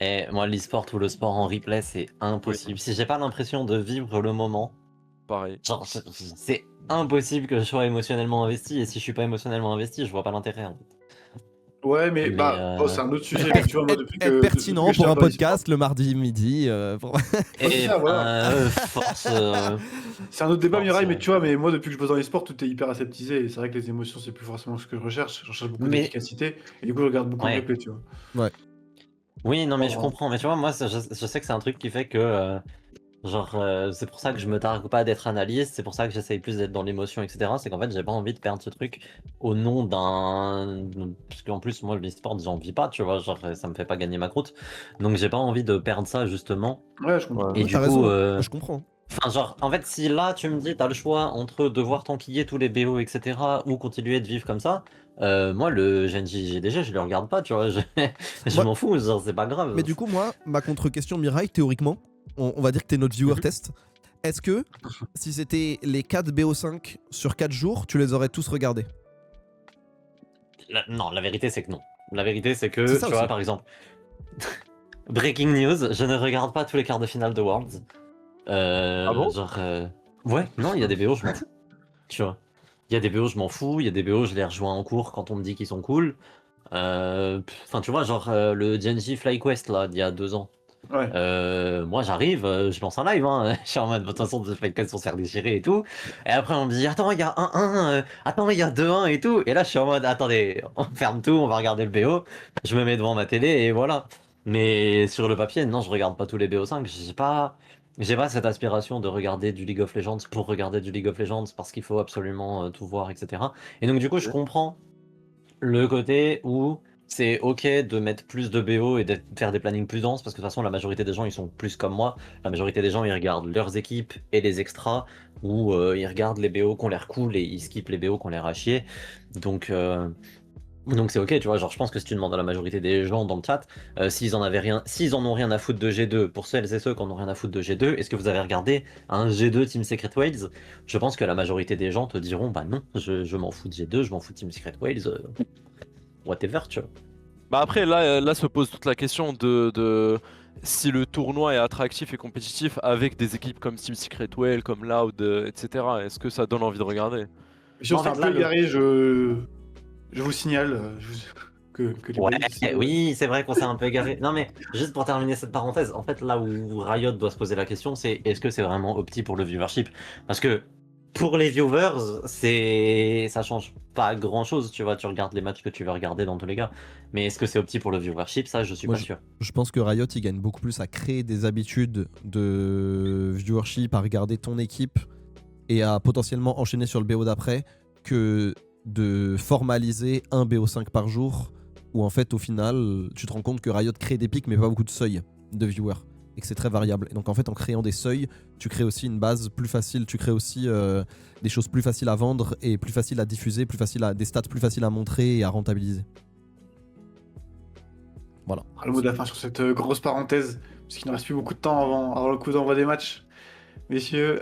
Et moi, l'e-sport ou le sport en replay, c'est impossible. Si j'ai pas l'impression de vivre le moment, Pareil. genre, c'est impossible que je sois émotionnellement investi. Et si je suis pas émotionnellement investi, je vois pas l'intérêt. En fait. Ouais, mais Mais, bah, c'est un autre sujet. Être, Mais tu vois, moi, depuis être que pertinent je pour tape un dans les podcast le mardi midi. Ouais, c'est et ça, voilà. force, C'est un autre débat, force. Mirai, mais tu vois, mais moi, depuis que je bosse dans les sports, tout est hyper aseptisé. Et c'est vrai que les émotions, c'est plus forcément ce que je recherche. Je recherche beaucoup Mais d'efficacité. Et du coup, je regarde beaucoup en ouais. replay, tu vois. Ouais. Oui, non, mais je Oh, comprends. Mais tu vois, moi, je sais que c'est un truc qui fait que, genre, c'est pour ça que je me targue pas d'être analyste. C'est pour ça que j'essaye plus d'être dans l'émotion, etc. C'est qu'en fait, j'ai pas envie de perdre ce truc au nom d'un. Parce qu'en plus, moi, le sport, j'en vis pas, tu vois. Genre, ça me fait pas gagner ma croûte. Donc, j'ai pas envie de perdre ça, justement. ouais, je comprends. Et Ouais, du t'as coup, raison, je comprends. enfin, genre, en fait, si là, tu me dis, t'as le choix entre devoir t'enquiller tous les BO, etc., ou continuer de vivre comme ça, moi, le Genji GDG, je le regarde pas, tu vois, je Moi, m'en fous, genre, c'est pas mais grave. du coup, moi, ma contre-question, Mirai, théoriquement, on va dire que t'es notre viewer Mhm. test. Est-ce que si c'était les 4 BO5 sur 4 jours, tu les aurais tous regardés? Non, la vérité, c'est que non. La vérité, c'est C'est que, ça tu vois, aussi. par exemple, Breaking News, je ne regarde pas tous les quarts de finale de Worlds. Ah bon? Genre, ouais, non, il y a des BO, je m'en fous, tu vois. Il y a des BO, je m'en fous, il y a des BO, je les rejoins en cours quand on me dit qu'ils sont cool. Enfin, tu vois, genre, le Genji FlyQuest, là, d'il y a 2 ans. Ouais. Moi j'arrive, je lance un live, hein. Je suis en mode de toute façon, je fais le pour se faire déchirer et tout. Et après on me dit attends, il y a 1-1, attends, il y a 2-1 et tout. Et là je suis en mode attendez, on ferme tout, on va regarder le BO. Je me mets devant ma télé et voilà. Mais sur le papier, non, je regarde pas tous les BO5. J'ai pas cette aspiration de regarder du League of Legends pour regarder du League of Legends parce qu'il faut absolument tout voir, etc. Et donc du coup je comprends le côté où c'est ok de mettre plus de BO et de faire des plannings plus denses parce que de toute façon la majorité des gens ils sont plus comme moi. La majorité des gens ils regardent leurs équipes et les extras ou ils regardent les BO qui ont l'air cool et ils skippent les BO qui ont l'air à chier. Donc donc c'est ok, tu vois, genre je pense que si tu demandes à la majorité des gens dans le chat, s'ils en ont rien à foutre de G2, pour celles et ceux qui en ont rien à foutre de G2, est-ce que vous avez regardé un G2 Team Secret Wales? Je pense que la majorité des gens te diront bah non, je m'en fous de G2, je m'en fous de Team Secret Wales, whatever, tu vois. Bah après, là se pose toute la question de si le tournoi est attractif et compétitif avec des équipes comme Team Secret Well, comme Loud, etc. Est-ce que ça donne envie de regarder? Bien sûr, En c'est un fait, là, peu égaré, je vous signale que les Ouais, boys ici. oui, c'est vrai qu'on s'est un peu égaré. Non, mais juste pour terminer cette parenthèse, en fait, là où Riot doit se poser la question, c'est est-ce que c'est vraiment opti pour le viewership? Parce que pour les viewers, ça change pas grand-chose, tu vois, tu regardes les matchs que tu veux regarder dans tous les cas. Mais est-ce que c'est opti pour le viewership? Ça, je suis Moi, pas sûr. je pense que Riot, il gagne beaucoup plus à créer des habitudes de viewership, à regarder ton équipe et à potentiellement enchaîner sur le BO d'après que de formaliser un BO5 par jour où en fait, au final, tu te rends compte que Riot crée des pics mais pas beaucoup de seuils de viewers et que c'est très variable. Et donc en fait, en créant des seuils, tu crées aussi une base plus facile, tu crées aussi des choses plus faciles à vendre et plus faciles à diffuser, des stats plus faciles à montrer et à rentabiliser. Voilà. Le mot de la fin sur cette grosse parenthèse, parce qu'il ne reste plus beaucoup de temps avant le coup d'envoi des matchs. Messieurs,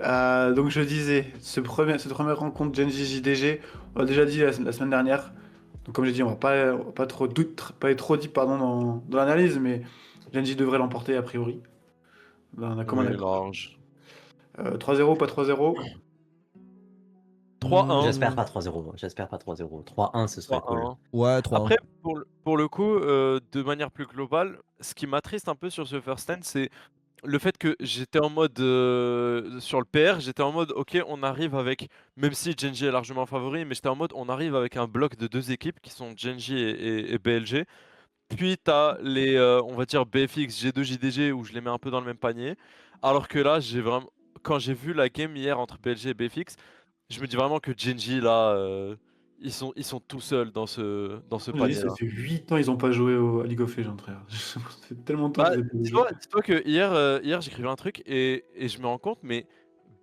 donc je disais, cette première rencontre Genji JDG, on l'a déjà dit la semaine dernière. Donc comme j'ai dit, on va pas trop pas être trop deep pardon, dans l'analyse, mais Genji devrait l'emporter a priori. Là, on a comme un Oui, accord. large. 3-0, pas 3-0. 3-1. J'espère pas 3-0. J'espère pas 3-0. 3-1, ce serait cool. 3-1. Ouais, 3-1. Après, pour le coup, de manière plus globale, ce qui m'attriste un peu sur ce first stand, c'est le fait que j'étais en mode sur le PR, j'étais en mode ok, on arrive avec, même si Genji est largement favori, mais j'étais en mode on arrive avec un bloc de 2 équipes qui sont Genji et BLG. Puis t'as les, on va dire BFX, G2, JDG où je les mets un peu dans le même panier. Alors que là, quand j'ai vu la game hier entre BLG et BFX, je me dis vraiment que Genji là, ils sont tout seuls dans ce J'ai dit, panier ça là. fait 8 ans ils ont pas joué à League of Legends, frère. Ça fait tellement de temps Bah, qu'ils n'ont pas joué. dis-toi que hier j'écrivais un truc et je me rends compte, mais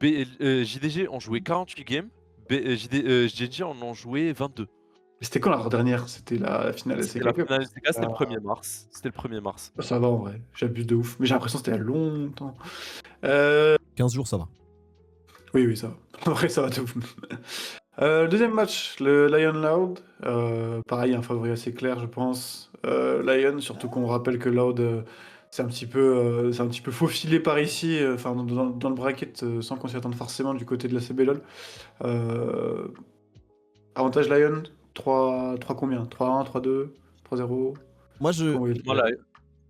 JDG ont joué 48 games, GG en ont joué 22. Mais c'était quand la dernière? C'était la finale C'était la SCK Cup. finale SDK, c'était le Ah, 1er mars. C'était le 1er mars. ça va en vrai, j'abuse de ouf. Mais j'ai l'impression que c'était il y a longtemps. 15 jours, ça va. Oui, oui, ça va. En vrai, ça va de ouf. Deuxième match, le Lion Loud. Pareil, un favori assez clair, je pense. Lion, surtout qu'on rappelle que Loud, c'est un petit peu faufilé par ici, enfin dans le bracket, sans qu'on s'y attende forcément du côté de la CBLOL. Avantage Lion, 3 combien? 3-1, 3-2, 3-0. Moi, Comment il- Voilà.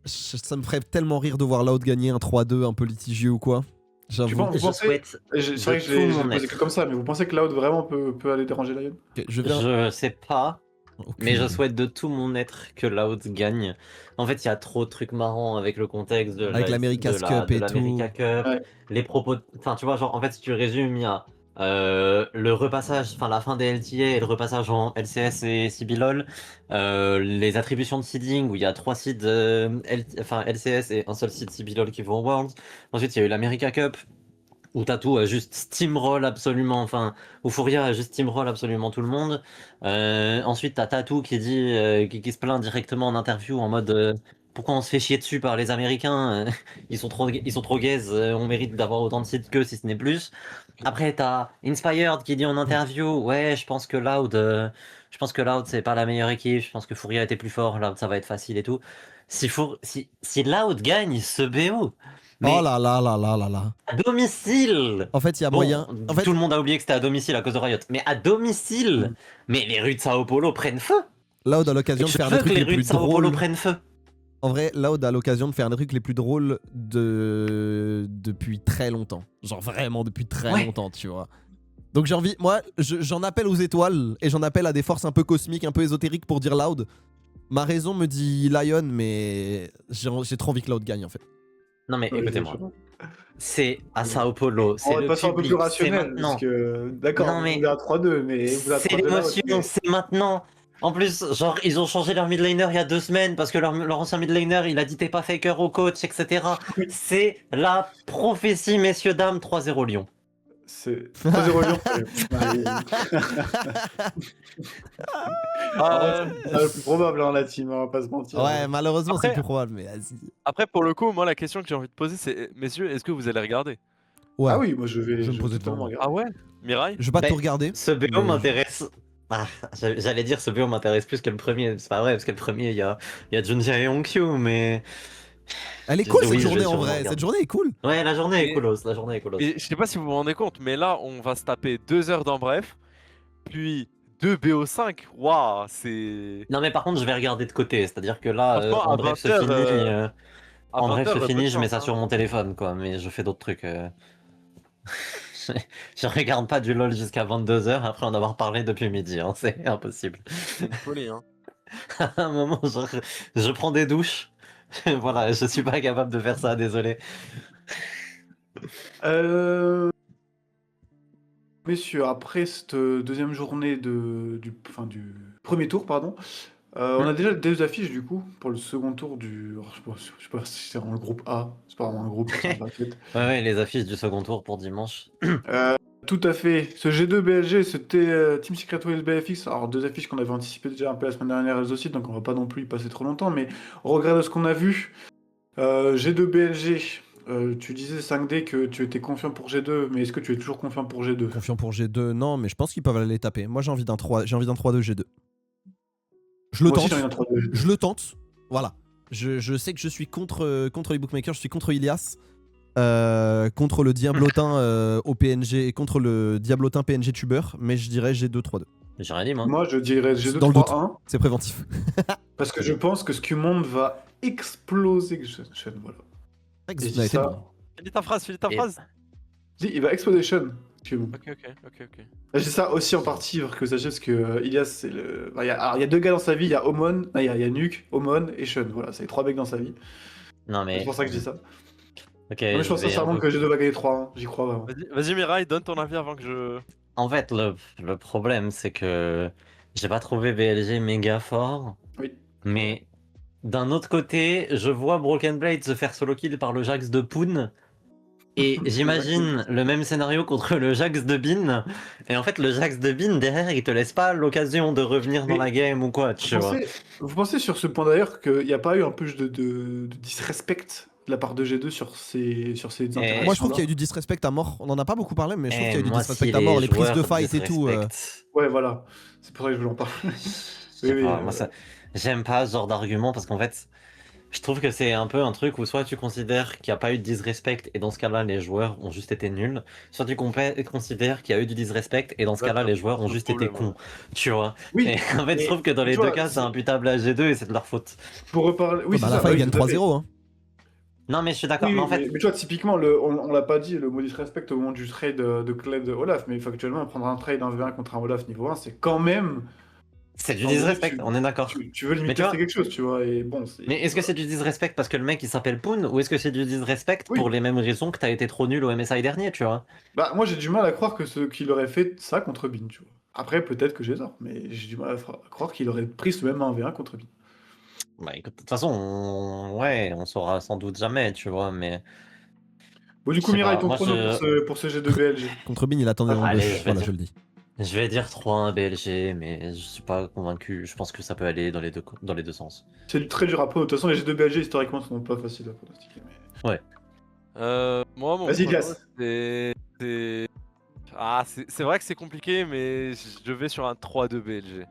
ça me ferait tellement rire de voir Loud gagner un 3-2 un peu litigieux ou quoi. Tu J'avoue. penses- vous Je pensez- souhaite. C'est vrai que de je l'ai tout mon posé être. que comme ça, mais vous pensez que Loud vraiment peut aller déranger Lion? Ok, je viens. Je sais pas, Aucune mais je idée. souhaite de tout mon être que Loud gagne. En fait, il y a trop de trucs marrants avec le contexte de Avec l'America's Cup et l'America tout. Cup, Ouais. les propos. Enfin, tu vois, genre, en fait, si tu résumes, il y a le repassage, enfin, la fin des LTA et le repassage en LCS et CBLOL, les attributions de seeding où il y a 3 seeds LCS et un seul seed CBLOL qui vont au Worlds. Ensuite, il y a eu l'America Cup où Tatou a juste steamroll absolument, enfin, où Furia a juste steamroll absolument tout le monde. Ensuite, t'as Tatou qui dit, qui se plaint directement en interview en mode pourquoi on se fait chier dessus par les Américains, ils sont trop gays, on mérite d'avoir autant de sites qu'eux si ce n'est plus. Après, t'as Inspired qui dit en interview, ouais, je pense que Loud c'est pas la meilleure équipe, je pense que Furia était plus fort, Loud ça va être facile et tout. Si Loud gagne ce BO, mais Oh là là là là là là. à domicile! En fait, il y a Bon, moyen. En fait, tout le monde a oublié que c'était à domicile à cause de Riot, mais à domicile! Mais les rues de Sao Paulo prennent feu! Loud a l'occasion de Je faire veux des que trucs les les rues de plus Sao Paulo drôles. prennent feu! En vrai, Loud a l'occasion de faire des trucs les plus drôles depuis très longtemps. Genre vraiment depuis très Ouais. longtemps, tu vois. Donc j'ai envie, moi, j'en appelle aux étoiles et j'en appelle à des forces un peu cosmiques, un peu ésotériques pour dire Loud. Ma raison me dit Lion, mais j'ai trop envie que Loud gagne en fait. Non mais Ouais, écoutez-moi, bien sûr. c'est à Sao Paulo, On c'est va le passer un peu plus public, c'est rationnel, maintenant. parce que d'accord, Non, vous mais êtes à 3-2, mais vous êtes à C'est 3-2 là, l'émotion, mais- c'est maintenant. En plus, genre, ils ont changé leur mid laner il y a 2 semaines parce que leur ancien mid laner, il a dit t'es pas faker au coach, etc. Oui. C'est la prophétie, messieurs, dames, 3-0 Lyon. C'est 3-0 Lyon. Ouais. Euh, C'est le plus probable hein, la team, on va pas se mentir. Ouais, malheureusement c'est Après- plus probable, mais vas-y. Après, pour le coup, moi, la question que j'ai envie de poser, c'est messieurs, est-ce que vous allez regarder? Ouais, Ah oui, moi je vais, Je vais me poser totalement devant. Ah regarder. ouais? Mirai? je vais pas Ben, tout regarder. Ce BO Mais- m'intéresse. Ah, j'allais dire ce BO m'intéresse plus que le premier. C'est pas vrai, parce que le premier, il y a Junji et Honkyu, mais. Elle est cool Oui, cette je vais journée en sûrement vrai, regarder. cette journée est cool. Ouais, la journée est Et- coolos, la journée est coolos. Et je sais pas si vous vous rendez compte, mais là, on va se taper 2 heures dans Bref, puis 2 BO5. Waouh, c'est. Non, mais par contre, je vais regarder de côté, c'est-à-dire que là, Franchement, en à bref, 20 se finit. heures, à En bref, 20 c'est heures, fini, bonne je mets chance, ça hein. sur mon téléphone, quoi, mais je fais d'autres trucs. Je regarde pas du LoL jusqu'à 22h après en avoir parlé depuis midi, hein, c'est impossible. C'est une folie, hein. À un moment, je prends des douches. Voilà, je suis pas capable de faire ça, désolé. Messieurs, après cette deuxième journée du premier tour, pardon, on a déjà 2 affiches du coup pour le second tour du. Alors, je sais pas si c'est vraiment le groupe A, c'est pas vraiment un groupe, c'est pas fait. Ouais, les affiches du second tour pour dimanche. Tout à fait. Ce G2 BLG, c'était Team Secret Wales BFX. Alors, 2 affiches qu'on avait anticipées déjà un peu la semaine dernière elles aussi, donc on va pas non plus y passer trop longtemps. Mais au regard de ce qu'on a vu, G2 BLG, tu disais 5D que tu étais confiant pour G2, mais est-ce que tu es toujours confiant pour G2? Confiant pour G2, non, mais je pense qu'ils peuvent aller les taper. Moi j'ai envie d'un 3, j'ai envie d'un 3-2 G2. Je le Moi aussi, tente. j'en ai un 3-2 G2. Je le tente. Voilà. Je sais que je suis contre les bookmakers, je suis contre Ilias. Contre le Diablotin au PNG et contre le Diablotin PNG Tuber, mais je dirais G2 3-2. J'ai rien dit, moi. Moi, je dirais G2 Dans le doute. 3-1, C'est préventif. parce que je pense que Scumond va exploser Shen, voilà. Et je dis Ouais, c'est ça. bon. Finis ta phrase, finis ta Et- phrase. Il va exploser Shen, Scumond. Ok. Je dis ça aussi en partie pour que vous sachiez, parce que Ilias, c'est le. Bah, il y a 2 gars dans sa vie, il y a Omon, il y a Nuke, Omon et Shen. Voilà, c'est les 3 mecs dans sa vie. Non, mais. C'est pour ça que je dis ça. Ok, Non, mais je pense vais un sincèrement peu- que G2 va gagner 3-1, j'y crois vraiment. Vas-y, Mirai, donne ton avis avant que je. En fait, le problème, c'est que j'ai pas trouvé BLG méga fort. Oui. Mais d'un autre côté, je vois Broken Blade se faire solo kill par le Jax de Poon. Et j'imagine le même scénario contre le Jax de Bin. Et en fait, le Jax de Bin, derrière, il te laisse pas l'occasion de revenir dans Mais la game ou quoi, tu vois. Vous pensez sur ce point d'ailleurs qu'il n'y a pas eu un peu de disrespect de la part de G2 sur ces interactions? Moi je trouve qu'il y a eu du disrespect à mort. On en a pas beaucoup parlé, mais je trouve qu'il y a eu du moi, disrespect si à mort, les prises joueurs de fight et tout. disrespectent, Ouais, voilà. C'est pour ça que je voulais en parler. je sais Oui, pas, oui, moi, j'aime pas ce genre d'argument parce qu'en fait, Je trouve que c'est un peu un truc où soit tu considères qu'il n'y a pas eu de disrespect et dans ce cas-là les joueurs ont juste été nuls, soit tu considères qu'il y a eu du disrespect et dans ce Là, cas-là t'as les joueurs ont le juste été problème, cons, tu vois. Oui, Et en fait je mais trouve que dans les tu deux vois, cas c'est imputable à G2 et c'est de leur faute. pour reparler. Oui, Ouais, c'est bah à ça, la fin, bah ils oui, gagnent tout à fait. 3-0. Hein. Non mais je suis d'accord, Oui, mais oui, en fait mais tu vois, typiquement, on l'a pas dit, le mot disrespect au moment du trade de Kled Olaf, mais factuellement, prendre un trade 1v1 contre un Olaf niveau 1, c'est quand même. c'est du À un moment donné, disrespect, on est d'accord. tu veux Mais limite tu tester vois, quelque chose, tu vois, et bon, mais est-ce que c'est du disrespect parce que le mec il s'appelle Poon ou est-ce que c'est du disrespect pour Oui. les mêmes raisons que t'as été trop nul au MSI dernier, tu vois? Bah, moi, j'ai du mal à croire que qu'il aurait fait ça contre Bin, tu vois. Après, peut-être que j'ai tort, mais j'ai du mal à croire qu'il aurait pris ce même 1v1 contre Bin. Bah écoute, de toute façon, ouais, on saura sans doute jamais, tu vois, mais Bon, du je coup, sais Mirai, pas, ton moi chrono je... pour ce G2 BLG. Contre Bin, il attendait en Allez, bush. Voilà, je le dis. Je vais dire 3-1 BLG, mais je suis pas convaincu. Je pense que ça peut aller dans les deux sens. C'est très dur à prendre. De toute façon, les G2 BLG, historiquement, sont pas faciles à pronostiquer. Ouais. Moi, mon Vas-y, prono, Gas. c'est vrai que c'est compliqué, mais je vais sur un 3-2 BLG.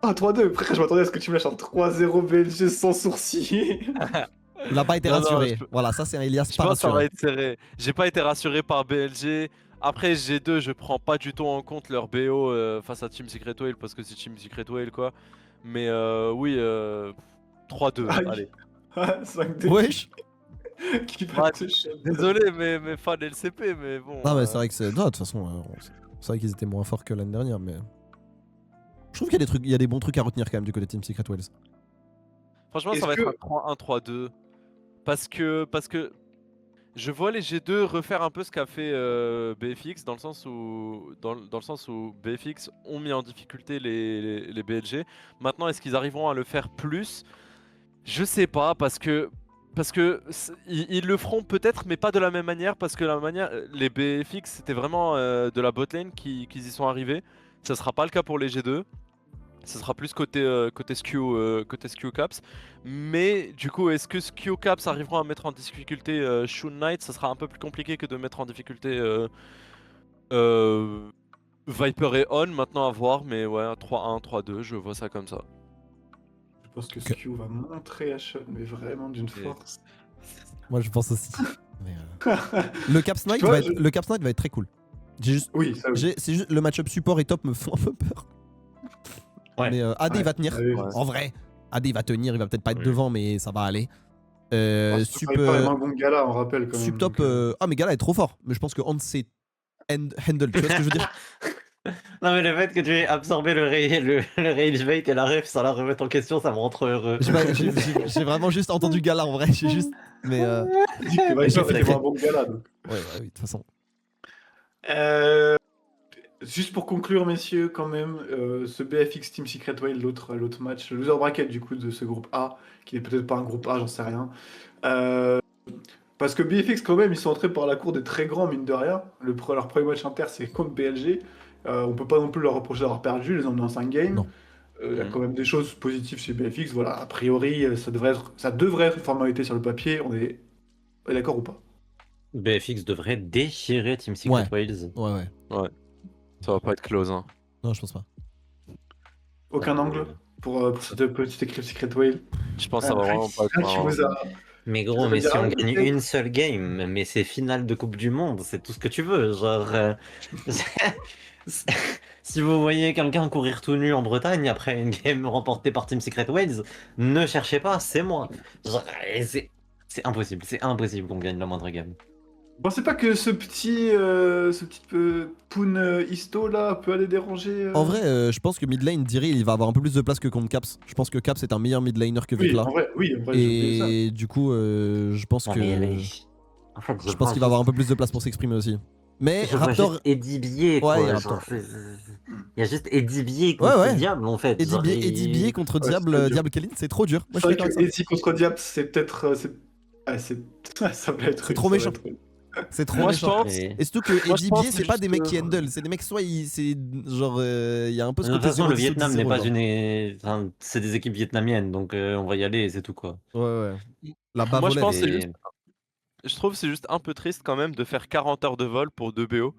Ah, 3-2. Frère, je m'attendais à ce que tu me lâches un 3-0 BLG sans sourcil. Il n'a pas été Non, non, rassuré. Voilà, ça c'est un Elias Je pas pense que ça va rassuré. être serré. J'ai pas été rassuré par BLG. Après G2, je prends pas du tout en compte leur BO face à Team Secret Whale parce que c'est Team Secret Whale quoi. Mais oui, 3-2, Aïe. allez. Ah, 5-2. Wesh. Qui va Ouais, te chier. Désolé, mes fans LCP, mais bon. Non, mais c'est vrai que c'est. Non, de toute façon, c'est vrai qu'ils étaient moins forts que l'année dernière, mais. Je trouve qu'il y a des trucs, il y a des bons trucs à retenir quand même du côté Team Secret Wells. Franchement, Est-ce ça va que- être un 3-1, 3-2. Parce que je vois les G2 refaire un peu ce qu'a fait BFX dans le sens où BFX ont mis en difficulté les BLG. Maintenant, est-ce qu'ils arriveront à le faire plus? Je sais pas ils le feront peut-être, mais pas de la même manière parce que les BFX c'était vraiment de la botlane qu'ils y sont arrivés. Ça sera pas le cas pour les G2. Ce sera plus côté SKU Caps. Mais du coup, est-ce que SKU Caps arriveront à mettre en difficulté Shoon Knight? Ça sera un peu plus compliqué que de mettre en difficulté Viper et On. Maintenant à voir, mais ouais, 3-1, 3-2, je vois ça comme ça. Je pense que Ok. Skew va montrer à Sean, mais vraiment d'une force. Moi, je pense aussi. Mais, le Caps Knight Tu vois, le Caps Knight va être très cool. J'ai juste, Oui, ça oui. c'est juste le match-up support et top me font un peu peur. Ouais. Mais AD Ouais. va tenir. Ouais. En vrai, AD va tenir. Il va peut-être pas être Oui. devant, mais ça va aller. Super vraiment un bon gala, on rappelle quand même. Sub top. donc, Ah, mais Gala est trop fort. Mais je pense que Hans c'est handle. Tu vois ce que je veux dire? Non mais le fait que tu aies absorbé le rage bait et la ref sans la remettre en question, ça me rend trop heureux. J'ai vraiment juste entendu Gala en vrai. J'ai juste. Mais dis que Viper j'ai était fait- vraiment un bon gala. Donc. ouais, oui, de toute façon. Juste pour conclure, messieurs, quand même, ce BFX Team Secret Whale, l'autre match, le loser bracket du coup de ce groupe A, qui n'est peut-être pas un groupe A, j'en sais rien. Parce que BFX, quand même, ils sont entrés par la cour des très grands, mine de rien. Leur premier match inter, c'est contre BLG. On peut pas non plus leur reprocher d'avoir perdu, ils ont mené en 5 games. Non. Il y a quand même des choses positives chez BFX. Voilà, a priori, ça devrait être une formalité sur le papier. On est d'accord ou pas? BFX devrait déchirer Team Secret Whales. Ouais. Ça va pas être close. Hein. Non, je pense pas. Aucun angle pour cette petite équipe Secret Whale. Je pense que ça va vraiment pas être Tu vous as- Mais Ça gros, veut mais dire si on rien, gagne peut-être. une seule game, mais c'est finale de Coupe du Monde, c'est tout ce que tu veux. Genre, si vous voyez quelqu'un courir tout nu en Bretagne après une game remportée par Team Secret Wales, ne cherchez pas, c'est moi. Genre, c'est impossible qu'on gagne la moindre game. Vous pensez pas que ce petit Poon Histo là peut aller déranger En vrai, je pense que mid lane, Diri, il va avoir un peu plus de place que contre Caps. Je pense que Caps est un meilleur mid laner que Oui, Vikla. en vrai, j'ai oublié ça. Et du coup, je pense Non, que. mais en fait, Je pense qu'il va avoir un peu plus de place pour s'exprimer aussi. Mais Je vois Raptor. juste Eddie Bier, quoi. Ouais, il y a genre, Raptor. il y a juste Eddie Bier contre Ouais. Diable, en fait. Eddie Genre, Bier contre Ouais, c'est Diable, dur. Diable Kellin, c'est trop dur. Moi, je C'est suis vrai d'accord que avec ça. Ezzy contre Diable, c'est peut-être. Ça va être. C'est trop ça va méchant. être- C'est trop Moi, je méchant. pense. Et surtout que Moi, je Eddie pense Bier, que c'est pas juste, des mecs qui handle. C'est des mecs, soit c'est genre. Il y a un peu ce De toute côté façon, le 0-10 ou Vietnam n'est 10-0, pas genre. une. Enfin, c'est des équipes vietnamiennes, donc on va y aller et c'est tout, quoi. Ouais. La Moi, je bavolette. pense que c'est Et- juste. Je trouve que c'est juste un peu triste quand même de faire 40 heures de vol pour 2 BO.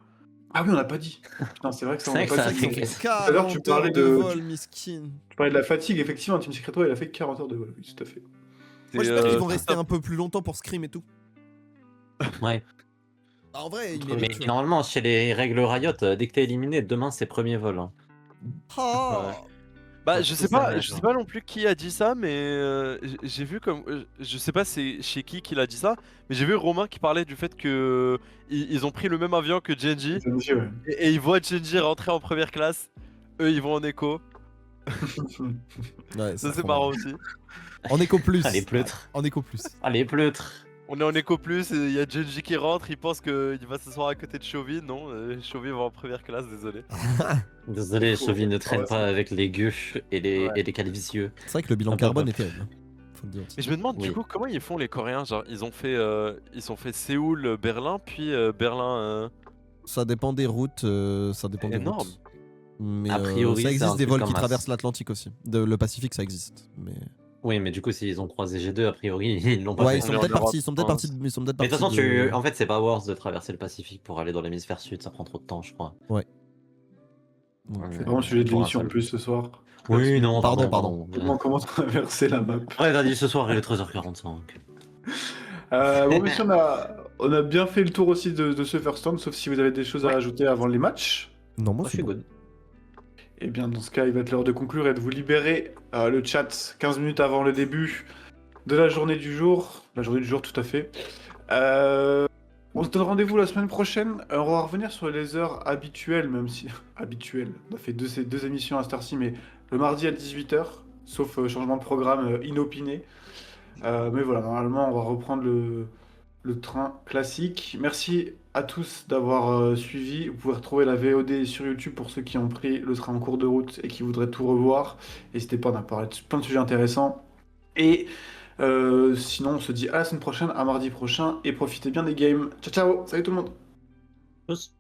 Ah oui, on l'a pas dit. Putain, c'est vrai que ça, on C'est l'a vrai que pas ça dit. a fait que- À l'heure, tu 40 parlais heures de de- vol, miskin. Tu parlais de la fatigue, effectivement, Team Secret Whale, il a fait 40 heures de vol, oui, tout à fait. Moi, C'est, j'espère qu'ils vont c'est rester top. un peu plus longtemps pour Scream et tout. Ouais. Ah, en vrai, il Mais mérite. tu vois. normalement, chez les règles Riot, dès que t'es éliminé, demain c'est premier vol. Hein. Ah. Bah, Faut je tous sais la pas, mettre, je sais hein. pas non plus qui a dit ça, mais j'ai vu comme, je sais pas c'est chez qui qu'il a dit ça, mais j'ai vu Romain qui parlait du fait que ils ont pris le même avion que Genji Ouais. et ils voient Genji rentrer en première classe, eux ils vont en écho, Ouais, ça c'est trop marrant marrant. aussi. En éco plus. Allez, pleutre. En éco plus. Allez, pleutre. On est en écho plus et il y a Genji qui rentre, il pense qu'il va s'asseoir à côté de Chovy, non, Chovy va en première classe, désolé. Désolé, Faut- Chovy ne faut traîne avoir pas ça. avec les gueux et les, Ouais. et les calvicieux. C'est vrai que le bilan Hop, hop, carbone hop. est terrible. Faut le dire aussi. Mais je me demande du Oui. coup comment ils font les Coréens, genre ils ont fait Séoul, Berlin, puis Berlin, Ça dépend des routes. Ça dépend des énorme. routes. Mais A priori, ça c'est existe un des truc vols en qui masse. traversent l'Atlantique aussi. Le Pacifique, ça existe. Mais Oui, mais du coup, s'ils ont croisé G2, a priori, ils l'ont pas ouais, fait. ils sont On est en peut-être Europe, partis. Ils sont peut-être je pense. partis. Ils sont peut-être Mais de toute partis. façon, en fait, c'est pas Wars de traverser le Pacifique pour aller dans l'hémisphère sud, ça prend trop de temps, je crois. Donc, C'est vraiment le sujet de Pour un l'émission en seul. plus ce soir. Oui, non, Pardon, pardon. Comment traverser la map. Ouais, t'as dit ce soir, il est 13h45. Bon, messieurs, on a bien fait le tour aussi de ce first round, sauf si vous avez des choses à Ouais. ajouter avant les matchs. Non, moi, Moi, je c'est suis bon. good. Eh bien, dans ce cas, il va être l'heure de conclure et de vous libérer le chat 15 minutes avant le début de la journée du jour. La journée du jour, tout à fait. On se donne rendez-vous la semaine prochaine. On va revenir sur les heures habituelles, même si... habituelles. On a fait deux émissions à Star mais le mardi à 18h, sauf changement de programme inopiné. Mais voilà, normalement, on va reprendre le train classique. Merci à tous d'avoir suivi. Vous pouvez retrouver la VOD sur YouTube pour ceux qui ont pris le train en cours de route et qui voudraient tout revoir. N'hésitez pas, on a parlé de plein de sujets intéressants. Et sinon, on se dit à la semaine prochaine, à mardi prochain, et profitez bien des games. Ciao, ciao, salut tout le monde. Tous.